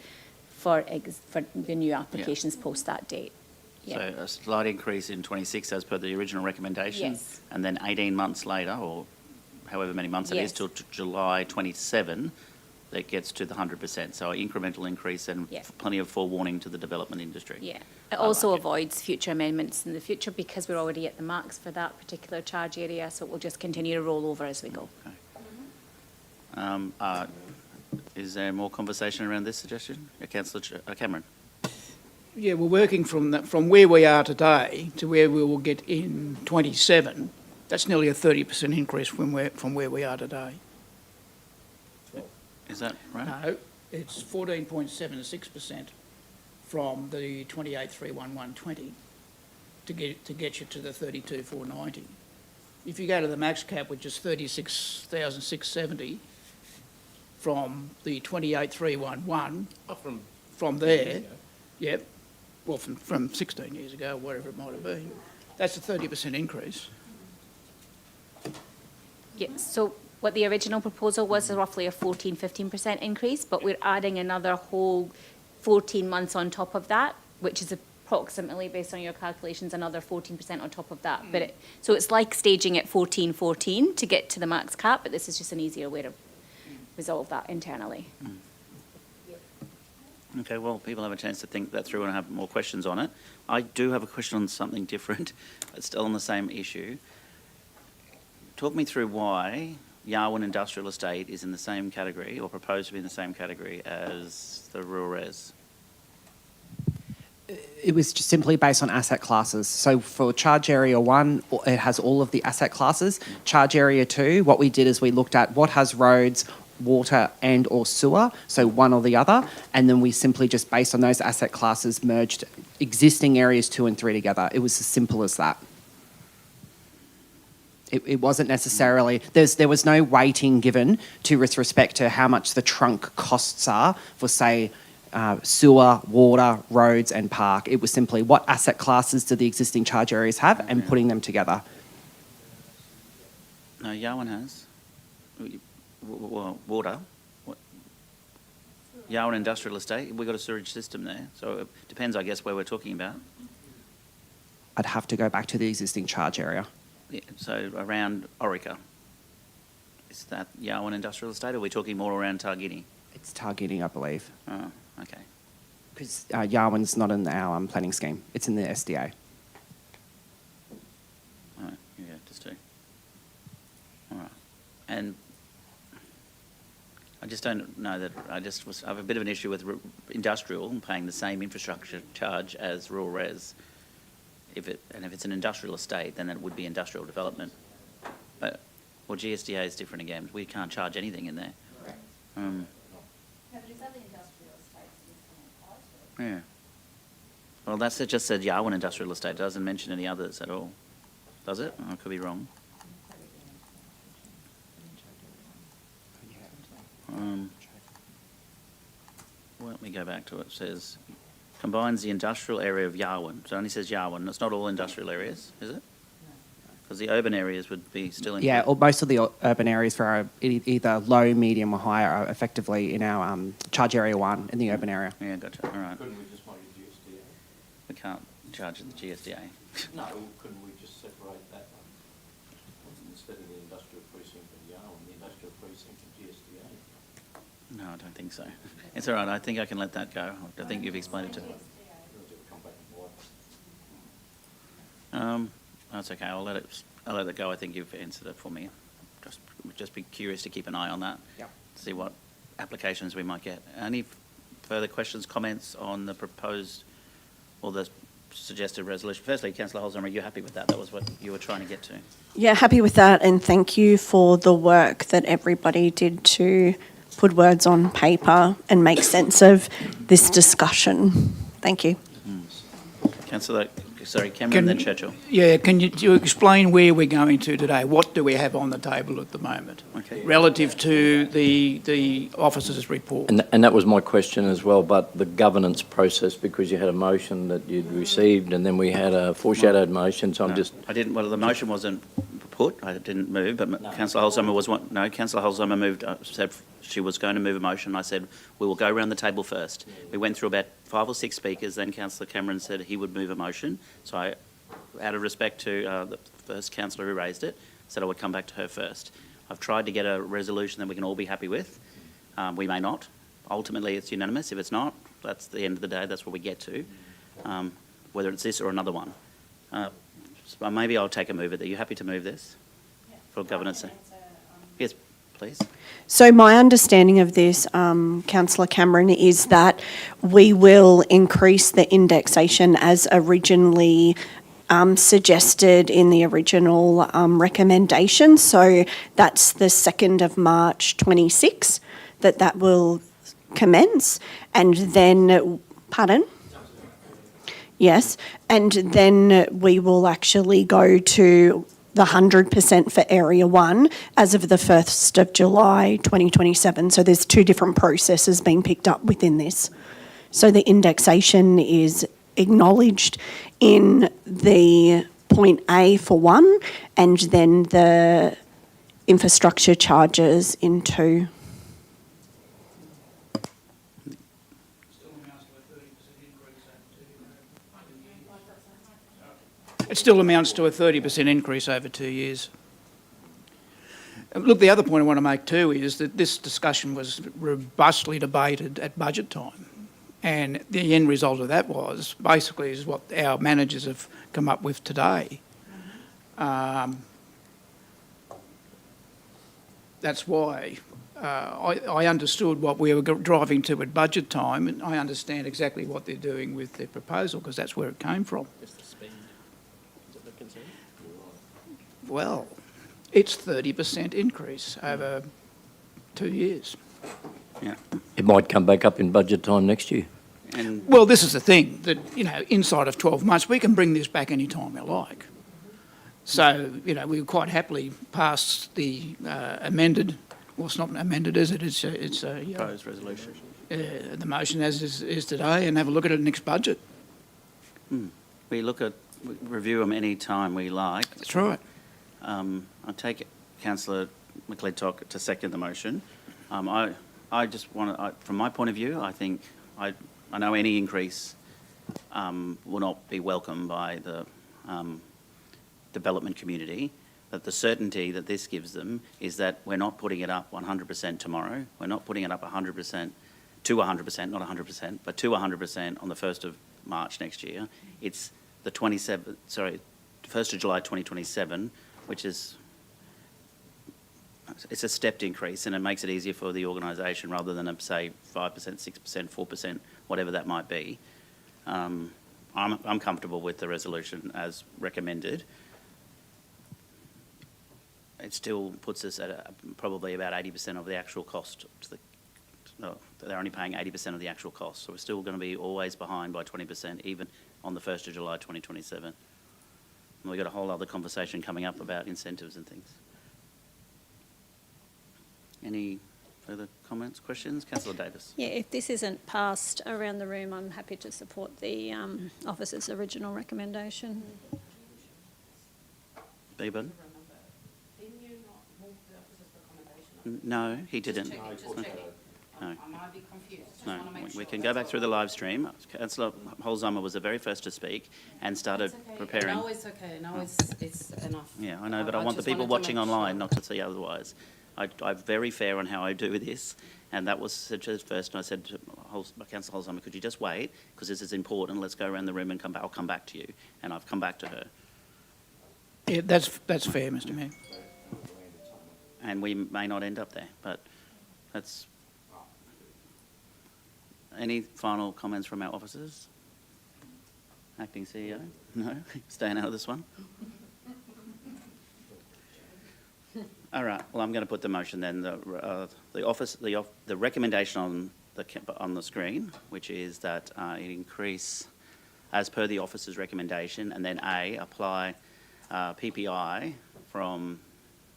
for the new applications post that date. So a slight increase in 26 as per the original recommendation, Yes. and then 18 months later, or however many months it is, Yes. till July 27, that gets to the 100%. So an incremental increase and plenty of forewarning to the development industry. Yeah. It also avoids future amendments in the future because we're already at the max for that particular charge area, so it will just continue to roll over as we go. Is there more conversation around this suggestion? Councillor Cameron. Yeah, we're working from where we are today to where we will get in 27. That's nearly a 30% increase from where we are today. Is that right? No, it's 14.76% from the 28,311.20 to get you to the 32,490. if you go to the max cap, which is 36,670, from the 28,311, from there, yep, well, from 16 years ago, whatever it might have been, that's a 30% increase. Yeah, so what the original proposal was roughly a 15% increase, but we're adding another whole 14 months on top of that, which is approximately, based on your calculations, another 14% on top of that. But so it's like staging at 14 to get to the max cap, but this is just an easier way to resolve that internally. Okay, well, people have a chance to think that through and have more questions on it. I do have a question on something different, but still on the same issue. Talk me through why Yarwun Industrial Estate is in the same category, or proposed to be in the same category as the rural res. It was just simply based on asset classes. So for Charge Area 1, it has all of the asset classes. Charge Area 2, what we did is we looked at what has roads, water and or sewer, so one or the other, and then we simply just based on those asset classes merged existing areas 2 and 3 together. It was as simple as that. It wasn't necessarily, there was no weighting given with respect to how much the trunk costs are for, say, sewer, water, roads and park. It was simply what asset classes do the existing charge areas have and putting them together. No, Yarwun has. Water. Yarwun Industrial Estate, we've got a sewage system there, so it depends, I guess, where we're talking about. I'd have to go back to the existing charge area. Yeah, so around Orica. Is that Yarwun Industrial Estate, or are we talking more around Targini? It's Targini, I believe. Oh, okay. Because Yarwun's not in our planning scheme. It's in the SDA. Oh, yeah, just two. All right. And I just don't know that, I have a bit of an issue with industrial paying the same infrastructure charge as rural res. If it's an industrial estate, then it would be industrial development. But, well, GSDA is different again. We can't charge anything in there. Yeah. Well, it just said Yarwun Industrial Estate. It doesn't mention any others at all. Does it? I could be wrong. Well, let me go back to it. It says, combines the industrial area of Yarwun. So it only says Yarwun. It's not all industrial areas, is it? Because the urban areas would be still in. Yeah, or most of the urban areas for our either low, medium or higher are effectively in our charge area 1 in the urban area. Yeah, gotcha. All right. Couldn't we just make it GSDA? We can't charge the GSDA. No, couldn't we just separate that one? Instead of the industrial precinct and Yarwun, the industrial precinct and GSDA? No, I don't think so. It's all right. I think I can let that go. I think you've explained it to me. That's okay. I'll let it go. I think you've answered it for me. Just be curious to keep an eye on that. Yeah. See what applications we might get. Any further questions, comments on the proposed or the suggested resolution? Firstly, Councillor Holzheimer, are you happy with that? That was what you were trying to get to. Yeah, happy with that, and thank you for the work that everybody did to put words on paper and make sense of this discussion. Thank you. Councillor, Cameron, then Churchill. Yeah, can you explain where we're going to today? What do we have on the table at the moment? Okay. Relative to the officer's report? And that was my question as well, but the governance process, because you had a motion that you'd received and then we had a foreshadowed motion, so I'm just... I didn't, well, the motion wasn't put, I didn't move, but Councillor Holzheimer was one, no, Councillor Holzheimer moved, said she was going to move a motion. I said, we will go around the table first. We went through about 5 or 6 speakers, then Councillor Cameron said he would move a motion. So I, out of respect to the first councillor who raised it, said I would come back to her first. I've tried to get a resolution that we can all be happy with. We may not. Ultimately, it's unanimous. If it's not, that's the end of the day. That's what we get to, whether it's this or another one. So maybe I'll take a move at that. Are you happy to move this for governance? Yes, please. So my understanding of this, Councillor Cameron, is that we will increase the indexation as originally suggested in the original recommendation. So that's the 2nd of March 26 that will commence, and then, pardon? Yes, and then we will actually go to the 100% for Area 1 as of the 1st of July 2027. So there's two different processes being picked up within this. So the indexation is acknowledged in the point A for 1, and then the infrastructure charges in 2. It still amounts to a 30% increase over 2 years. Look, the other point I want to make too is that this discussion was robustly debated at budget time. And the end result of that was basically is what our managers have come up with today. That's why I understood what we were driving to at budget time, and I understand exactly what they're doing with their proposal because that's where it came from. Well, it's 30% increase over 2 years. Yeah. It might come back up in budget time next year. And Well, this is the thing, that, inside of 12 months, we can bring this back any time we like. So, we quite happily pass the amended, well, it's not amended, is it? It's a proposed resolution. The motion as is today, and have a look at it next budget. We review them any time we like. That's right. I take it, Councillor McClintock, to second the motion. I just want to, from my point of view, I think I know any increase will not be welcomed by the development community, but the certainty that this gives them is that we're not putting it up 100% tomorrow. We're not putting it up 100% to 100%, not 100%, but to 100% on the 1st of March next year. It's the 1st of July 2027, which is, it's a stepped increase, and it makes it easier for the organisation rather than, say, 5%, 6%, 4%, whatever that might be. I'm comfortable with the resolution as recommended. It still puts us at probably about 80% of the actual cost. They're only paying 80% of the actual cost, so we're still going to be always behind by 20%, even on the 1st of July 2027. And we've got a whole other conversation coming up about incentives and things. Any further comments, questions? Councillor Davis. Yeah, if this isn't passed around the room, I'm happy to support the officer's original recommendation. Beeban? No, he didn't. No. No, we can go back through the live stream. Councillor Holzheimer was the very first to speak and started preparing. No, it's okay. No, it's enough. Yeah, I know, but I want the people watching online not to see otherwise. I'm very fair on how I do this, and that was suggested first, and I said to Councillor Holzheimer, could you just wait, because this is important, let's go around the room and come back. I'll come back to you, and I've come back to her. Yeah, that's fair, Mr Mayor. And we may not end up there, but that's... Any final comments from our officers? Acting CEO? No? Staying out of this one? All right, well, I'm going to put the motion then. The recommendation on the screen, which is that it increase as per the officer's recommendation, and then A, apply PPI from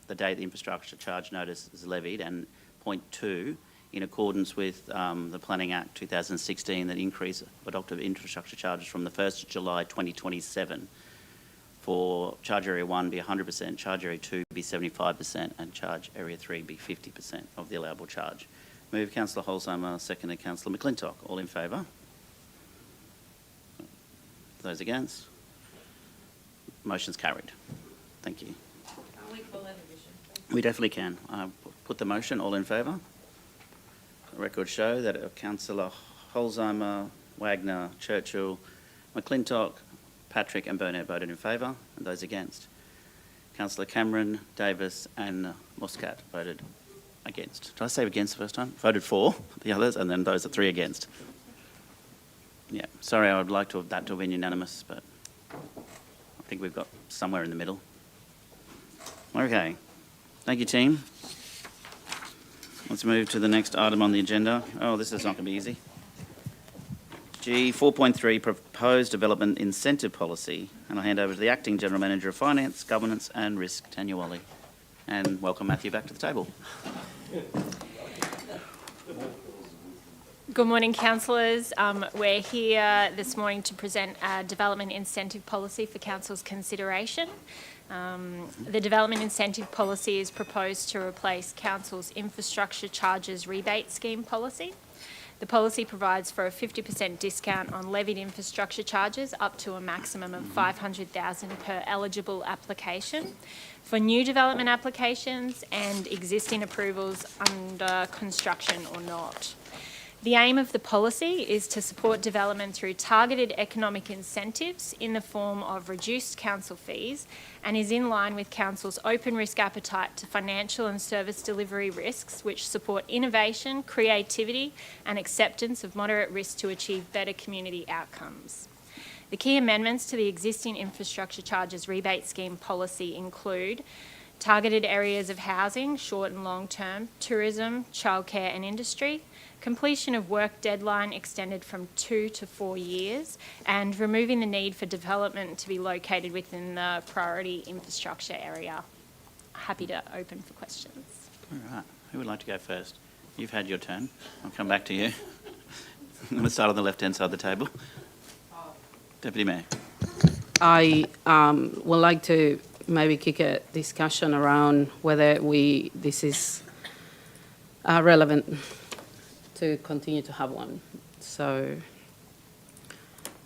the date the infrastructure charge notice is levied, and point 2, in accordance with the Planning Act 2016, that increase adoptive infrastructure charges from the 1st of July 2027 for charge area 1 be 100%, charge area 2 be 75%, and charge area 3 be 50% of the allowable charge. Move Councillor Holzheimer, seconded Councillor McClintock. All in favour? Those against? Motion's carried. Thank you. We definitely can. Put the motion. All in favour? The records show that Councillor Holzheimer, Wagner, Churchill, McClintock, Patrick and Burnett voted in favour, and those against. Councillor Cameron, Davis and Muscat voted against. Did I say against the first time? Voted for the others, and then those are 3 against. Yeah, sorry, I would like that to have been unanimous, but I think we've got somewhere in the middle. Okay, thank you, team. Let's move to the next item on the agenda. Oh, this is not going to be easy. G, 4.3, Proposed Development Incentive Policy. And I'll hand over to the Acting General Manager of Finance, Governance and Risk, Tanya Wally. And welcome Matthew back to the table. Good morning, councillors. We're here this morning to present a development incentive policy for council's consideration. The development incentive policy is proposed to replace council's infrastructure charges rebate scheme policy. The policy provides for a 50% discount on levied infrastructure charges up to a maximum of $500,000 per eligible application for new development applications and existing approvals under construction or not. The aim of the policy is to support development through targeted economic incentives in the form of reduced council fees and is in line with council's open risk appetite to financial and service delivery risks which support innovation, creativity and acceptance of moderate risk to achieve better community outcomes. The key amendments to the existing infrastructure charges rebate scheme policy include targeted areas of housing, short and long term, tourism, childcare and industry, completion of work deadline extended from 2 to 4 years, and removing the need for development to be located within the priority infrastructure area. Happy to open for questions. All right. Who would like to go first? You've had your turn. I'll come back to you. I'm going to start on the left-hand side of the table. Deputy Mayor. I would like to maybe kick a discussion around whether this is relevant to continue to have one. So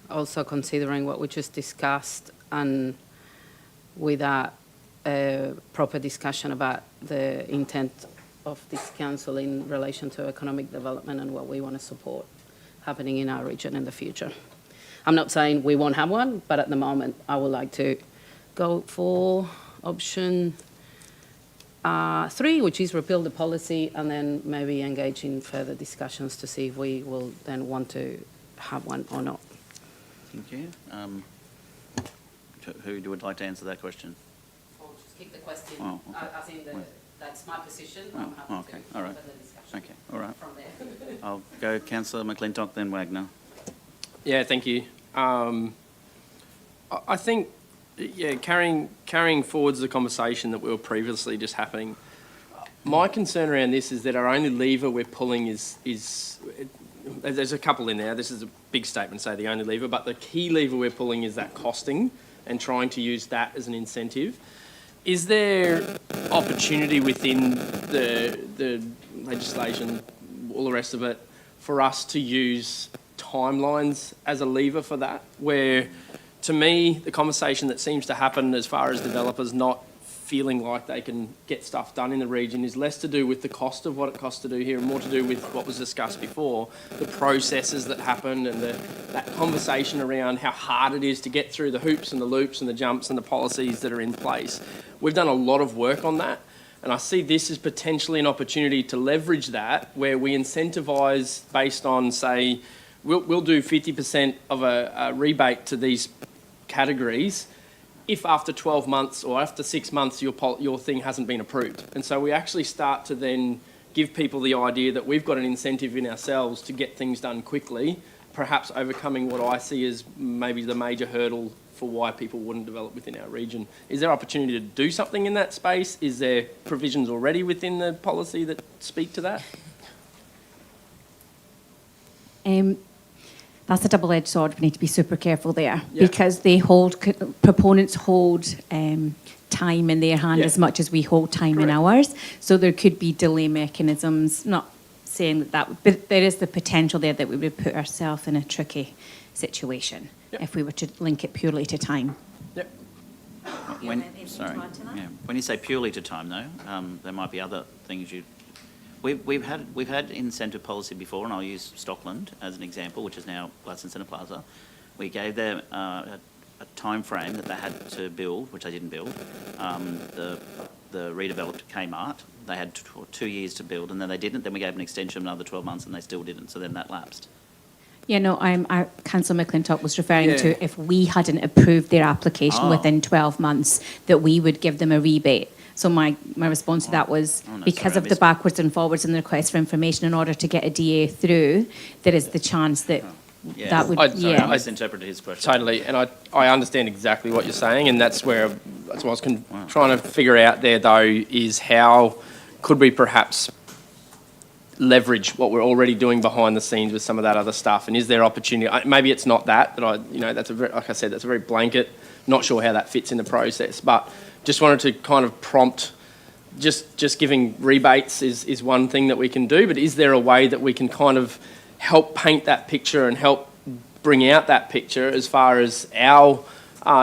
also considering what we just discussed and with a proper discussion about the intent of this council in relation to economic development and what we want to support happening in our region in the future. I'm not saying we won't have one, but at the moment I would like to go for option 3, which is repeal the policy and then maybe engage in further discussions to see if we will then want to have one or not. Thank you. Who would like to answer that question? I'll just kick the question. Oh, okay. I think that's my position. Oh, okay. All right. Okay. All right. From there. I'll go Councillor McClintock, then Wagner. Yeah, thank you. I think, yeah, carrying forwards the conversation that we were previously just happening, my concern around this is that our only lever we're pulling is there's a couple in there. This is a big statement, say the only lever, but the key lever we're pulling is that costing and trying to use that as an incentive. Is there opportunity within the legislation, all the rest of it, for us to use timelines as a lever for that? Where, to me, the conversation that seems to happen as far as developers not feeling like they can get stuff done in the region is less to do with the cost of what it costs to do here and more to do with what was discussed before, the processes that happen and that conversation around how hard it is to get through the hoops and the loops and the jumps and the policies that are in place. We've done a lot of work on that, and I see this as potentially an opportunity to leverage that where we incentivise based on, say, we'll do 50% of a rebate to these categories if after 12 months or after 6 months your thing hasn't been approved. And so we actually start to then give people the idea that we've got an incentive in ourselves to get things done quickly, perhaps overcoming what I see as maybe the major hurdle for why people wouldn't develop within our region. Is there opportunity to do something in that space? Is there provisions already within the policy that speak to that? That's a double-edged sword. We need to be super careful there because they proponents hold time in their hand as much as we hold time in ours. So there could be delay mechanisms, not saying that, but there is the potential there that we would put ourselves in a tricky situation if we were to link it purely to time. When you say purely to time, though, there might be other things you. We've had incentive policy before, and I'll use Stockland as an example, which is now Gladstone Centre Plaza. We gave them a time frame that they had to build, which they didn't build. The redeveloped Kmart, they had 2 years to build, and then they didn't. Then we gave an extension of another 12 months, and they still didn't. So then that lapsed. Yeah, no, Councillor McClintock was referring to if we hadn't approved their application within 12 months, that we would give them a rebate. So my response to that was because of the backwards and forwards in the request for information in order to get a DA through, there is the chance that Yeah. that would, I yeah. misinterpreted his question. Totally, and I understand exactly what you're saying, and that's what I was trying to figure out there, though, is how could we perhaps leverage what we're already doing behind the scenes with some of that other stuff, and is there opportunity? Maybe it's not that, but that's like I said, that's a very blanket. Not sure how that fits in the process, but just wanted to kind of prompt. Just giving rebates is one thing that we can do, but is there a way that we can kind of help paint that picture and help bring out that picture as far as our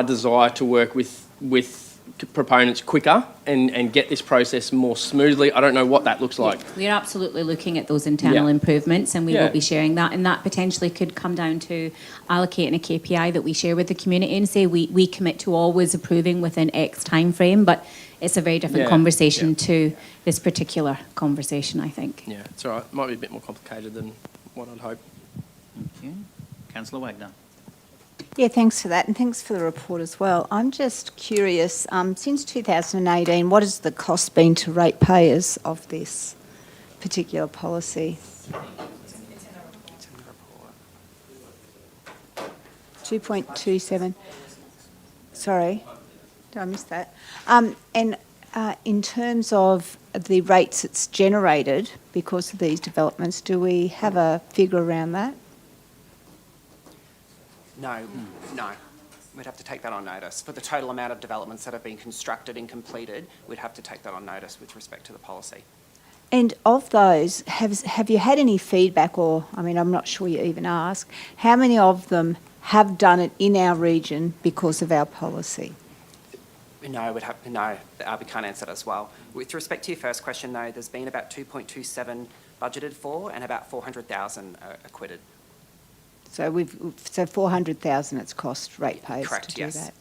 desire to work with proponents quicker and get this process more smoothly? I don't know what that looks like. We're absolutely looking at those internal improvements, and we will be sharing that. And that potentially could come down to allocating a KPI that we share with the community and say we commit to always approving within X time frame, but it's a very different conversation to this particular conversation, I think. Yeah, it's all right. Might be a bit more complicated than what I'd hope. Thank you. Councillor Wagner. Yeah, thanks for that, and thanks for the report as well. I'm just curious, since 2018, what has the cost been to ratepayers of this particular policy? 2.27. Sorry, did I miss that? And in terms of the rates it's generated because of these developments, do we have a figure around that? No. We'd have to take that on notice. For the total amount of developments that have been constructed and completed, we'd have to take that on notice with respect to the policy. And of those, have you had any feedback, or, I mean, I'm not sure you even asked, how many of them have done it in our region because of our policy? No, we can't answer that as well. With respect to your first question, though, there's been about 2.27 budgeted for and about 400,000 acquitted. So 400,000 it's cost ratepayers Correct, to do yes. that.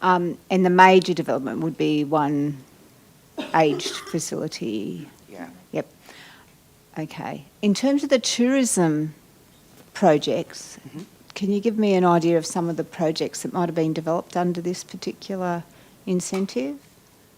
And the major development would be one aged facility. Yeah. Yep. Okay. In terms of the tourism projects, can you give me an idea of some of the projects that might have been developed under this particular incentive?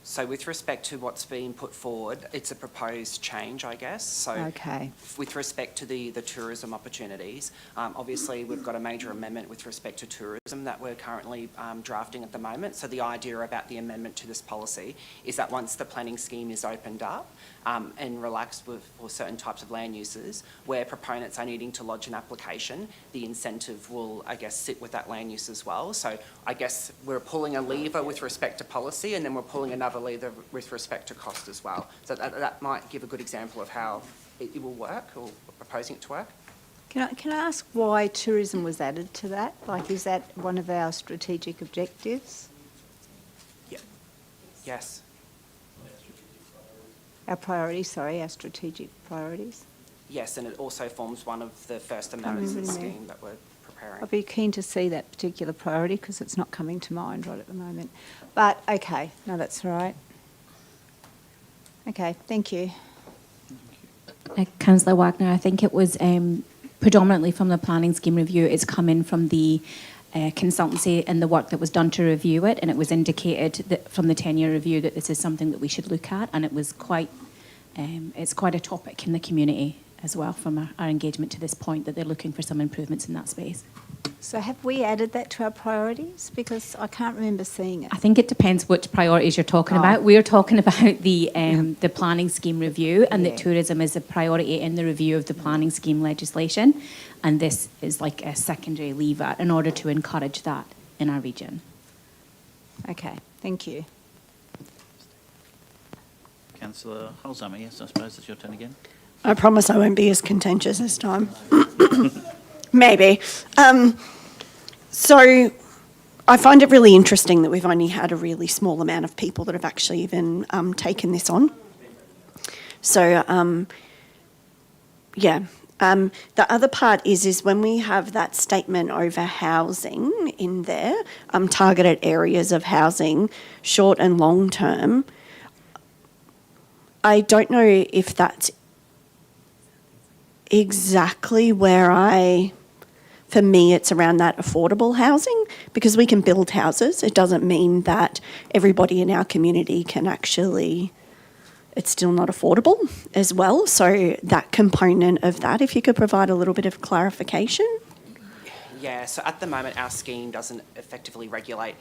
So with respect to what's been put forward, it's a proposed change, I guess. So okay. With respect to the tourism opportunities, obviously we've got a major amendment with respect to tourism that we're currently drafting at the moment. So the idea about the amendment to this policy is that once the planning scheme is opened up and relaxed for certain types of land uses, where proponents are needing to lodge an application, the incentive will, I guess, sit with that land use as well. So I guess we're pulling a lever with respect to policy, and then we're pulling another lever with respect to cost as well. So that might give a good example of how it will work, or proposing it to work. Can I ask why tourism was added to that? Like, is that one of our strategic objectives? Yeah. Yes. Our priorities, sorry, our strategic priorities. Yes, and it also forms one of the first amendments to the scheme that we're preparing. I'd be keen to see that particular priority because it's not coming to mind right at the moment. But, okay, no, that's all right. Okay, thank you. Councillor Wagner, I think it was predominantly from the planning scheme review. It's come in from the consultancy and the work that was done to review it, and it was indicated that from the 10-year review that this is something that we should look at, and it was it's quite a topic in the community as well from our engagement to this point, that they're looking for some improvements in that space. So have we added that to our priorities? Because I can't remember seeing it. I think it depends which priorities you're talking about. We're talking about the planning scheme review, and that tourism is a priority in the review of the planning scheme legislation, and this is like a secondary lever in order to encourage that in our region. Okay, thank you. Councillor Holzheimer, yes, I suppose it's your turn again. I promise I won't be as contentious this time. Maybe. So I find it really interesting that we've only had a really small amount of people that have actually even taken this on. So, the other part is when we have that statement over housing in there, targeted areas of housing, short and long term, I don't know if that's exactly where for me, it's around that affordable housing, because we can build houses. It doesn't mean that everybody in our community can actually, it's still not affordable as well. So that component of that, if you could provide a little bit of clarification. Yeah, so at the moment, our scheme doesn't effectively regulate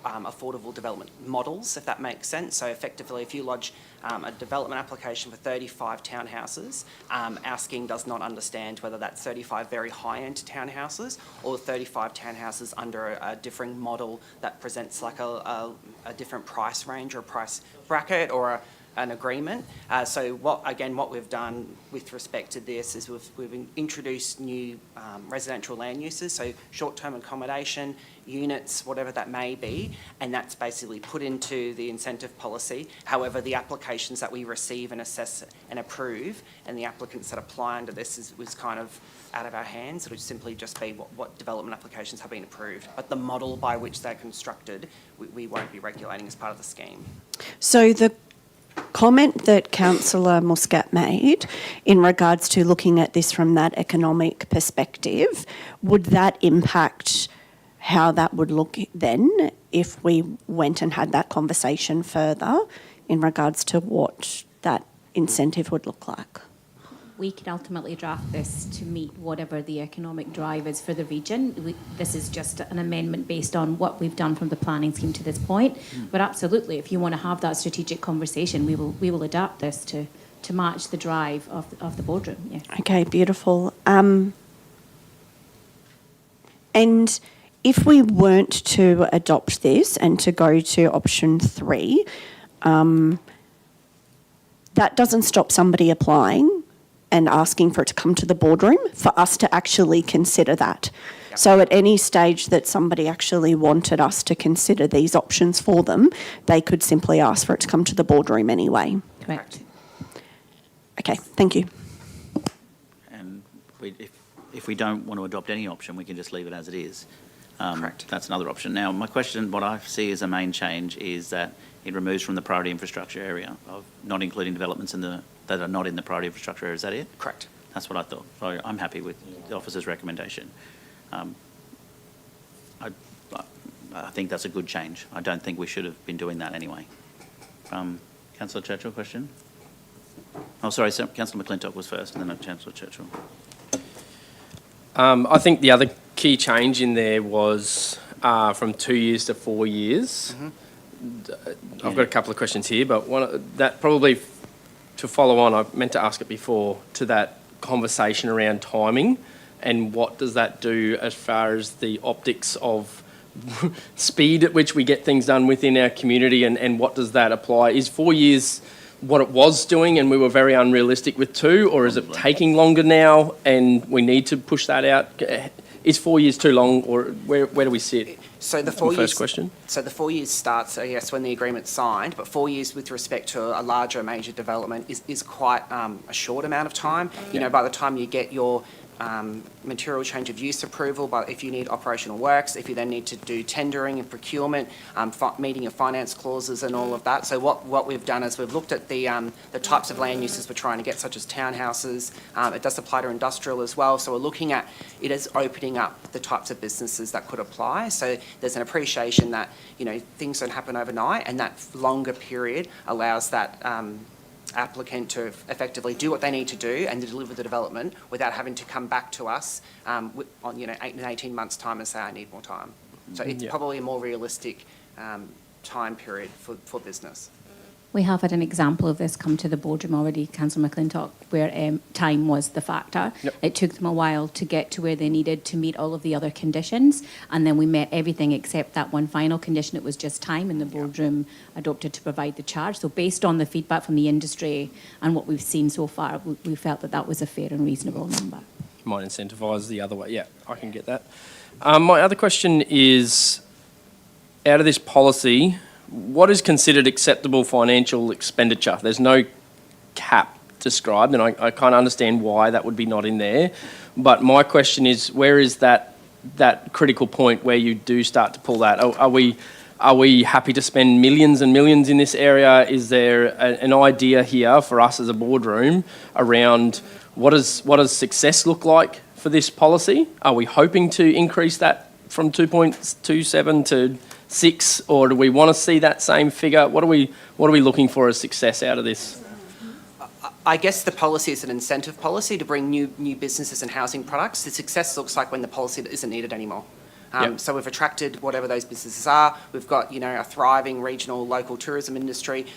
affordable development models, if that makes sense. So effectively, if you lodge a development application for 35 townhouses, our scheme does not understand whether that's 35 very high-end townhouses or 35 townhouses under a differing model that presents like a different price range or price bracket or an agreement. So what we've done with respect to this is we've introduced new residential land uses, so short-term accommodation, units, whatever that may be, and that's basically put into the incentive policy. However, the applications that we receive and assess and approve, and the applicants that apply under this was kind of out of our hands. It would simply just be what development applications have been approved. But the model by which they're constructed, we won't be regulating as part of the scheme. So the comment that Councillor Muscat made in regards to looking at this from that economic perspective, would that impact how that would look then if we went and had that conversation further in regards to what that incentive would look like? We can ultimately draft this to meet whatever the economic drive is for the region. This is just an amendment based on what we've done from the planning scheme to this point. But absolutely, if you want to have that strategic conversation, we will adapt this to match the drive of the boardroom. Yeah. Okay, beautiful. And if we weren't to adopt this and to go to option 3, that doesn't stop somebody applying and asking for it to come to the boardroom for us to actually consider that. Yep. So at any stage that somebody actually wanted us to consider these options for them, they could simply ask for it to come to the boardroom anyway. Correct. Okay, thank you. And if we don't want to adopt any option, we can just leave it as it is. Correct. That's another option. Now, my question, what I see as a main change is that it removes from the priority infrastructure area of not including developments that are not in the priority infrastructure area. Is that it? Correct. That's what I thought. So I'm happy with the officer's recommendation. I think that's a good change. I don't think we should have been doing that anyway. Councillor Churchill, question? Oh, sorry, so Councillor McClintock was first, and then Councillor Churchill. I think the other key change in there was from 2 years to 4 years. Mm-hmm. I've got a couple of questions here, but that probably to follow on, I meant to ask it before, to that conversation around timing and what does that do as far as the optics of speed at which we get things done within our community and what does that apply? Is 4 years what it was doing and we were very unrealistic with 2, or is it taking longer now and we need to push that out? Is 4 years too long, or where do we sit? So the 4 years. First question. So the 4 years starts, I guess, when the agreement's signed, but 4 years with respect to a larger major development is quite a short amount of time. You know, by the time you get your material change of use approval, but if you need operational works, if you then need to do tendering and procurement, meeting of finance clauses and all of that. So what we've done is we've looked at the types of land uses we're trying to get, such as townhouses. It does apply to industrial as well. So we're looking at it as opening up the types of businesses that could apply. So there's an appreciation that, you know, things don't happen overnight, and that longer period allows that applicant to effectively do what they need to do and to deliver the development without having to come back to us on 18 months' time and say, I need more time. So it's probably a more realistic time period for business. We have had an example of this come to the boardroom already, Councillor McClintock, where time was the factor. Yep. It took them a while to get to where they needed to meet all of the other conditions, and then we met everything except that one final condition. It was just time, and the boardroom adopted to provide the charge. So based on the feedback from the industry and what we've seen so far, we felt that that was a fair and reasonable number. Might incentivise the other way. Yeah, I can get that. My other question is, out of this policy, what is considered acceptable financial expenditure? There's no cap described, and I can't understand why that would be not in there. But my question is, where is that critical point where you do start to pull that? Are we happy to spend millions and millions in this area? Is there an idea here for us as a boardroom around what does success look like for this policy? Are we hoping to increase that from 2.27 to 6, or do we want to see that same figure? What are we looking for as success out of this? I guess the policy is an incentive policy to bring new businesses and housing products. The success looks like when the policy isn't needed anymore. So we've attracted whatever those businesses are. We've got, a thriving regional local tourism industry.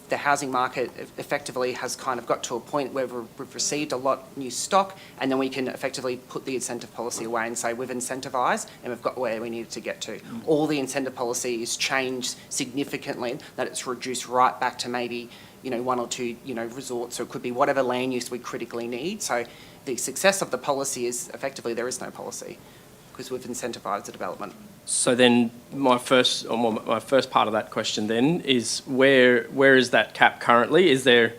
The housing market effectively has kind of got to a point where we've received a lot new stock, and then we can effectively put the incentive policy away and say we've incentivised and we've got where we needed to get to. All the incentive policy is changed significantly, that it's reduced right back to maybe, one or two, resorts, or it could be whatever land use we critically need. So the success of the policy is effectively there is no policy, because we've incentivised the development. So then my first part of that question then is where is that cap currently? Is there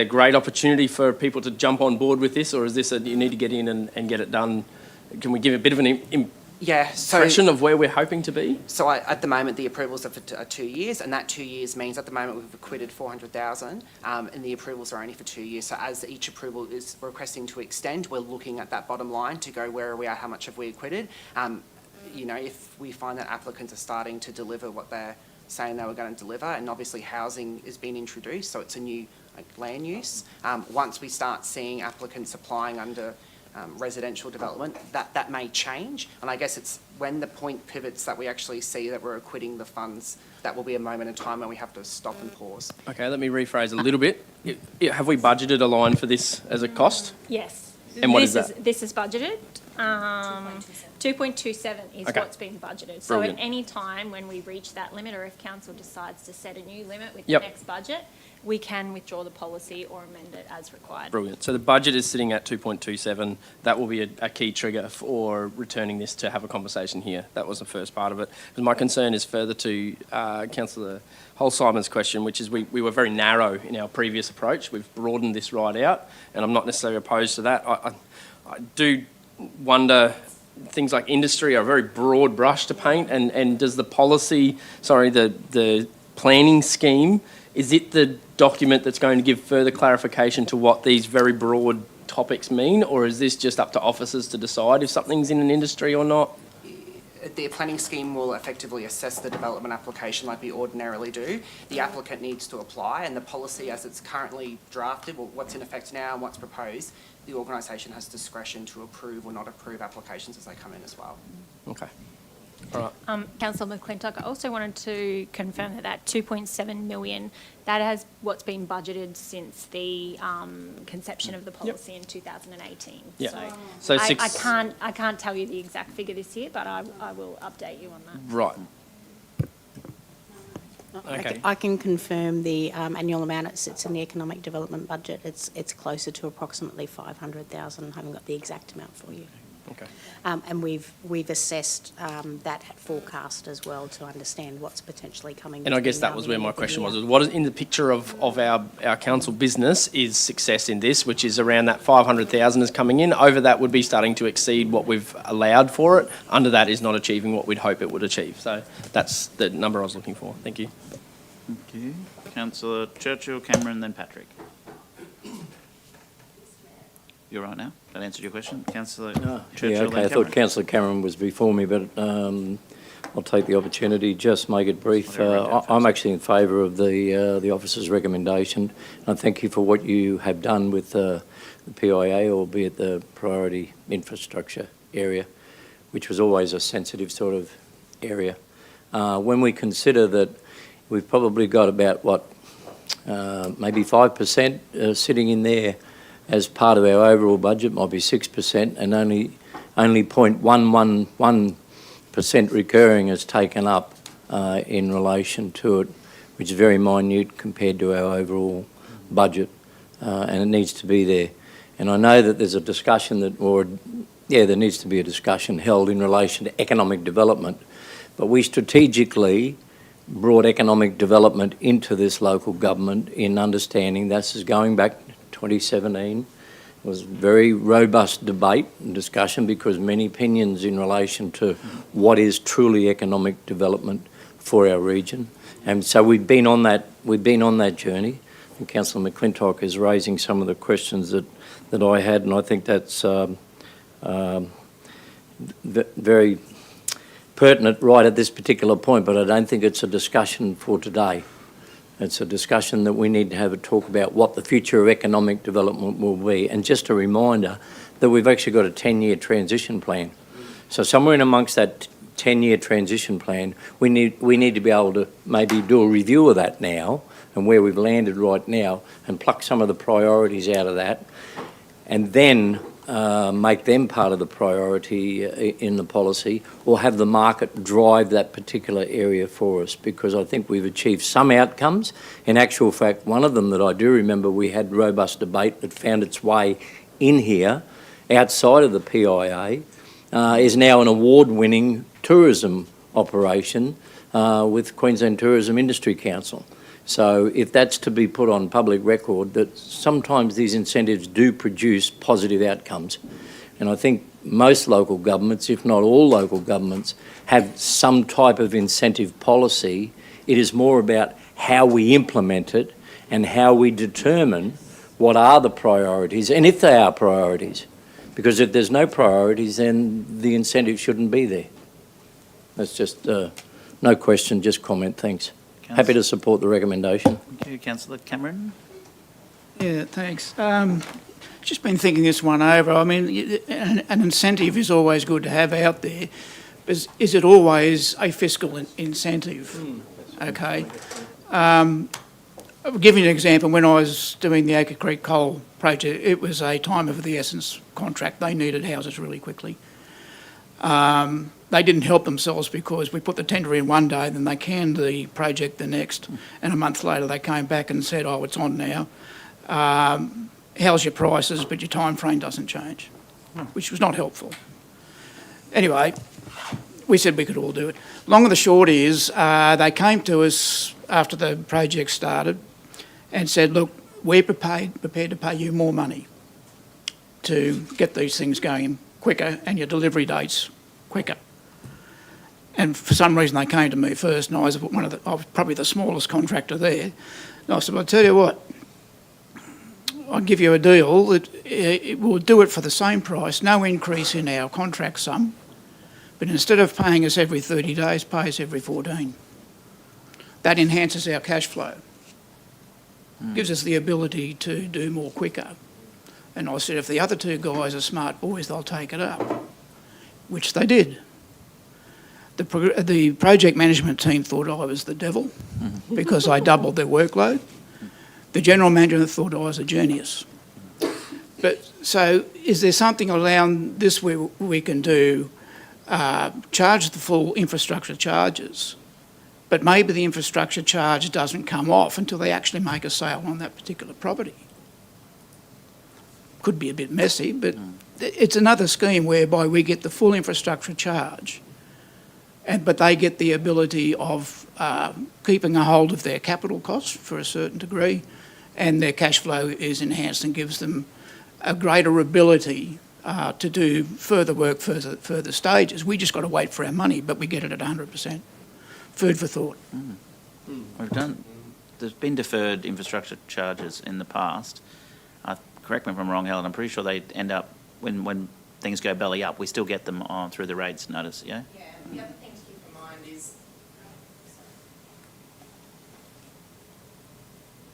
great opportunity for people to jump on board with this, or is this you need to get in and get it done? Can we give a bit of an impression of where we're hoping to be? So at the moment the approvals are for 2 years, and that 2 years means at the moment we've acquitted 400,000 and the approvals are only for 2 years. So as each approval is requesting to extend, we're looking at that bottom line to go where are we are, how much have we acquitted. If we find that applicants are starting to deliver what they're saying they were going to deliver, and obviously housing is being introduced, so it's a new land use. Once we start seeing applicants applying under residential development, that may change, and I guess it's when the point pivots that we actually see that we're acquitting the funds, that will be a moment in time when we have to stop and pause. Okay, let me rephrase a little bit. Have we budgeted a line for this as a cost? Yes. And what is that? This is budgeted. 2.27 is what's been budgeted. So at any time when we reach that limit, or if council decides to set a new limit with the next budget, we can withdraw the policy or amend it as required. Brilliant. So the budget is sitting at 2.27. That will be a key trigger for returning this to have a conversation here. That was the first part of it. And my concern is further to Councillor Holsimon's question, which is we were very narrow in our previous approach. We've broadened this right out, and I'm not necessarily opposed to that. I do wonder, things like industry are a very broad brush to paint, and does the policy, the planning scheme, is it the document that's going to give further clarification to what these very broad topics mean, or is this just up to officers to decide if something's in an industry or not? The planning scheme will effectively assess the development application like we ordinarily do. The applicant needs to apply, and the policy as it's currently drafted, well, what's in effect now and what's proposed, the organisation has discretion to approve or not approve applications as they come in as well. Okay. All right. Councillor McClintock, I also wanted to confirm that 2.7 million, that has what's been budgeted since the conception of the policy in 2018. Yeah. So I can't tell you the exact figure this year, but I will update you on that. Right. Okay. I can confirm the annual amount it sits in the economic development budget. It's closer to approximately 500,000. I haven't got the exact amount for you. Okay. And we've assessed that forecast as well to understand what's potentially coming. And I guess that was where my question was what is in the picture of our council business is success in this, which is around that 500,000 is coming in. Over that would be starting to exceed what we've allowed for it. Under that is not achieving what we'd hope it would achieve. So that's the number I was looking for. Thank you. Thank you. Councillor Churchill, Cameron, then Patrick. You're right now? That answered your question? Councillor Churchill, yeah, okay. I thought Councillor Cameron was before me, but I'll take the opportunity, just make it brief. I'm actually in favour of the officer's recommendation. And I thank you for what you have done with the PIA, albeit the priority infrastructure area, which was always a sensitive sort of area. When we consider that we've probably got about, maybe 5% sitting in there as part of our overall budget, might be 6%, and only 0.111% recurring is taken up in relation to it, which is very minute compared to our overall budget, and it needs to be there. And I know that there's a discussion there needs to be a discussion held in relation to economic development, but we strategically brought economic development into this local government in understanding this is going back 2017. It was very robust debate and discussion because many opinions in relation to what is truly economic development for our region. And so we've been on that journey. And Councillor McClintock is raising some of the questions that I had, and I think that's very pertinent right at this particular point, but I don't think it's a discussion for today. It's a discussion that we need to have a talk about what the future of economic development will be. And just a reminder that we've actually got a 10-year transition plan. So somewhere in amongst that 10-year transition plan, we need to be able to maybe do a review of that now and where we've landed right now and pluck some of the priorities out of that and then make them part of the priority in the policy, or have the market drive that particular area for us, because I think we've achieved some outcomes. In actual fact, one of them that I do remember we had robust debate that found its way in here outside of the PIA is now an award-winning tourism operation with Queensland Tourism Industry Council. So if that's to be put on public record, that sometimes these incentives do produce positive outcomes. And I think most local governments, if not all local governments, have some type of incentive policy. It is more about how we implement it and how we determine what are the priorities and if they are priorities. Because if there's no priorities, then the incentive shouldn't be there. That's just no question, just comment, thanks. Happy to support the recommendation. Thank you, Councillor Cameron. Yeah, thanks. Just been thinking this one over. I mean, an incentive is always good to have out there, but is it always a fiscal incentive? Okay. I'll give you an example. When I was doing the Acre Creek coal project, it was a time of the essence contract. They needed houses really quickly. They didn't help themselves because we put the tender in one day, then they canned the project the next, and a month later they came back and said, oh, it's on now. How's your prices, but your time frame doesn't change, which was not helpful. Anyway, we said we could all do it. Long and the short is, they came to us after the project started and said, look, we're prepared to pay you more money to get these things going quicker and your delivery dates quicker. And for some reason they came to me first, and I was probably the smallest contractor there. And I said, well, I'll tell you what, I'll give you a deal that it will do it for the same price, no increase in our contract sum, but instead of paying us every 30 days, pay us every 14. That enhances our cash flow, gives us the ability to do more quicker. And I said, if the other two guys are smart boys, they'll take it up, which they did. The project management team thought I was the devil because I doubled their workload. The general manager thought I was a genius. But so is there something around this we can do, charge the full infrastructure charges, but maybe the infrastructure charge doesn't come off until they actually make a sale on that particular property? Could be a bit messy, but it's another scheme whereby we get the full infrastructure charge, but they get the ability of keeping a hold of their capital costs for a certain degree, and their cash flow is enhanced and gives them a greater ability to do further work, further stages. We just got to wait for our money, but we get it at 100%. Food for thought. There's been deferred infrastructure charges in the past. Correct me if I'm wrong, Helen, I'm pretty sure they end up, when things go belly up, we still get them on through the rates notice, yeah? Yeah, the other thing to keep in mind is...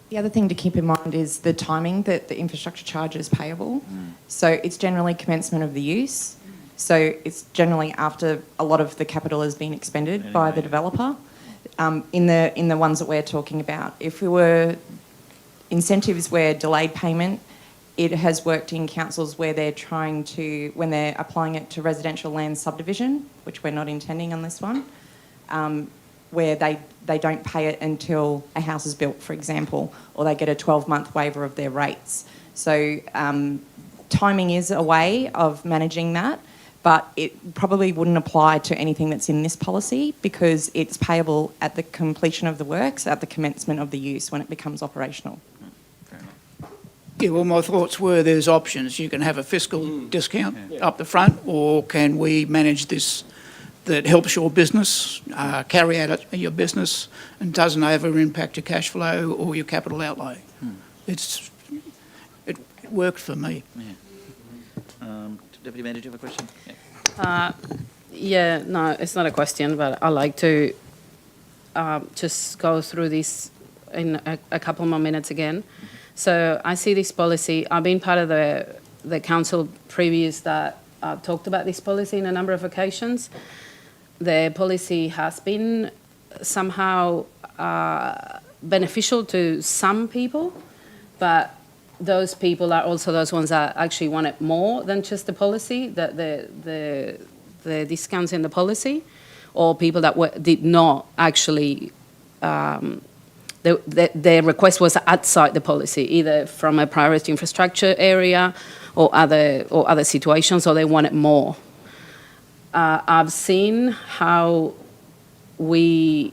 The other thing to keep in mind is the timing that the infrastructure charge is payable. So it's generally commencement of the use. So it's generally after a lot of the capital has been expended by the developer. In the ones that we're talking about, if we were incentives where delayed payment, it has worked in councils where they're trying to, when they're applying it to residential land subdivision, which we're not intending on this one, where they don't pay it until a house is built, for example, or they get a 12-month waiver of their rates. So timing is a way of managing that, but it probably wouldn't apply to anything that's in this policy because it's payable at the completion of the works, at the commencement of the use when it becomes operational. Yeah, well, my thoughts were there's options. You can have a fiscal discount up the front, or can we manage this that helps your business, carry out your business and doesn't over-impact your cash flow or your capital outlay. It worked for me. Yeah. Deputy Manager, do you have a question? Yeah, no, it's not a question, but I like to just go through this in a couple more minutes again. So I see this policy. I've been part of the council previous that talked about this policy in a number of occasions. The policy has been somehow beneficial to some people, but those people are also those ones that actually wanted more than just the policy, the discounts in the policy, or people that did not actually, their request was outside the policy, either from a priority infrastructure area or other situations, or they wanted more. I've seen how we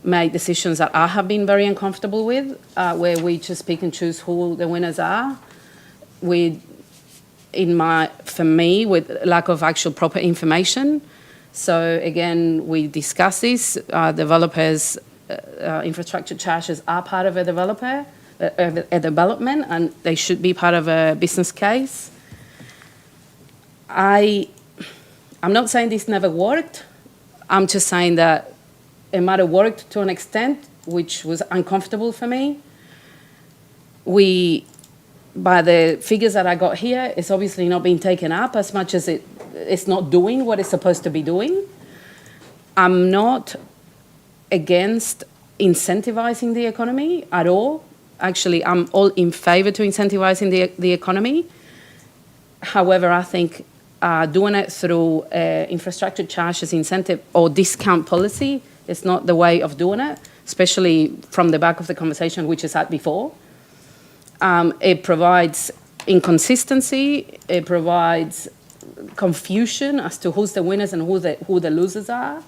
make decisions that I have been very uncomfortable with, where we just pick and choose who the winners are. For me, with lack of actual proper information. So again, we discuss this. Developers, infrastructure charges are part of a development, and they should be part of a business case. I'm not saying this never worked. I'm just saying that it might have worked to an extent, which was uncomfortable for me. By the figures that I got here, it's obviously not being taken up as much as it's not doing what it's supposed to be doing. I'm not against incentivizing the economy at all. Actually, I'm all in favor to incentivizing the economy. However, I think doing it through infrastructure charges, incentive, or discount policy is not the way of doing it, especially from the back of the conversation which is had before. It provides inconsistency, it provides confusion as to who's the winners and who the losers are.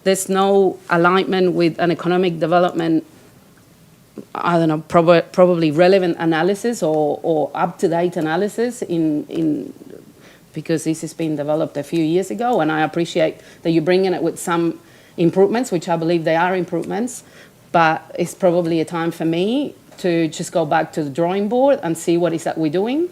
There's no alignment with an economic development, I don't know, probably relevant analysis or up-to-date analysis because this has been developed a few years ago, and I appreciate that you're bringing it with some improvements, which I believe they are improvements, but it's probably a time for me to just go back to the drawing board and see what is that we're doing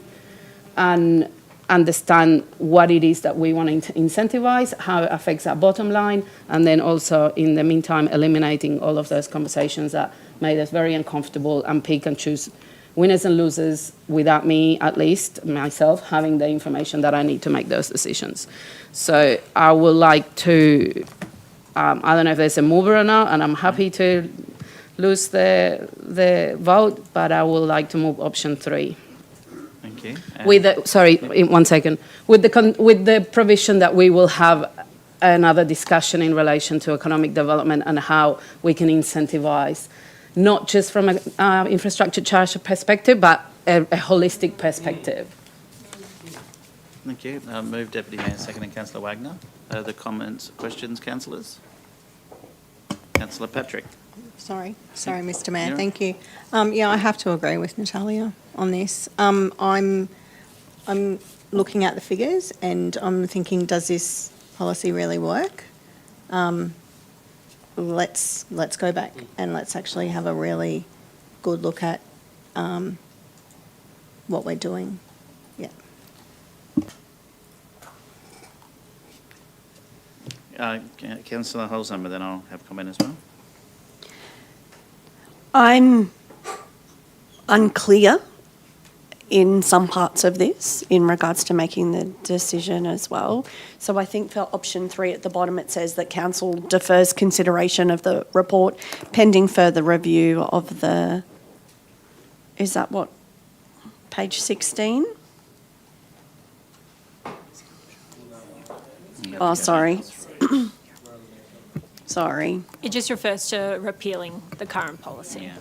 and understand what it is that we want to incentivize, how it affects our bottom line, and then also, in the meantime, eliminating all of those conversations that made us very uncomfortable and pick and choose winners and losers without me, at least myself, having the information that I need to make those decisions. So I would like to, I don't know if there's a mover or not, and I'm happy to lose the vote, but I would like to move option 3. Thank you. One second. With the provision that we will have another discussion in relation to economic development and how we can incentivize, not just from an infrastructure charge perspective, but a holistic perspective. Thank you. Move Deputy Mayor, seconding Councillor Wagner. The comments, questions, councillors? Councillor Patrick. Sorry, Mr. Mayor. Thank you. I have to agree with Natalia on this. I'm looking at the figures and I'm thinking, does this policy really work? Let's go back and let's actually have a really good look at what we're doing. Yeah. Councillor Holzheimer, then I'll have comment as well. I'm unclear in some parts of this in regards to making the decision as well. So I think for option 3 at the bottom it says that council defers consideration of the report pending further review of the, is that what, page 16? Oh, sorry. Sorry. It just refers to repealing the current policy.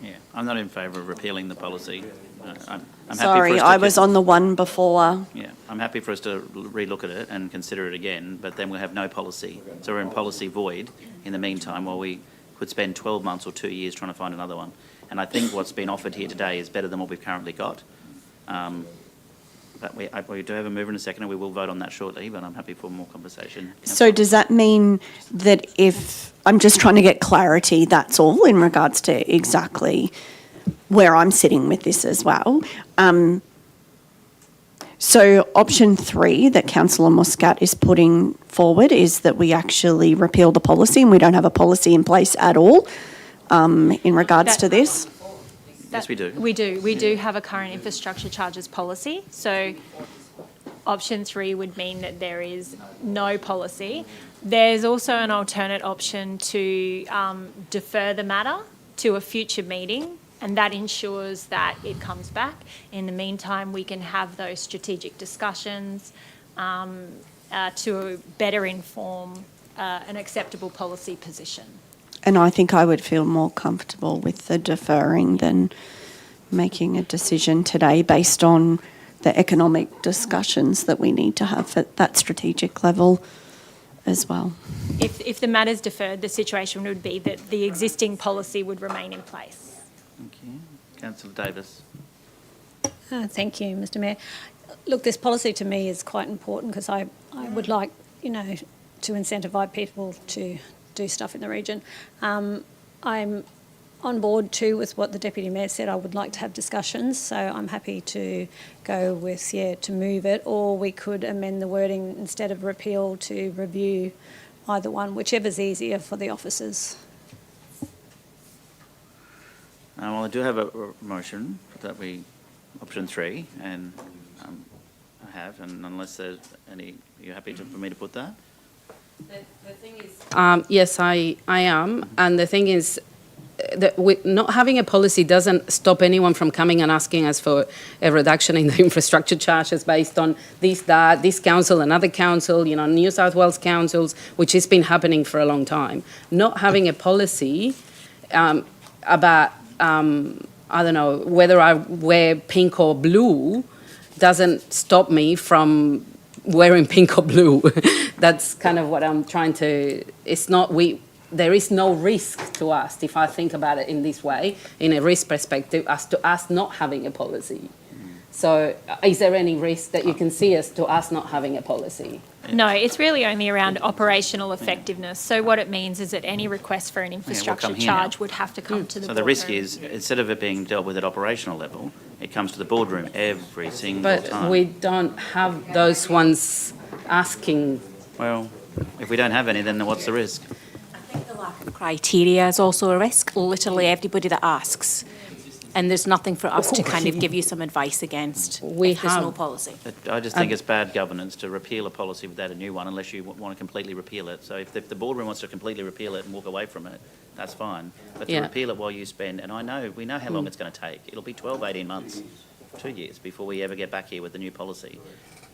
Yeah, I'm not in favour of repealing the policy. I'm happy Sorry, for us to I was on the one before. Yeah, I'm happy for us to relook at it and consider it again, but then we'll have no policy. So we're in policy void in the meantime, while we could spend 12 months or 2 years trying to find another one. And I think what's been offered here today is better than what we've currently got. But we do have a mover and a seconder. We will vote on that shortly, but I'm happy for more conversation. So does that mean that if, I'm just trying to get clarity, that's all, in regards to exactly where I'm sitting with this as well. So option 3 that Councillor Muscat is putting forward is that we actually repeal the policy and we don't have a policy in place at all in regards to this. Yes, we do. We do. We do have a current infrastructure charges policy. So option 3 would mean that there is no policy. There's also an alternate option to defer the matter to a future meeting, and that ensures that it comes back. In the meantime, we can have those strategic discussions to better inform an acceptable policy position. And I think I would feel more comfortable with the deferring than making a decision today based on the economic discussions that we need to have at that strategic level as well. If the matter's deferred, the situation would be that the existing policy would remain in place. Thank you. Councillor Davis. Thank you, Mr Mayor. Look, this policy to me is quite important because I would like, to incentivise people to do stuff in the region. I'm on board too with what the Deputy Mayor said. I would like to have discussions, so I'm happy to go with, to move it, or we could amend the wording instead of repeal to review, either one, whichever's easier for the officers. Well, I do have a motion that option 3, and I have, and unless there's any, are you happy for me to put that? The thing is, yes, I am, and the thing is, that not having a policy doesn't stop anyone from coming and asking us for a reduction in the infrastructure charges based on this council, another council, New South Wales councils, which has been happening for a long time. Not having a policy about, I don't know, whether I wear pink or blue doesn't stop me from wearing pink or blue. That's kind of what I'm trying to, there is no risk to us, if I think about it in this way, in a risk perspective, as to us not having a policy. So is there any risk that you can see as to us not having a policy? No, it's really only around operational effectiveness. So what it means is that any request for an infrastructure charge would have to come to the boardroom. So the risk is, instead of it being dealt with at operational level, it comes to the boardroom every single time. But we don't have those ones asking. Well, if we don't have any, then what's the risk? The lack of criteria is also a risk. Literally everybody that asks, and there's nothing for us to kind of give you some advice against if there's no policy. I just think it's bad governance to repeal a policy without a new one unless you want to completely repeal it. So if the boardroom wants to completely repeal it and walk away from it, that's fine. But to repeal it while you spend, and we know how long it's going to take. It'll be 12, 18 months, 2 years before we ever get back here with the new policy.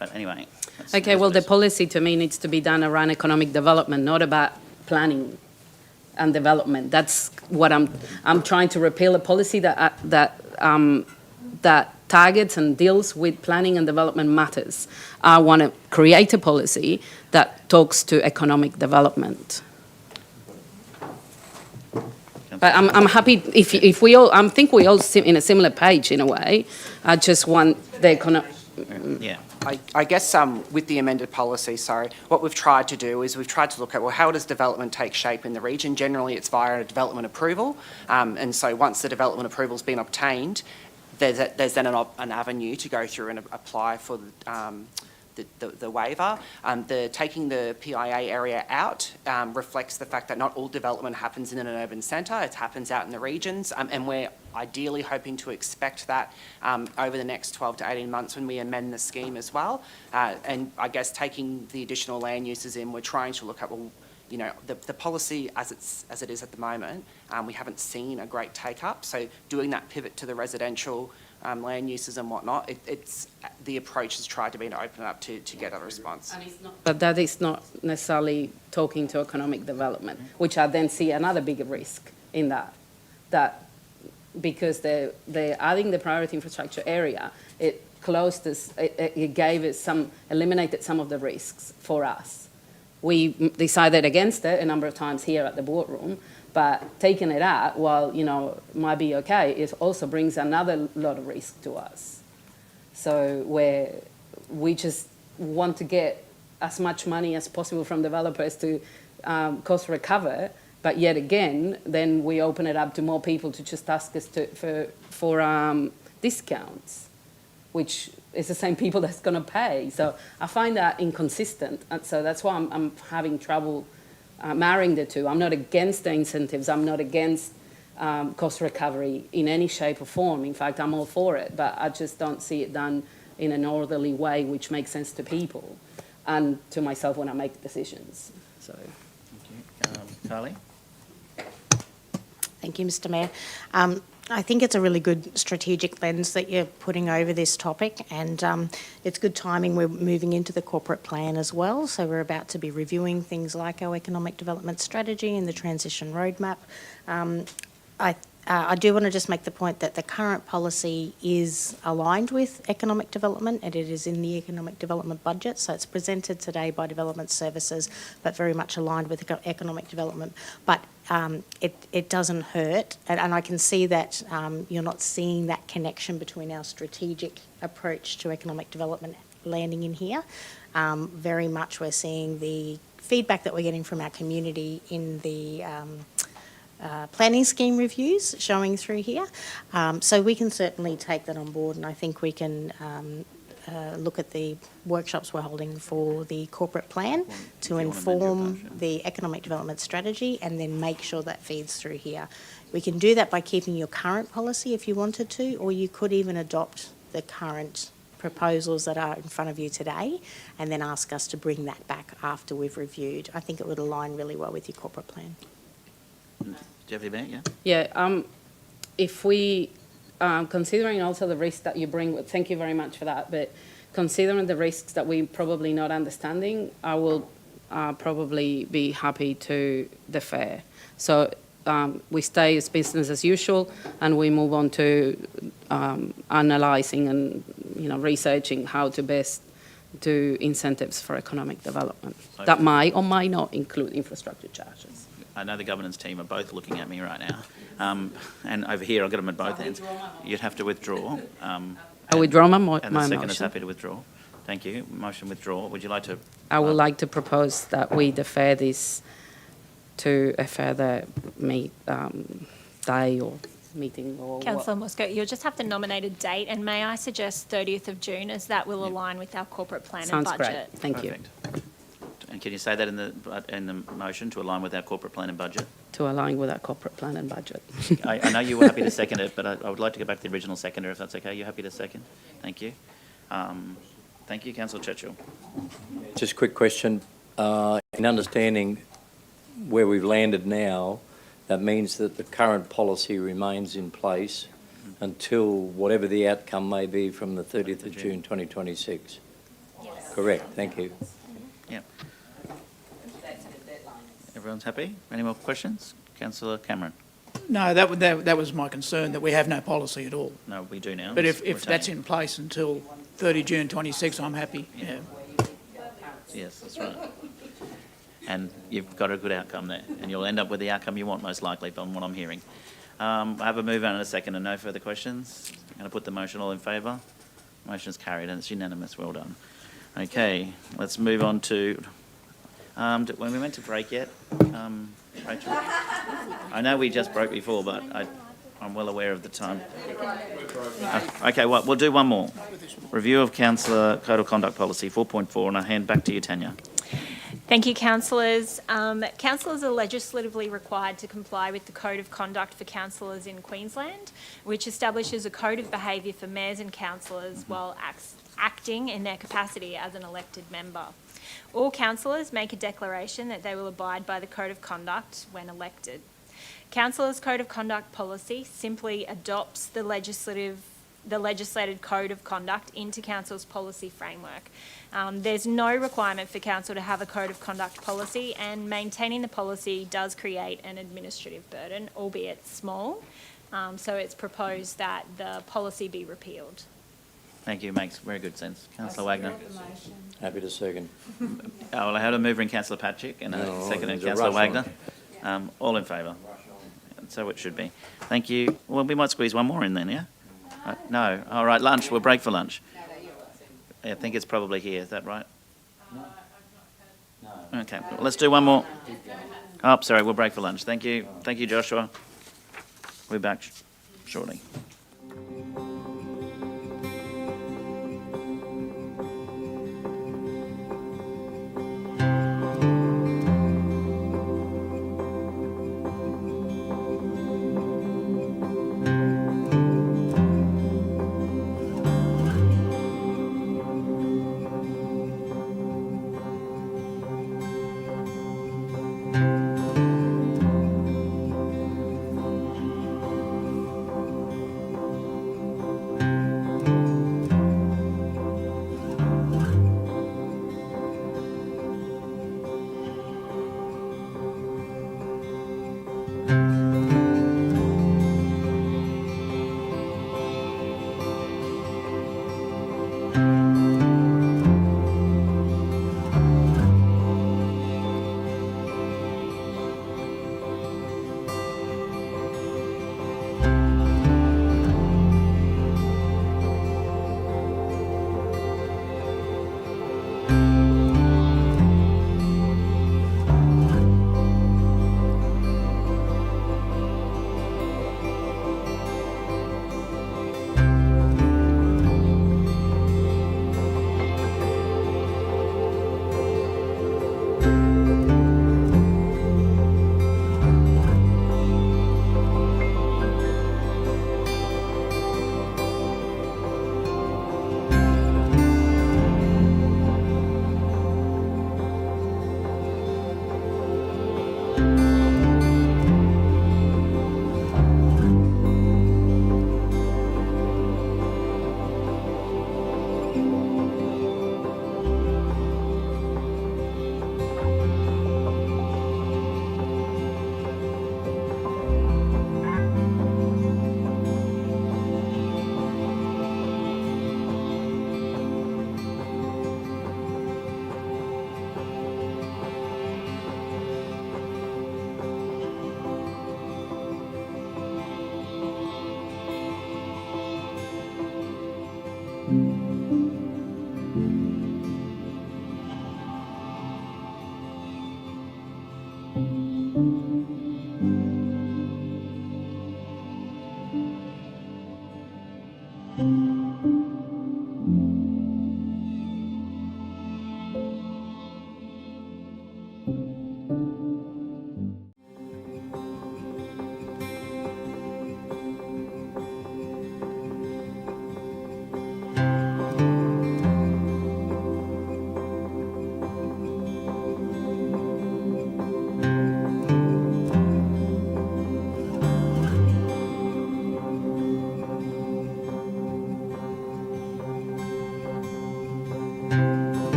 But anyway. Okay, well, the policy to me needs to be done around economic development, not about planning and development. That's what I'm trying to repeal a policy that targets and deals with planning and development matters. I want to create a policy that talks to economic development. But I'm happy if we all. I think we all in a similar page in a way. I just want the economic. Yeah. I guess with the amended policy, what we've tried to do is we've tried to look at, well, how does development take shape in the region? Generally, it's via a development approval. And so once the development approval's been obtained, there's then an avenue to go through and apply for the waiver. Taking the PIA area out reflects the fact that not all development happens in an urban centre. It happens out in the regions, and we're ideally hoping to expect that over the next 12 to 18 months when we amend the scheme as well. And I guess taking the additional land uses in, we're trying to look at, well, the policy as it is at the moment, we haven't seen a great take-up. So doing that pivot to the residential land uses and whatnot, the approach has tried to be to open it up to get a response. But that is not necessarily talking to economic development, which I then see another bigger risk in that because they're adding the priority infrastructure area, it closed us, it gave us eliminated some of the risks for us. We decided against it a number of times here at the boardroom, but taking it out, while, might be okay, it also brings another lot of risk to us. So where we just want to get as much money as possible from developers to cost recover, but yet again, then we open it up to more people to just ask us for discounts. which is the same people that's going to pay. So I find that inconsistent, and so that's why I'm having trouble marrying the two. I'm not against the incentives. I'm not against cost recovery in any shape or form. In fact, I'm all for it, but I just don't see it done in an orderly way which makes sense to people and to myself when I make decisions. So, Thank you. Carly? Thank you, Mr. Mayor. I think it's a really good strategic lens that you're putting over this topic, and it's good timing. We're moving into the corporate plan as well, so we're about to be reviewing things like our economic development strategy and the transition roadmap. I do want to just make the point that the current policy is aligned with economic development, and it is in the economic development budget. So it's presented today by Development Services, but very much aligned with economic development. But it doesn't hurt, and I can see that you're not seeing that connection between our strategic approach to economic development landing in here. Very much we're seeing the feedback that we're getting from our community in the planning scheme reviews showing through here. So we can certainly take that on board, and I think we can look at the workshops we're holding for the corporate plan to inform the economic development strategy and then make sure that feeds through here. We can do that by keeping your current policy if you wanted to, or you could even adopt the current proposals that are in front of you today and then ask us to bring that back after we've reviewed. I think it would align really well with your corporate plan. Do you have any back? yeah, if we, considering also the risk that you bring, thank you very much for that, but considering the risks that we're probably not understanding, I will probably be happy to defer. So we stay as business as usual, and we move on to analysing and researching how to best do incentives for economic development. So that might or might not include infrastructure charges. I know the governance team are both looking at me right now. And over here, I've got them at both ends. You'd have to withdraw. I withdraw my motion. And the second is happy to withdraw. Thank you. Motion withdraw. Would you like to? I would like to propose that we defer this to a further day or meeting or Councillor Moscow, you'll just have to nominate a date, and may I suggest 30th of June, as that will align with our corporate plan Sounds and budget. great. Thank you. And can you say that in the motion, to align with our corporate plan and budget? To align with our corporate plan and budget. I know you were happy to second it, but I would like to go back to the original seconder, if that's okay. You happy to second? Thank you. Thank you, Councillor Churchill. Just a quick question. In understanding where we've landed now, that means that the current policy remains in place until whatever the outcome may be from the 30th of June 2026. Yes. Correct. Thank you. Yeah. Everyone's happy? Any more questions? Councillor Cameron? No, that was my concern, that we have no policy at all. No, we do now. But if that's in place until 30 June 26, I'm happy. Yeah. Yes, that's right. And you've got a good outcome there, and you'll end up with the outcome you want, most likely, from what I'm hearing. I have a move on in a second and no further questions. I'm going to put the motion. All in favour? Motion is carried and it's unanimous. Well done. Okay, let's move on to... when we went to break yet, Rachel? I know we just broke before, but I'm well aware of the time. Okay, well, we'll do one more. Review of Councillor Code of Conduct Policy 4.4, and I'll hand back to you, Tanya. Thank you, councillors. Councillors are legislatively required to comply with the Code of Conduct for Councillors in Queensland, which establishes a code of behaviour for mayors and councillors while acting in their capacity as an elected member. All councillors make a declaration that they will abide by the Code of Conduct when elected. Councillors' Code of Conduct policy simply adopts the legislated Code of Conduct into Council's policy framework. There's no requirement for Council to have a Code of Conduct policy, and maintaining the policy does create an administrative burden, albeit small. So it's proposed that the policy be repealed. Thank you. Makes very good sense. Councillor Wagner. Happy to second. Well, I had a mover in Councillor Patrick and a second in Councillor Wagner. All in favour? So it should be. Thank you. Well, we might squeeze one more in then, yeah? No. All right, lunch. We'll break for lunch. I think it's probably here. Is that right? Okay. Well, let's do one more. Oh, sorry. We'll break for lunch. Thank you. Thank you, Joshua. We'll be back shortly.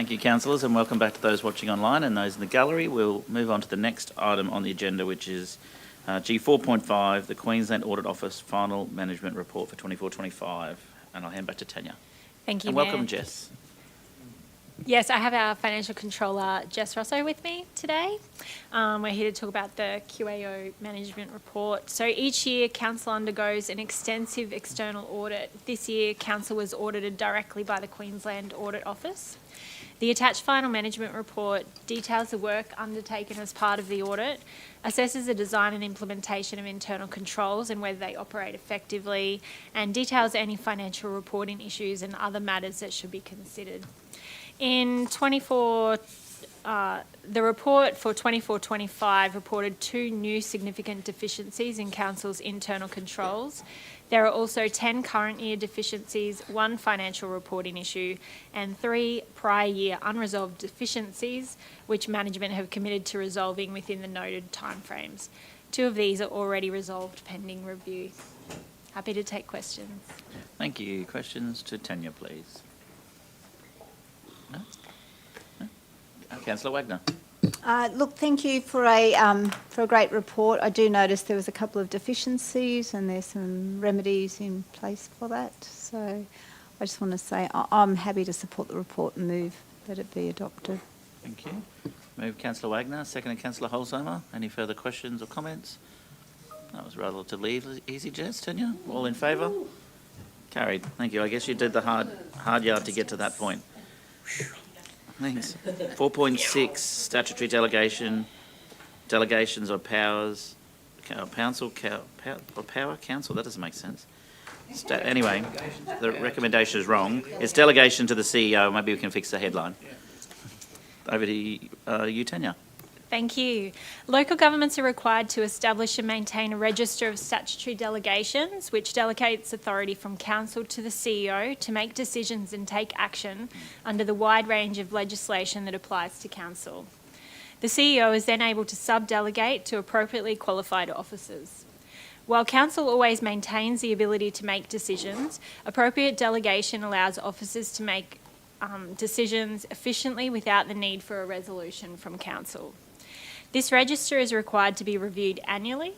Thank you, councillors, and welcome back to those watching online and those in the gallery. We'll move on to the next item on the agenda, which is G4.5, the Queensland Audit Office Final Management Report for 24-25. And I'll hand back to Tanya. Thank you, And Mayor. welcome, Jess. Yes, I have our Financial Controller, Jess Rosso, with me today. We're here to talk about the QAO Management Report. So each year, Council undergoes an extensive external audit. This year, Council was audited directly by the Queensland Audit Office. The attached Final Management Report details the work undertaken as part of the audit, assesses the design and implementation of internal controls and whether they operate effectively, and details any financial reporting issues and other matters that should be considered. In the report for 24-25 reported 2 new significant deficiencies in Council's internal controls. There are also 10 current year deficiencies, 1 financial reporting issue, and 3 prior year unresolved deficiencies, which management have committed to resolving within the noted timeframes. 2 of these are already resolved pending review. Happy to take questions. Thank you. Questions to Tanya, please. No? No? Councillor Wagner. Look, thank you for a great report. I do notice there was a couple of deficiencies and there's some remedies in place for that. So I just want to say I'm happy to support the report and move that it be adopted. Thank you. Move Councillor Wagner, seconded Councillor Holzheimer. Any further questions or comments? That was relatively easy, Jess. Tanya, all in favour? Carried. Thank you. I guess you did the hard yard to get to that point. Thanks. 4.6, statutory delegations or powers. Council, power council? That doesn't make sense. Anyway, the recommendation is wrong. It's delegation to the CEO. Maybe we can fix the headline. Over to you, Tanya. Thank you. Local governments are required to establish and maintain a register of statutory delegations, which delegates authority from Council to the CEO to make decisions and take action under the wide range of legislation that applies to Council. The CEO is then able to sub-delegate to appropriately qualified officers. While Council always maintains the ability to make decisions, appropriate delegation allows officers to make decisions efficiently without the need for a resolution from Council. This register is required to be reviewed annually.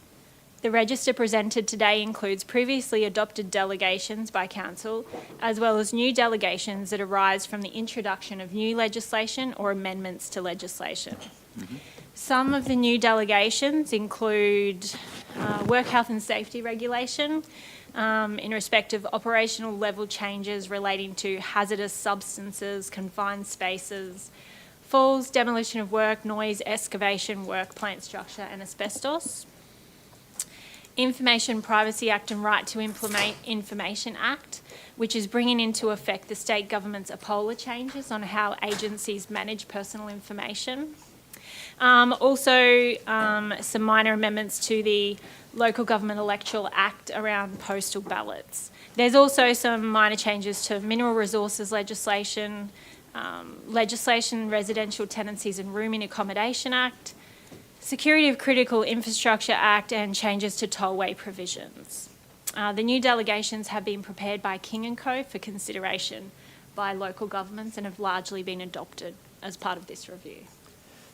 The register presented today includes previously adopted delegations by Council, as well as new delegations that arise from the introduction of new legislation or amendments to legislation. Some of the new delegations include work health and safety regulation, in respect of operational level changes relating to hazardous substances, confined spaces, falls, demolition of work, noise, excavation, work, plant structure and asbestos. Information Privacy Act and Right to Implement Information Act, which is bringing into effect the state government's APOLA changes on how agencies manage personal information. Also, some minor amendments to the Local Government Electoral Act around postal ballots. There's also some minor changes to mineral resources legislation, Residential Tenancies and Rooming Accommodation Act, Security of Critical Infrastructure Act, and changes to tollway provisions. The new delegations have been prepared by King & Co for consideration by local governments and have largely been adopted as part of this review.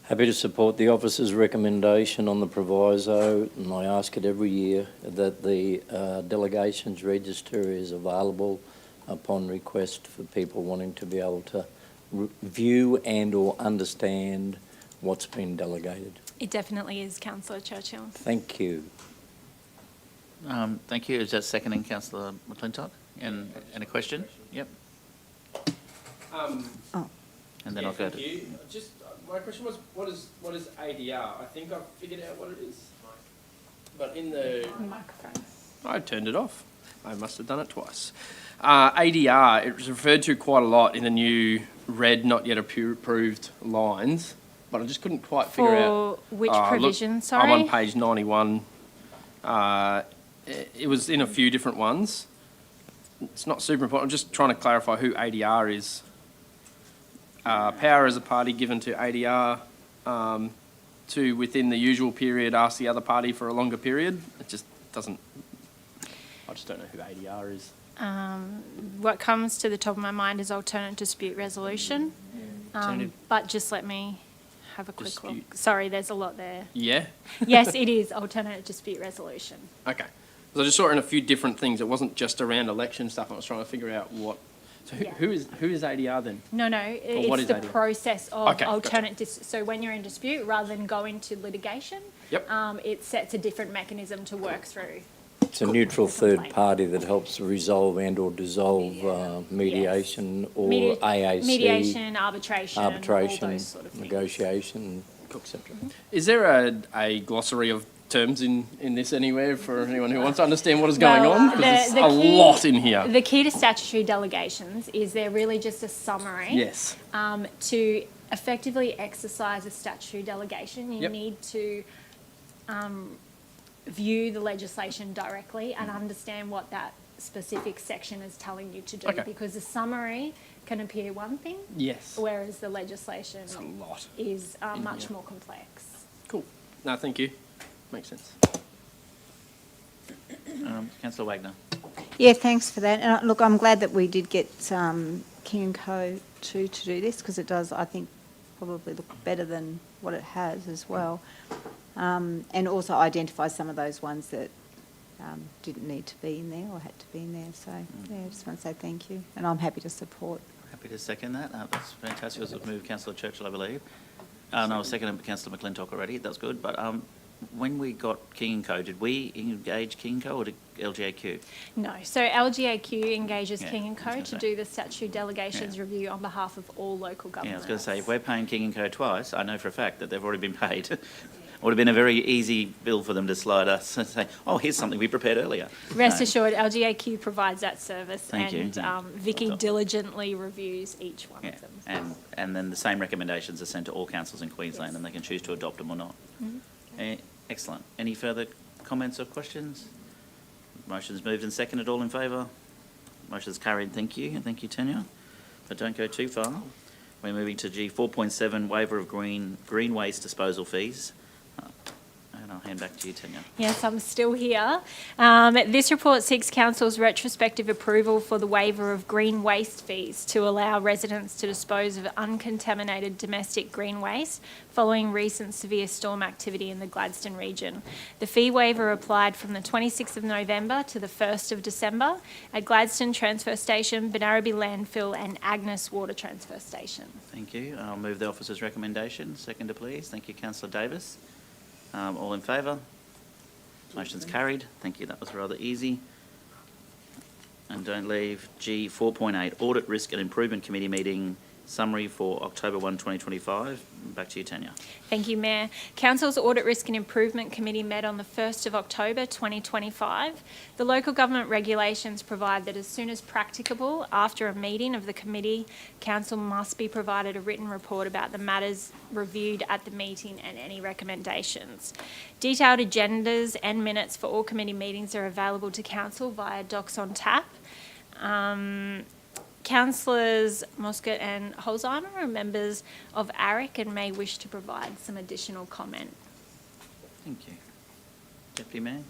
Happy to support the officer's recommendation on the proviso, and I ask it every year, that the delegations register is available upon request for people wanting to be able to view and or understand what's been delegated. It definitely is, Councillor Churchill. Thank you. Thank you. Is that seconding Councillor McClintock? And a question? Yep. And then I'll go to... Just, my question was, what is ADR? I think I've figured out what it is. But in the... microphone. I turned it off. I must have done it twice. ADR, it was referred to quite a lot in the new red, not yet approved lines, but I just couldn't quite figure out... For which provision, sorry? I'm on page 91. It was in a few different ones. It's not super important. I'm just trying to clarify who ADR is. Power as a party given to ADR to, within the usual period, ask the other party for a longer period. It just doesn't... I just don't know who ADR is. What comes to the top of my mind is alternate dispute resolution. But just let me have a quick Dispute. look. Sorry, there's a lot there. Yeah? Yes, it is alternate dispute resolution. Okay. Because I just saw it in a few different things. It wasn't just around election stuff. I was trying to figure out what... So who is ADR then? No, what it's is the ADR? process of Okay, gotcha. alternate so when you're in dispute, rather than going to litigation, Yep. it sets a different mechanism to work through. It's a neutral third party that helps resolve and/or dissolve mediation or AAC. Mediation, arbitration, all those sort of things. Negotiation, etc. Is there a glossary of terms in this anywhere for anyone who wants to understand what is going Well, on? Because there's a lot in here. The key to statutory delegations is they're really just a summary. Yes. To effectively exercise a statutory delegation, you Yep. need to view the legislation directly and understand what that specific section is telling you to do. Okay. Because the summary can appear one thing, Yes. whereas the legislation It's a lot is in much here. more complex. Cool. No, thank you. Makes sense. Councillor Wagner. Yeah, thanks for that. And look, I'm glad that we did get King & Co. to do this, because it does, I think, probably look better than what it has as well. And also identify some of those ones that didn't need to be in there or had to be in there. So, yeah, I just want to say thank you. And I'm happy to support. Happy to second that. That's fantastic. It was moved Councillor Churchill, I believe. No, seconded by Councillor McClintock already. That's good. But when we got King & Co., did we engage King & Co. or did LGAQ? No, so LGAQ engages Yeah, King & Co. I was to gonna do the statutory delegations Yeah. review on behalf of all local Yeah, I governments. was going to say, if we're paying King & Co. twice, I know for a fact that they've already been paid. It would have been a very easy bill for them to slide us and say, oh, here's something we prepared earlier. Rest No. assured, LGAQ provides that service, Thank you. and Yeah. Vicky diligently reviews each one Yeah, of them. and then the same recommendations are sent to all councils in Queensland, and they can choose to adopt them or not. Excellent. Any further comments or questions? Motion's moved and seconded. All in favour? Motion's carried. Thank you. And thank you, Tanya. But don't go too far. We're moving to G 4.7, waiver of green waste disposal fees. And I'll hand back to you, Tanya. Yes, I'm still here. This report seeks Council's retrospective approval for the waiver of green waste fees to allow residents to dispose of uncontaminated domestic green waste following recent severe storm activity in the Gladstone region. The fee waiver applied from the 26th of November to the 1st of December at Gladstone Transfer Station, Benarabi Landfill and Agnes Water Transfer Station. Thank you. I'll move the officer's recommendation. Seconder, please. Thank you, Councillor Davis. All in favour? Motion's carried. Thank you. That was rather easy. And don't leave. G 4.8, Audit, Risk and Improvement Committee meeting summary for October 1, 2025. Back to you, Tanya. Thank you, Mayor. Council's Audit, Risk and Improvement Committee met on the 1st of October 2025. The local government regulations provide that as soon as practicable, after a meeting of the committee, Council must be provided a written report about the matters reviewed at the meeting and any recommendations. Detailed agendas and minutes for all committee meetings are available to Council via Docs on Tap. Councillors Moscat and Holzheimer are members of ARIC and may wish to provide some additional comment. Thank you. Deputy Mayor?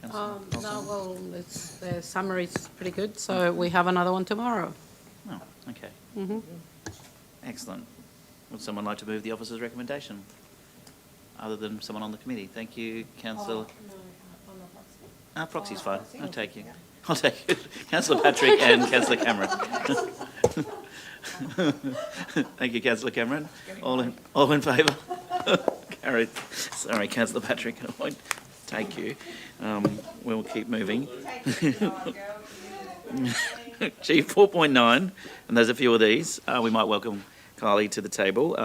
No, well, the summary's pretty good, so we have another one tomorrow. Oh, okay. Mm-hmm. Excellent. Would someone like to move the officer's recommendation? Other than someone on the committee? Thank you, Councillor. Proxy's fine. I'll take you. I'll take it. Councillor Patrick and Councillor Cameron. Thank you, Councillor Cameron. All in favour? Carried. Sorry, Councillor Patrick, I won't take you. We'll keep moving. G 4.9, and there's a few of these. We might welcome Kylie to the table.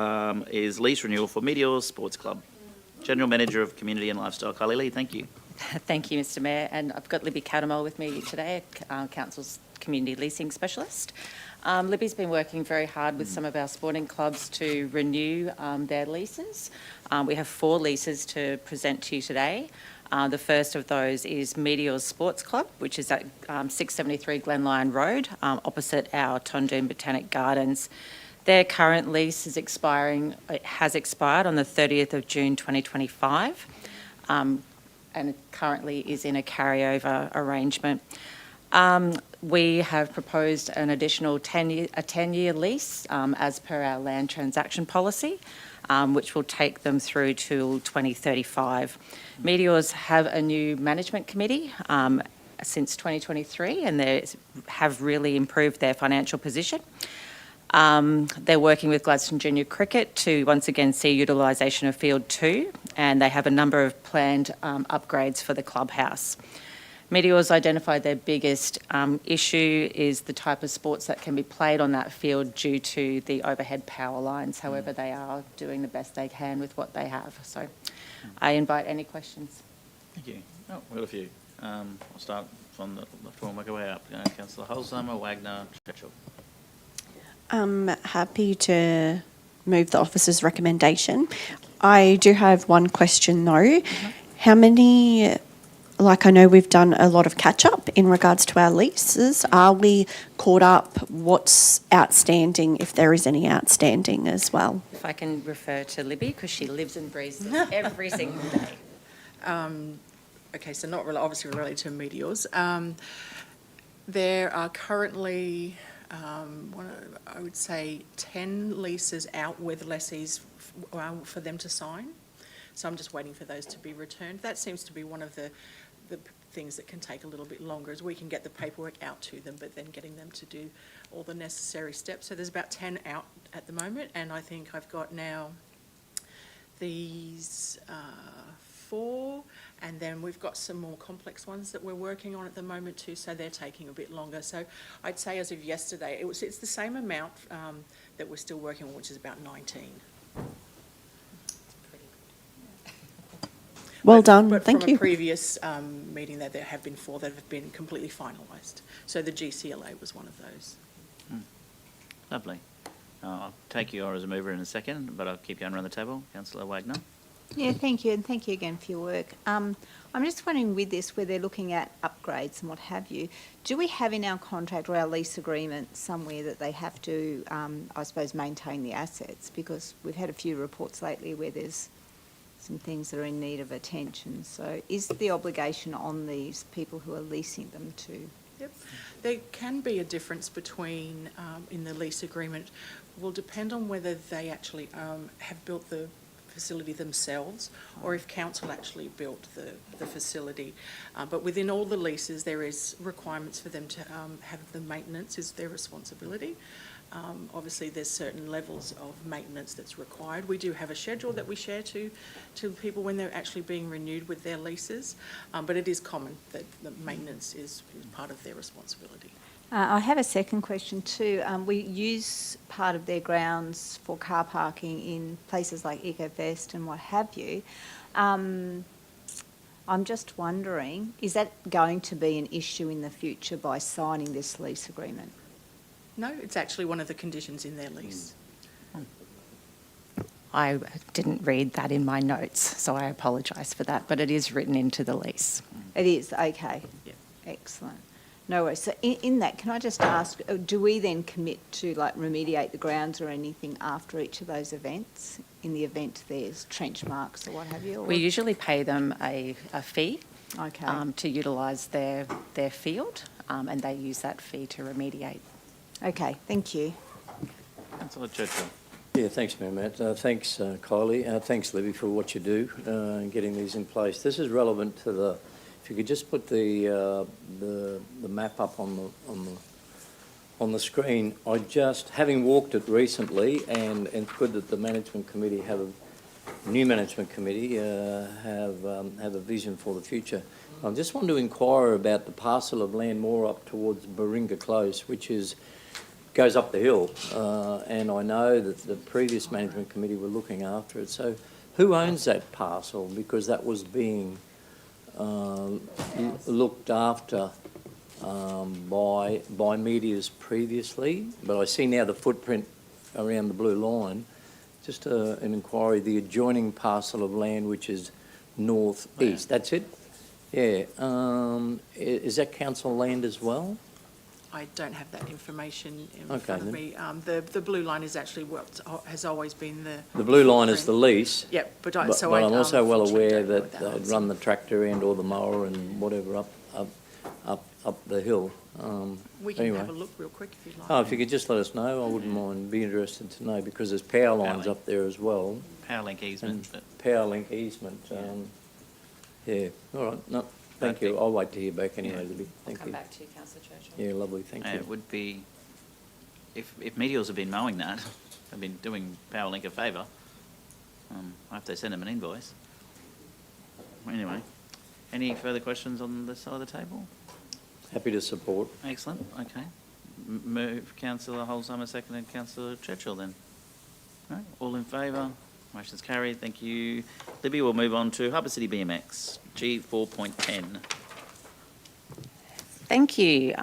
Is lease renewal for Meteor Sports Club. General Manager of Community and Lifestyle, Kylie Lee. Thank you. Thank you, Mr Mayor, and I've got Libby Catamol with me today, Council's Community Leasing Specialist. Libby's been working very hard with some of our sporting clubs to renew their leases. We have 4 leases to present to you today. The first of those is Meteor Sports Club, which is at 673 Glenlyon Road, opposite our Tondoon Botanic Gardens. Their current lease is expiring. It has expired on the 30th of June 2025. And it currently is in a carryover arrangement. We have proposed an additional 10-year lease as per our land transaction policy, which will take them through till 2035. Meteors have a new management committee since 2023, and they have really improved their financial position. They're working with Gladstone Junior Cricket to once again see utilisation of Field 2, and they have a number of planned upgrades for the clubhouse. Meteors identified their biggest issue is the type of sports that can be played on that field due to the overhead power lines. However, they are doing the best they can with what they have. So I invite any questions. Thank you. Oh, we've got a few. I'll start from the left one, work our way up. Councillor Holzheimer, Wagner, Churchill. I'm happy to move the officer's recommendation. I do have one question though. How many, like I know we've done a lot of catch up in regards to our leases. Are we caught up? What's outstanding, if there is any outstanding as well? If I can refer to Libby, because she lives and breathes this every single day. Okay, so not really, obviously related to meteors. There are currently, I would say, 10 leases out with lessees for them to sign. So I'm just waiting for those to be returned. That seems to be one of the things that can take a little bit longer, is we can get the paperwork out to them, but then getting them to do all the necessary steps. So there's about 10 out at the moment, and I think I've got now these 4, and then we've got some more complex ones that we're working on at the moment too, so they're taking a bit longer. So I'd say as of yesterday, it's the same amount that we're still working on, which is about 19. Well done, but thank from you. a previous meeting there have been 4 that have been completely finalised. So the GCLA was one of those. Lovely. I'll take you as a mover in a second, but I'll keep going around the table. Councillor Wagner. Yeah, thank you, and thank you again for your work. I'm just wondering with this, where they're looking at upgrades and what have you, do we have in our contract or our lease agreement somewhere that they have to, I suppose, maintain the assets? Because we've had a few reports lately where there's some things that are in need of attention. So is the obligation on these people who are leasing them to? Yep. There can be a difference between, in the lease agreement, will depend on whether they actually have built the facility themselves or if council actually built the facility. But within all the leases, there is requirements for them to have the maintenance is their responsibility. Obviously, there's certain levels of maintenance that's required. We do have a schedule that we share to people when they're actually being renewed with their leases, but it is common that the maintenance is part of their responsibility. I have a second question too. We use part of their grounds for car parking in places like EcoFest and what have you. I'm just wondering, is that going to be an issue in the future by signing this lease agreement? No, it's actually one of the conditions in their lease. I didn't read that in my notes, so I apologise for that, but it is written into the lease. It is, okay. Yeah. Excellent. No worries. So in that, can I just ask, do we then commit to like remediate the grounds or anything after each of those events, in the event there's trench marks or what have you? Or? We usually pay them a fee Okay. to utilise their field, and they use that fee to remediate. Okay, thank you. Councillor Churchill. Yeah, thanks, Mayor Matt. Thanks, Kylie. Thanks, Libby, for what you do in getting these in place. This is relevant to the. If you could just put the map up on the screen. I just, having walked it recently, and it's good that the management committee new management committee have a vision for the future. I just want to inquire about the parcel of land more up towards Baringa Close, which goes up the hill, and I know that the previous management committee were looking after it. So who owns that parcel? Because that was being looked after by Meteors previously, but I see now the footprint around the blue line. Just an inquiry, the adjoining parcel of land which is north-east, that's it? Yeah. Is that council land as well? I don't have that information in Okay, front of then. me. The blue line is actually what has always been the... The blue line is the lease. Yep, but I'm also well aware that they'd run the tractor and or the mower and whatever up up the hill. We can anyway. have a look real quick if you'd like. Oh, if you could just let us know, I wouldn't mind, be interested to know, because there's power lines up there as well. Powerlink easement. And Powerlink easement, yeah, all right, no, thank you, I'll wait to hear back anyway, Libby, thank you. Come back to you, Councillor Churchill. Yeah, lovely, thank you. It would be, if Meteors have been mowing that, they've been doing Powerlink a favour, I have to send them an invoice. Anyway, any further questions on this side of the table? Happy to support. Excellent, okay. Move Councillor Holzheimer, seconded Councillor Churchill then. Right, all in favour? Motion's carried, thank you. Libby, we'll move on to Harbour City BMX, G4.10. Thank you.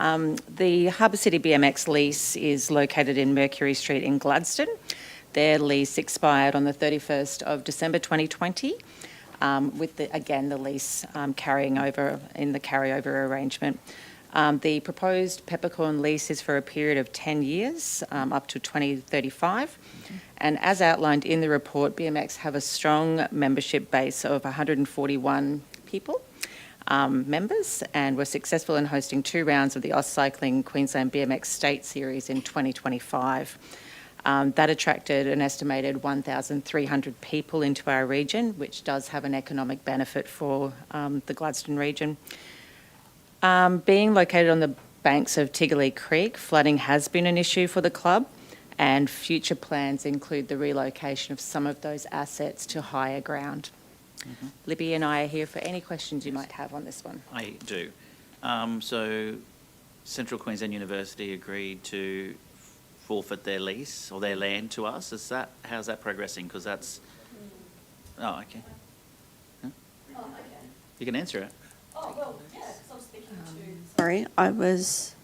The Harbour City BMX lease is located in Mercury Street in Gladstone. Their lease expired on the 31st of December 2020, with, the lease carrying over in the carryover arrangement. The proposed peppercorn lease is for a period of 10 years, up to 2035. And as outlined in the report, BMX have a strong membership base of 141 people. Members, and were successful in hosting 2 rounds of the Oz Cycling Queensland BMX State Series in 2025. That attracted an estimated 1,300 people into our region, which does have an economic benefit for the Gladstone region. Being located on the banks of Tiggerley Creek, flooding has been an issue for the club, and future plans include the relocation of some of those assets to higher ground. Libby and I are here for any questions you might have on this one. I do. So Central Queensland University agreed to forfeit their lease or their land to us. How's that progressing? Because that's... Oh, okay. Huh? You can answer it. Sorry, I was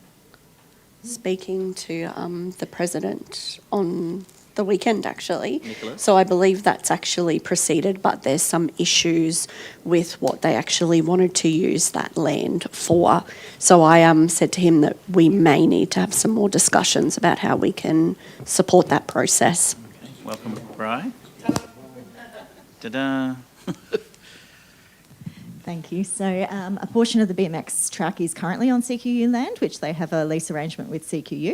speaking to the president on the weekend, actually. Nicholas? So I believe that's actually proceeded, but there's some issues with what they actually wanted to use that land for. So I said to him that we may need to have some more discussions about how we can support that process. Okay. Welcome, Bri. Ta-da. Thank you. So a portion of the BMX track is currently on CQU land, which they have a lease arrangement with CQU.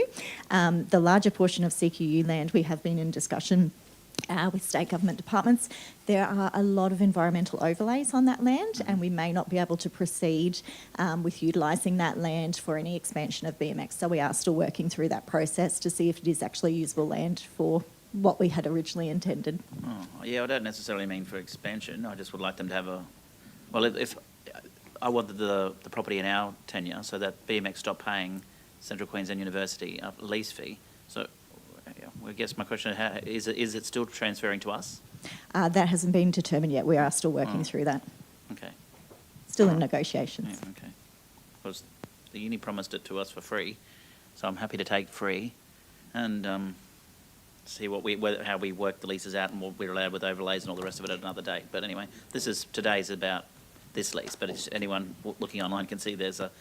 The larger portion of CQU land, we have been in discussion with state government departments. There are a lot of environmental overlays on that land, and we may not be able to proceed with utilising that land for any expansion of BMX. So we are still working through that process to see if it is actually usable land for what we had originally intended. Oh, yeah, I don't necessarily mean for expansion. I just would like them to have a... Well, if I wanted the property in our tenure so that BMX stopped paying Central Queensland University a lease fee. So I guess my question is it still transferring to us? That hasn't been determined yet. We are still working through that. Okay. Still in negotiations. Yeah, okay. Because the uni promised it to us for free, so I'm happy to take free and see how we work the leases out and what we're allowed with overlays and all the rest of it at another date. But anyway, today's about this lease, but if anyone looking online can see there's a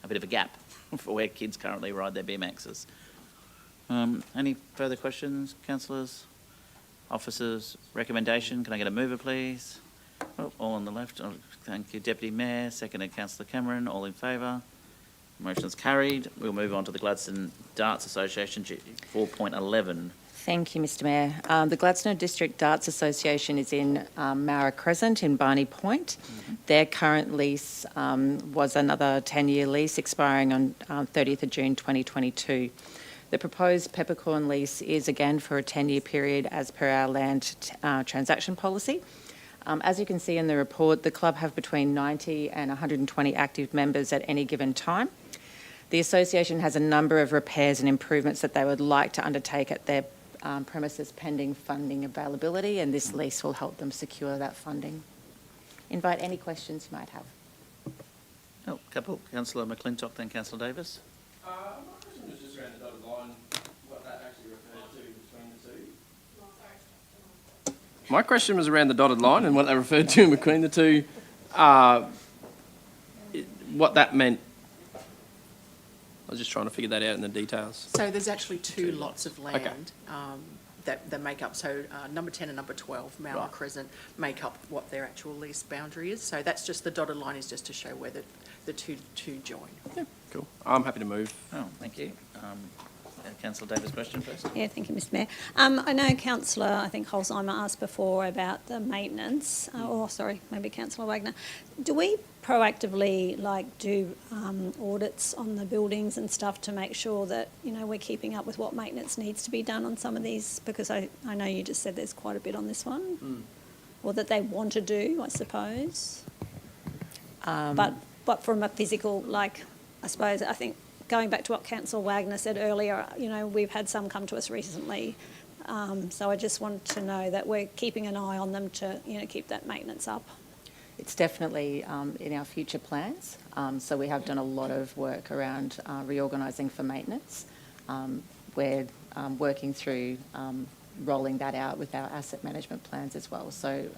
bit of a gap for where kids currently ride their BMXs. Any further questions, councillors? Officers, recommendation, can I get a mover, please? Oh, all on the left. Oh, thank you, Deputy Mayor. Seconded, Councillor Cameron. All in favour? Motion's carried. We'll move on to the Gladstone Darts Association, 4.11. Thank you, Mr Mayor. The Gladstone District Darts Association is in Mara Crescent in Barney Point. Their current lease was another 10-year lease expiring on 30th of June 2022. The proposed peppercorn lease is again for a 10-year period as per our land transaction policy. As you can see in the report, the club have between 90 and 120 active members at any given time. The association has a number of repairs and improvements that they would like to undertake at their premises pending funding availability, and this lease will help them secure that funding. Invite any questions you might have. Oh, couple. Councillor McClintock, then Councillor Davis. My question was just around the dotted line, what that actually referred to between the two. My question was around the dotted line and what they referred to between the two, what that meant. I was just trying to figure that out in the details. So there's actually two lots of land. that make up, so number 10 and number 12, Mauer Right. Crescent, make up what their actual lease boundary is. So that's just, the dotted line is just to show where the two join. Cool. I'm happy to move. Oh, thank you. Councillor Davis, question first. Yeah, thank you, Mr Mayor. I know Councillor, I think Holzheimer asked before about the maintenance, maybe Councillor Wagner. Do we proactively do audits on the buildings and stuff to make sure that, we're keeping up with what maintenance needs to be done on some of these? Because I know you just said there's quite a bit on this one, or that they want to do, I suppose. But from a physical, I think, going back to what Councillor Wagner said earlier, we've had some come to us recently. So I just want to know that we're keeping an eye on them to, keep that maintenance up. It's definitely in our future plans. So we have done a lot of work around reorganising for maintenance. We're working through rolling that out with our asset management plans as well. So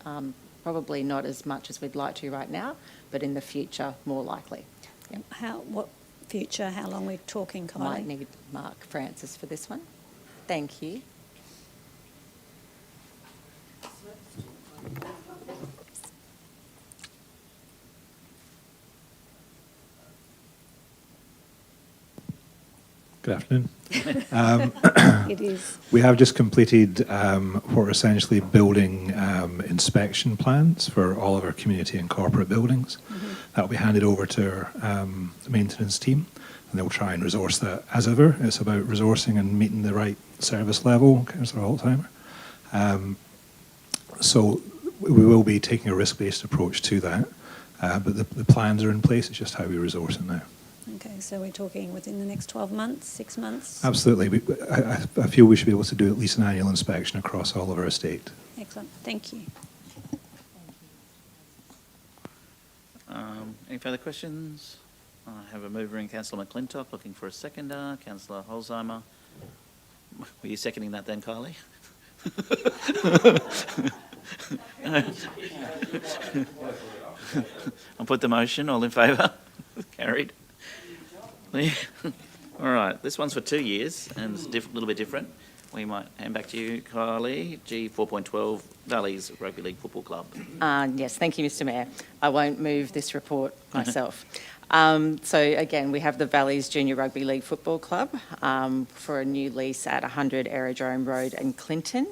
probably not as much as we'd like to right now, but in the future, more likely. Yep. What future? How long are we talking, Kylie? Might need Mark Francis for this one. Thank you. Good afternoon. It is. We have just completed what are essentially building inspection plans for all of our community and corporate buildings. That will be handed over to our maintenance team, and they'll try and resource that as ever. It's about resourcing and meeting the right service level, Councillor Holtheimer. So we will be taking a risk-based approach to that, but the plans are in place. It's just how we resource it now. Okay, so we're talking within the next 12 months, 6 months? Absolutely. I feel we should be able to do at least an annual inspection across all of our estate. Excellent, thank you. Any further questions? I have a mover in Councillor McClintock, looking for a seconder. Councillor Holzheimer. Were you seconding that then, Kylie? I'll put the motion. All in favour? Carried. All right, this one's for 2 years and it's a little bit different. We might hand back to you, Kylie. G 4.12, Valleys Rugby League Football Club. Yes, thank you, Mr Mayor. I won't move this report myself. So again, we have the Valleys Junior Rugby League Football Club for a new lease at 100 Aerodrome Road in Clinton.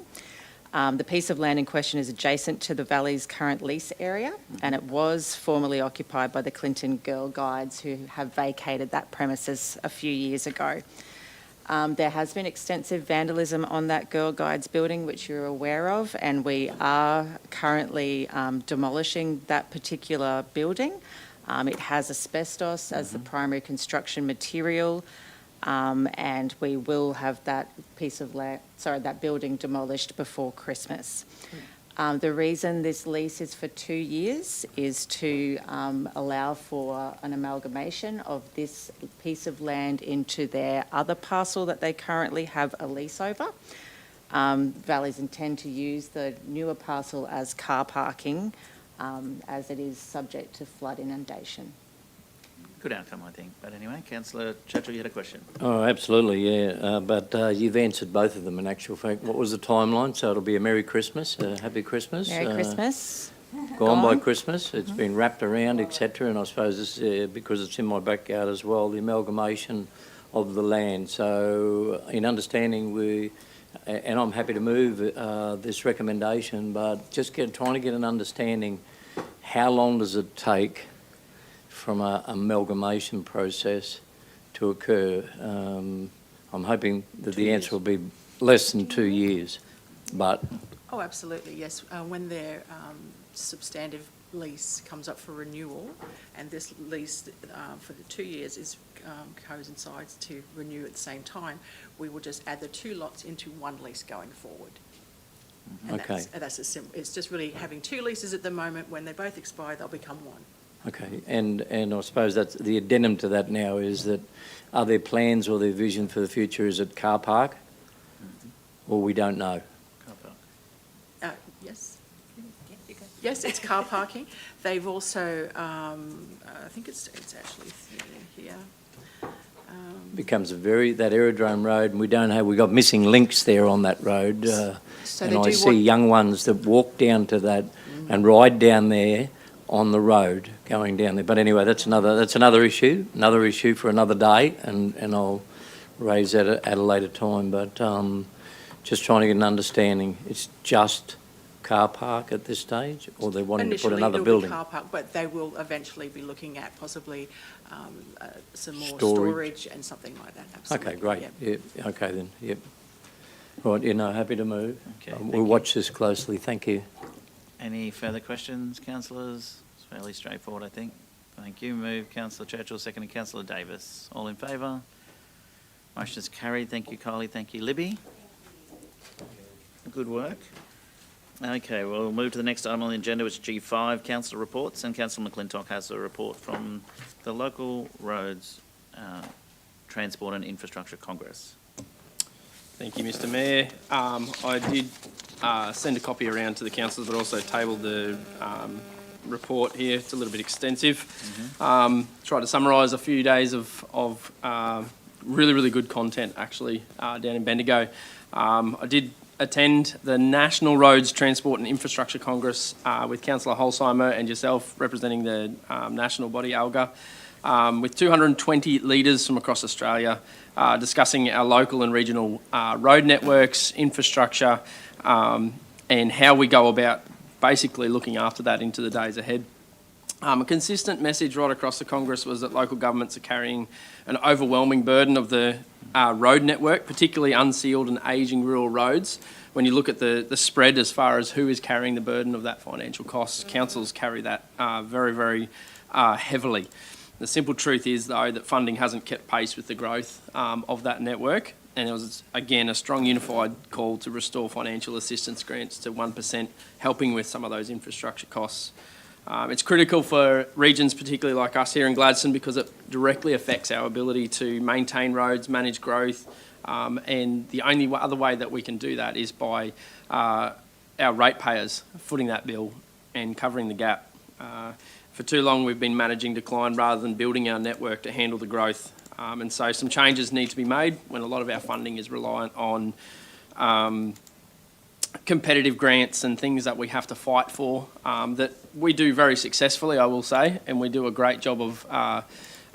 The piece of land in question is adjacent to the Valley's current lease area, and it was formerly occupied by the Clinton Girl Guides, who have vacated that premises a few years ago. There has been extensive vandalism on that Girl Guides building, which you're aware of, and we are currently demolishing that particular building. It has asbestos as the primary construction material. And we will have that that building demolished before Christmas. The reason this lease is for 2 years is to allow for an amalgamation of this piece of land into their other parcel that they currently have a lease over. Valleys intend to use the newer parcel as car parking, as it is subject to flood inundation. Good outcome, I think. But anyway, Councillor Churchill, you had a question. Oh, absolutely, yeah. But you've answered both of them in actual fact. What was the timeline? So it'll be a Merry Christmas, a Happy Christmas. Merry Christmas. Gone by Christmas. It's been wrapped around, etc. And I suppose this, because it's in my backyard as well, the amalgamation of the land. So in understanding and I'm happy to move this recommendation, but just trying to get an understanding, how long does it take from an amalgamation process to occur? I'm hoping that the answer will be less than 2 years, but... Oh, absolutely, yes. When their substantive lease comes up for renewal, and this lease for the 2 years coincides to renew at the same time, we will just add the 2 lots into one lease going forward. And okay. That's a simple. It's just really having 2 leases at the moment. When they both expire, they'll become one. Okay, and I suppose that's the addendum to that now is that are there plans or their vision for the future? Is it car park? Or we don't know? Car park. Yes. Yes, it's car parking. They've also, I think it's actually here. Becomes that aerodrome road, and we've got missing links there on that road. So And they I do see want- young ones that walk down to that and ride down there on the road going down there. But anyway, that's another issue for another day, and I'll raise that at a later time. But just trying to get an understanding. It's just car park at this stage, or they're wanting to put another Initially, building? it'll be car park, but they will eventually be looking at possibly some more Storage. storage and something like that, absolutely. Okay, great. Yep. Yeah, okay then, yep. Right, happy to move. Okay, thank We'll you. watch this closely, thank you. Any further questions, councillors? It's fairly straightforward, I think. Thank you. Move Councillor Churchill, seconded Councillor Davis. All in favour? Motion is carried. Thank you, Kylie. Thank you, Libby. Good work. Okay, we'll move to the next item on the agenda, which is G5, councillor reports, and Councillor McClintock has a report from the Local Roads Transport and Infrastructure Congress. Thank you, Mr. Mayor. I did send a copy around to the councillors, but also tabled the report here. It's a little bit extensive. Try to summarise a few days of really, really good content, actually, down in Bendigo. I did attend the National Roads Transport and Infrastructure Congress with Councillor Holsheimer and yourself representing the national body, ALGA, with 220 leaders from across Australia discussing our local and regional road networks, infrastructure, and how we go about basically looking after that into the days ahead. A consistent message right across the Congress was that local governments are carrying an overwhelming burden of the road network, particularly unsealed and ageing rural roads. When you look at the spread as far as who is carrying the burden of that financial cost, councils carry that very, very heavily. The simple truth is, though, that funding hasn't kept pace with the growth of that network, and there was, again, a strong unified call to restore financial assistance grants to 1%, helping with some of those infrastructure costs. It's critical for regions, particularly like us here in Gladstone, because it directly affects our ability to maintain roads, manage growth, and the only other way that we can do that is by our ratepayers footing that bill and covering the gap. For too long, we've been managing decline rather than building our network to handle the growth. And so some changes need to be made when a lot of our funding is reliant on competitive grants and things that we have to fight for, that we do very successfully, I will say, and we do a great job of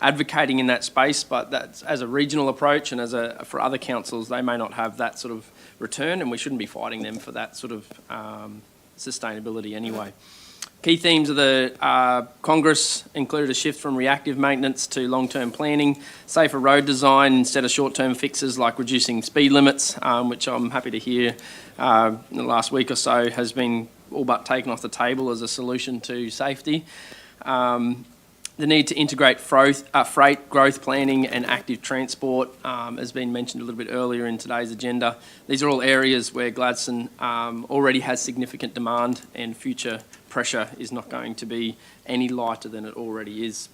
advocating in that space, but that's as a regional approach, and for other councils, they may not have that sort of return, and we shouldn't be fighting them for that sort of sustainability anyway. Key themes of the Congress included a shift from reactive maintenance to long-term planning, safer road design instead of short-term fixes like reducing speed limits, which I'm happy to hear in the last week or so has been all but taken off the table as a solution to safety. The need to integrate freight growth planning and active transport has been mentioned a little bit earlier in today's agenda. These are all areas where Gladstone already has significant demand, and future pressure is not going to be any lighter than it already is.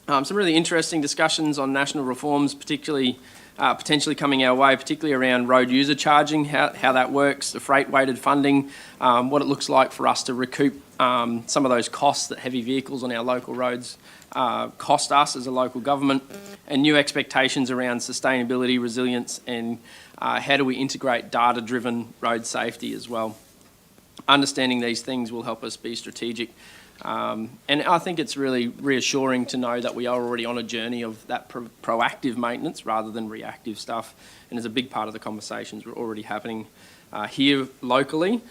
Some really interesting discussions on national reforms, particularly potentially coming our way, particularly around road user charging, how that works, the freight-weighted funding, what it looks like for us to recoup some of those costs that heavy vehicles on our local roads cost us as a local government, and new expectations around sustainability, resilience, and how do we integrate data-driven road safety as well. Understanding these things will help us be strategic. And I think it's really reassuring to know that we are already on a journey of that proactive maintenance rather than reactive stuff. And it's a big part of the conversations we're already having here locally,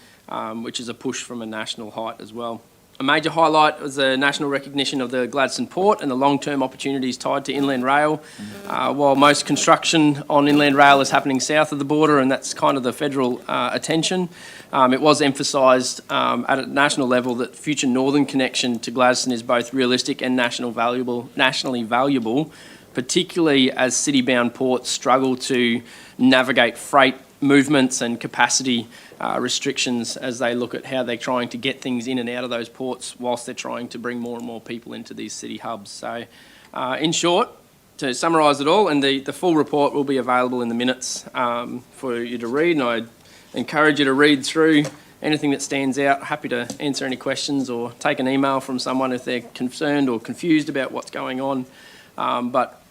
which is a push from a national height as well. A major highlight was the national recognition of the Gladstone Port and the long-term opportunities tied to inland rail. While most construction on inland rail is happening south of the border, and that's kind of the federal attention, it was emphasised at a national level that future northern connection to Gladstone is both realistic and nationally valuable, particularly as city-bound ports struggle to navigate freight movements and capacity restrictions as they look at how they're trying to get things in and out of those ports whilst they're trying to bring more and more people into these city hubs. So in short, to summarise it all, and the full report will be available in the minutes for you to read, and I encourage you to read through anything that stands out. Happy to answer any questions or take an email from someone if they're concerned or confused about what's going on. But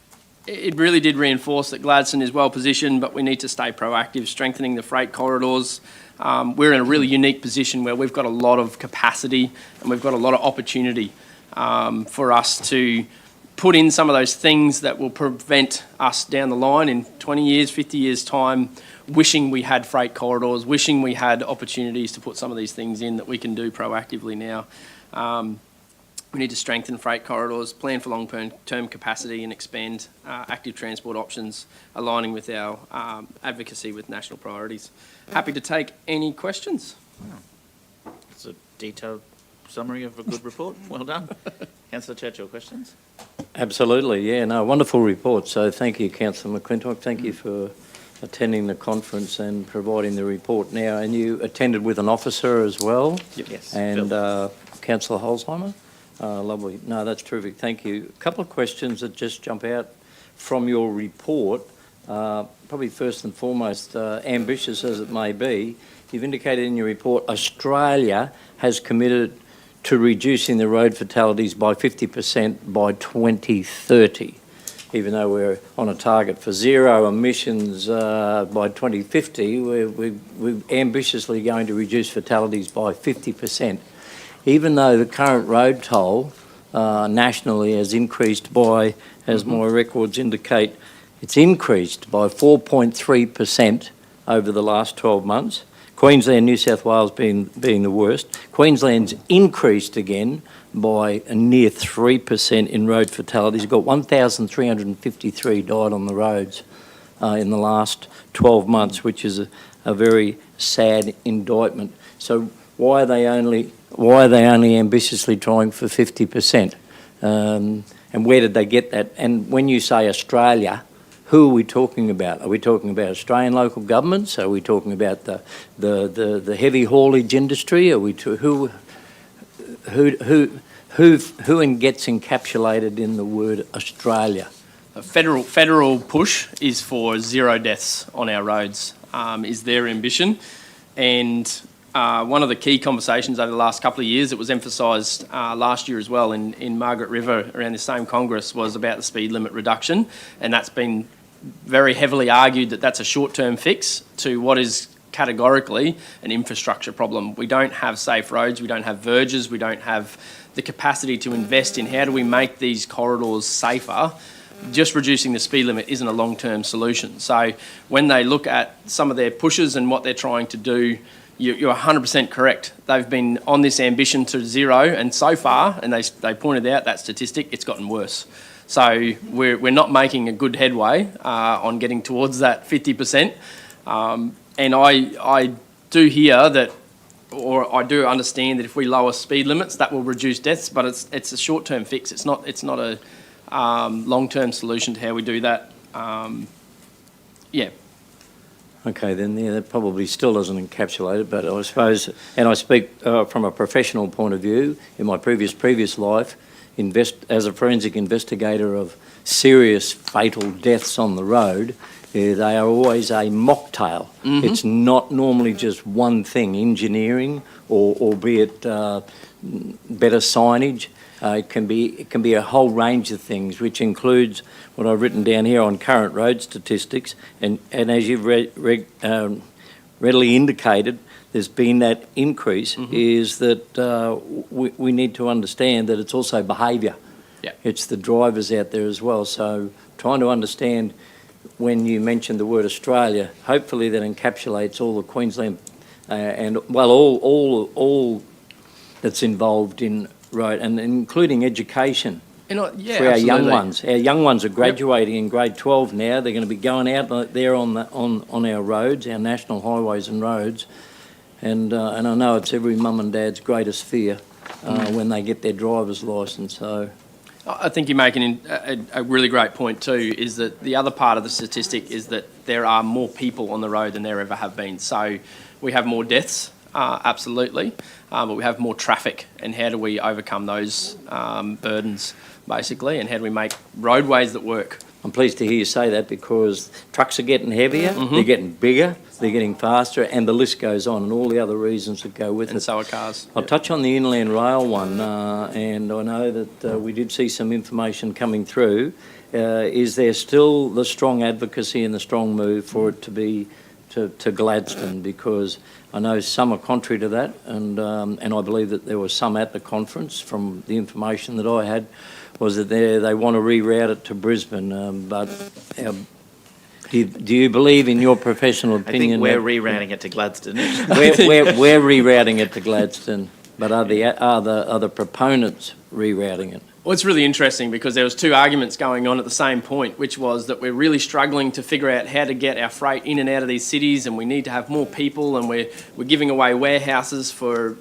it really did reinforce that Gladstone is well positioned, but we need to stay proactive, strengthening the freight corridors. We're in a really unique position where we've got a lot of capacity and we've got a lot of opportunity for us to put in some of those things that will prevent us down the line in 20 years, 50 years' time, wishing we had freight corridors, wishing we had opportunities to put some of these things in that we can do proactively now. We need to strengthen freight corridors, plan for long-term capacity and expand active transport options, aligning with our advocacy with national priorities. Happy to take any questions. Wow. It's a detailed summary of a good report. Well done. Councillor Churchill, questions? Absolutely, yeah, no, wonderful report. So thank you, Councillor McClintock. Thank you for attending the conference and providing the report now. And you attended with an officer as well? Yep. Yes. And Councillor Holzheimer? Lovely. No, that's terrific. Thank you. A couple of questions that just jump out from your report. Probably first and foremost, ambitious as it may be, you've indicated in your report Australia has committed to reducing the road fatalities by 50% by 2030, even though we're on a target for zero emissions by 2050, we're ambitiously going to reduce fatalities by 50%. Even though the current road toll nationally has increased by, as my records indicate, it's increased by 4.3% over the last 12 months. Queensland, New South Wales being the worst. Queensland's increased again by a near 3% in road fatalities. You've got 1,353 died on the roads in the last 12 months, which is a very sad indictment. So why are they only ambitiously trying for 50%? And where did they get that? And when you say Australia, who are we talking about? Are we talking about Australian local governments? Are we talking about the heavy haulage industry? Are we who gets encapsulated in the word Australia? A federal push is for zero deaths on our roads, is their ambition. And one of the key conversations over the last couple of years, it was emphasised last year as well in Margaret River around the same Congress, was about the speed limit reduction. And that's been very heavily argued that that's a short-term fix to what is categorically an infrastructure problem. We don't have safe roads, we don't have verges, we don't have the capacity to invest in how do we make these corridors safer. Just reducing the speed limit isn't a long-term solution. So when they look at some of their pushes and what they're trying to do, you're 100% correct. They've been on this ambition to zero, and so far, and they pointed out that statistic, it's gotten worse. So we're not making a good headway on getting towards that 50%. And I do hear that, or I do understand that if we lower speed limits, that will reduce deaths, but it's a short-term fix. It's not a long-term solution to how we do that. Yeah. Okay, then that probably still doesn't encapsulate it, but I suppose, and I speak from a professional point of view, in my previous life, as a forensic investigator of serious fatal deaths on the road, they are always a mocktail. Mm-hmm. It's not normally just one thing, engineering or be it better signage. It can be a whole range of things, which includes what I've written down here on current road statistics. And as you've readily indicated, there's been that increase. Mm-hmm. Is that we need to understand that it's also behaviour. Yeah. It's the drivers out there as well. So trying to understand, when you mentioned the word Australia, hopefully that encapsulates all the Queensland and well all that's involved in road, and including education. Yeah, for our absolutely. young ones. Our young ones are graduating in grade 12 now. They're going to be going out there on our roads, our national highways and roads, and I know it's every mum and dad's greatest fear when they get their driver's licence. So I think you're making a really great point too, is that the other part of the statistic is that there are more people on the road than there ever have been. So we have more deaths, absolutely, but we have more traffic, and how do we overcome those burdens, basically, and how do we make roadways that work? I'm pleased to hear you say that because trucks are getting heavier, they're getting bigger, they're getting faster, and the list goes on, and all the other reasons that go with it. And so are cars. I'll touch on the inland rail one, and I know that we did see some information coming through. Is there still the strong advocacy and the strong move for it to be to Gladstone? Because I know some are contrary to that, and I believe that there was some at the conference from the information that I had, was that they want to reroute it to Brisbane, but do you believe, in your professional opinion... I think we're rerouting it to Gladstone. we're rerouting it to Gladstone, but are the proponents rerouting it? Well, it's really interesting because there was two arguments going on at the same point, which was that we're really struggling to figure out how to get our freight in and out of these cities, and we need to have more people, and we're giving away warehouses for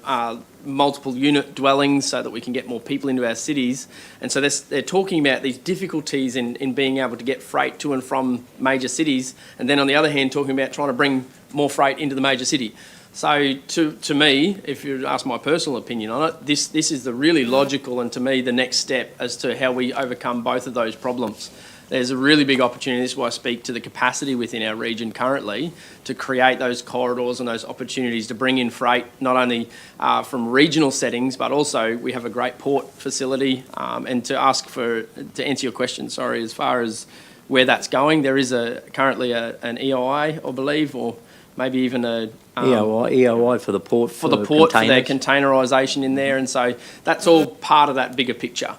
multiple unit dwellings so that we can get more people into our cities. And so they're talking about these difficulties in being able to get freight to and from major cities, and then on the other hand talking about trying to bring more freight into the major city. So to me, if you ask my personal opinion on it, this is the really logical and to me the next step as to how we overcome both of those problems. There's a really big opportunity, this is why I speak to the capacity within our region currently, to create those corridors and those opportunities to bring in freight, not only from regional settings, but also we have a great port facility. And to answer your question, sorry, as far as where that's going, there is currently an EOI, I believe, or maybe even a... EOI for the port. For the port, for their containerisation in there. And so that's all part of that bigger picture.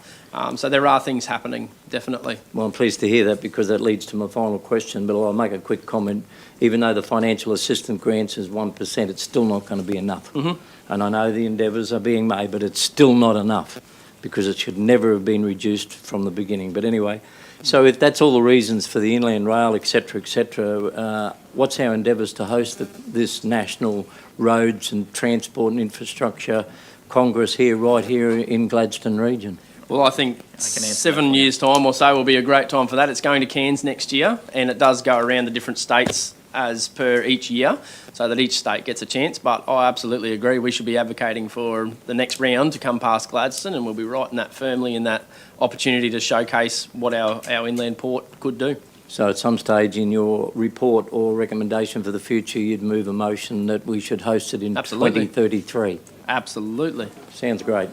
So there are things happening, definitely. Well, I'm pleased to hear that because that leads to my final question, but I'll make a quick comment. Even though the financial assistance grants is 1%, it's still not going to be enough. And I know the endeavours are being made, but it's still not enough because it should never have been reduced from the beginning. But anyway, so if that's all the reasons for the inland rail, etc., what's our endeavours to host this National Roads and Transport and Infrastructure Congress right here in Gladstone region? Well, I think 7 years' time or so will be a great time for that. It's going to Cairns next year, and it does go around the different states as per each year, so that each state gets a chance. But I absolutely agree we should be advocating for the next round to come past Gladstone, and we'll be right in that firmly in that opportunity to showcase what our inland port could do. So at some stage in your report or recommendation for the future, you'd move a motion that we should host it in 2033? Absolutely. Sounds great.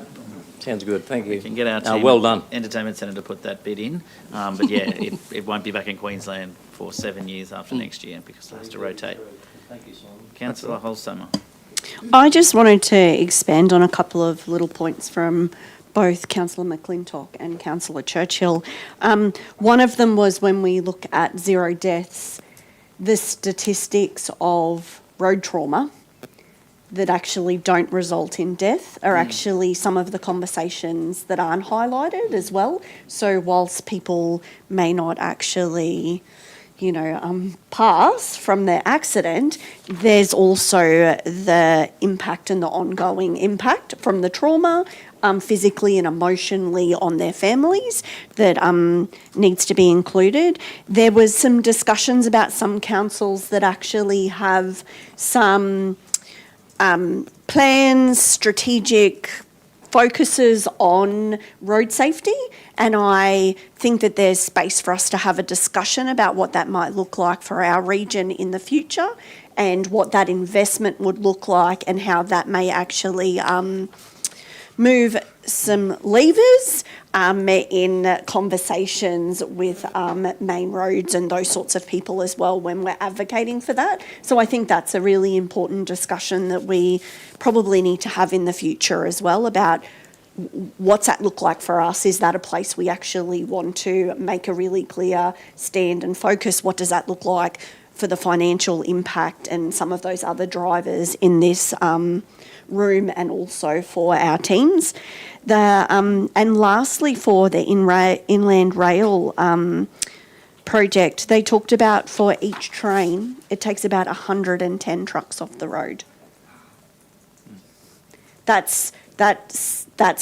Sounds good. Thank you. We can get our team, well done. Entertainment Centre, to put that bid in. But yeah, it won't be back in Queensland for 7 years after next year because it has to rotate. Thank you, Simon. Councillor Holsommer. I just wanted to expand on a couple of little points from both Councillor McClintock and Councillor Churchill. One of them was when we look at zero deaths, the statistics of road trauma that actually don't result in death are actually some of the conversations that aren't highlighted as well. So whilst people may not actually, pass from their accident, there's also the impact and the ongoing impact from the trauma, physically and emotionally on their families that needs to be included. There was some discussions about some councils that actually have some plans, strategic focuses on road safety, and I think that there's space for us to have a discussion about what that might look like for our region in the future and what that investment would look like and how that may actually move some levers in conversations with main roads and those sorts of people as well when we're advocating for that. So I think that's a really important discussion that we probably need to have in the future as well about what's that look like for us? Is that a place we actually want to make a really clear stand and focus? What does that look like for the financial impact and some of those other drivers in this room and also for our teams? And lastly, for the inland rail project, they talked about for each train, it takes about 110 trucks off the road. That's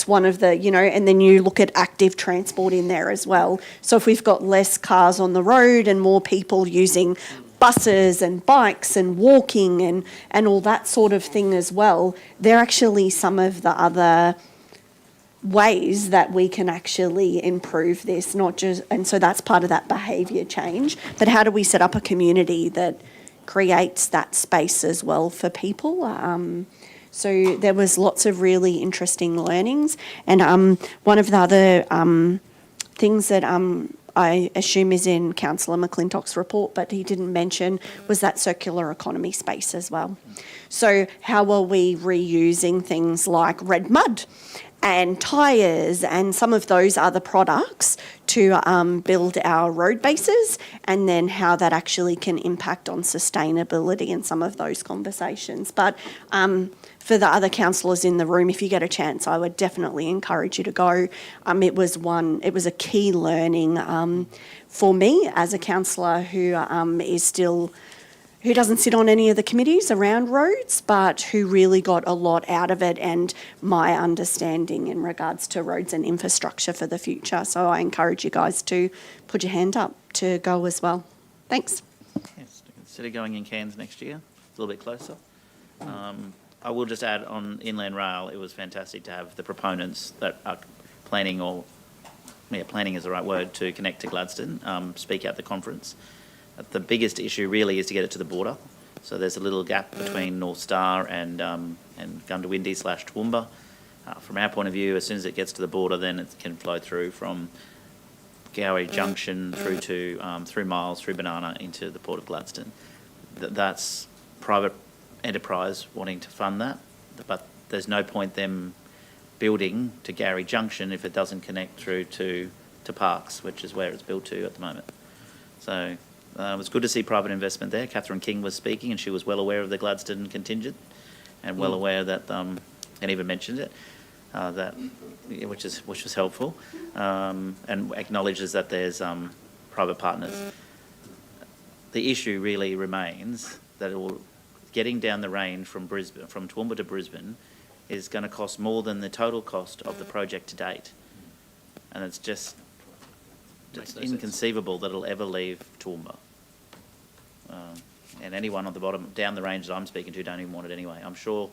one of the, and then you look at active transport in there as well. So if we've got less cars on the road and more people using buses and bikes and walking and all that sort of thing as well, they're actually some of the other ways that we can actually improve this, not just, and so that's part of that behaviour change, but how do we set up a community that creates that space as well for people? So there was lots of really interesting learnings, and one of the other things that I assume is in Councillor McClintock's report, but he didn't mention, was that circular economy space as well. So how are we reusing things like red mud and tyres and some of those other products to build our road bases, and then how that actually can impact on sustainability in some of those conversations. But for the other councillors in the room, if you get a chance, I would definitely encourage you to go. It was a key learning for me as a councillor who doesn't sit on any of the committees around roads, but who really got a lot out of it, and my understanding in regards to roads and infrastructure for the future. So I encourage you guys to put your hand up to go as well. Thanks. Yes, consider going in Cairns next year, a little bit closer. I will just add on Inland Rail, it was fantastic to have the proponents that are planning is the right word, to connect to Gladstone, speak at the conference. The biggest issue really is to get it to the border. So there's a little gap between North Star and Gundawindi / Toowoomba. From our point of view, as soon as it gets to the border, then it can flow through from Gowrie Junction through to through Miles, through Banana into the Port of Gladstone. That's private enterprise wanting to fund that, but there's no point them building to Gowrie Junction if it doesn't connect through to Parks, which is where it's built to at the moment. So it was good to see private investment there. Catherine King was speaking, and she was well aware of the Gladstone contingent, and well aware that, and even mentioned it, which was helpful, and acknowledges that there's private partners. The issue really remains that getting down the range from Toowoomba to Brisbane is going to cost more than the total cost of the project to date, and it's just inconceivable that it'll ever leave Toowoomba. And anyone on the bottom, down the range that I'm speaking to, don't even want it anyway. I'm sure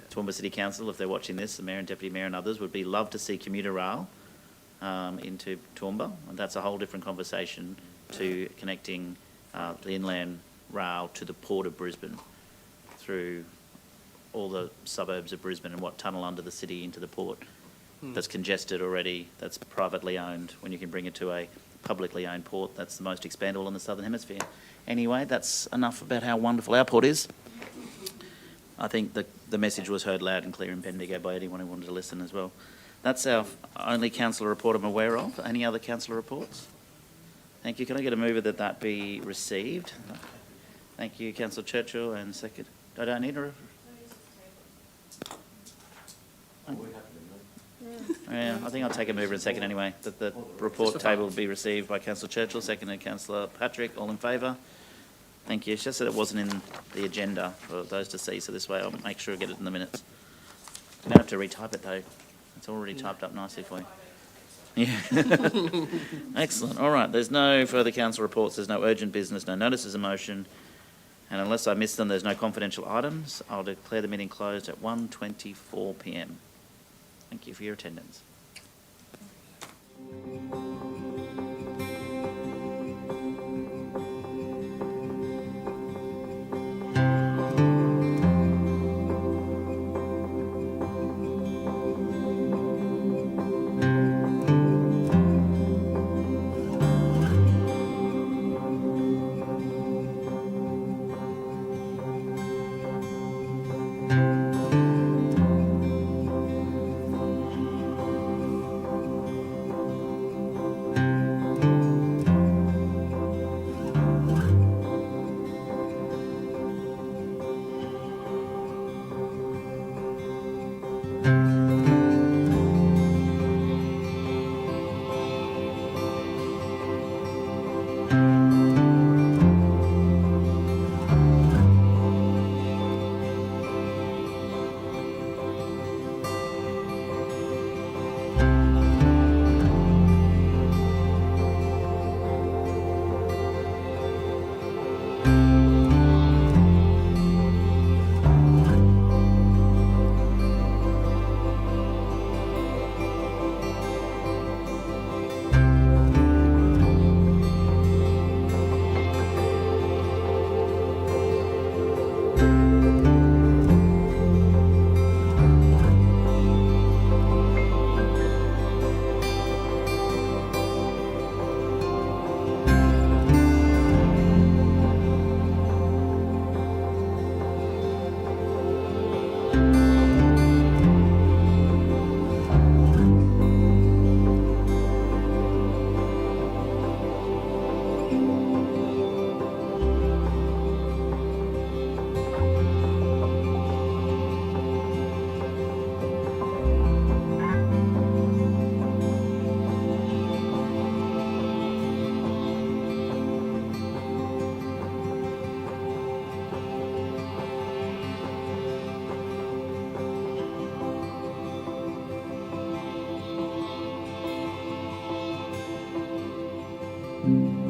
Toowoomba City Council, if they're watching this, the Mayor and Deputy Mayor and others, would love to see commuter rail into Toowoomba, and that's a whole different conversation to connecting the inland rail to the Port of Brisbane through all the suburbs of Brisbane and what tunnel under the city into the port. That's congested already, that's privately owned, when you can bring it to a publicly owned port that's the most expandable in the Southern Hemisphere. Anyway, that's enough about how wonderful our port is. I think the message was heard loud and clear in Bendigo by anyone who wanted to listen as well. That's our only councillor report I'm aware of. Any other councillor reports? Thank you. Can I get a mover that be received? Thank you, Councillor Churchill, and second. I don't need a... Yeah, I think I'll take a mover and second anyway. That the report table will be received by Councillor Churchill, seconded Councillor Patrick. All in favour? Thank you. It's just that it wasn't in the agenda for those to see, so this way I'll make sure I get it in the minutes. I don't have to retype it though. It's already typed up nicely for you. Yeah. Excellent. All right. There's no further council reports. There's no urgent business, no notices of motion. And unless I miss them, there's no confidential items. I'll declare the meeting closed at 1:24 p.m. Thank you for your attendance. you.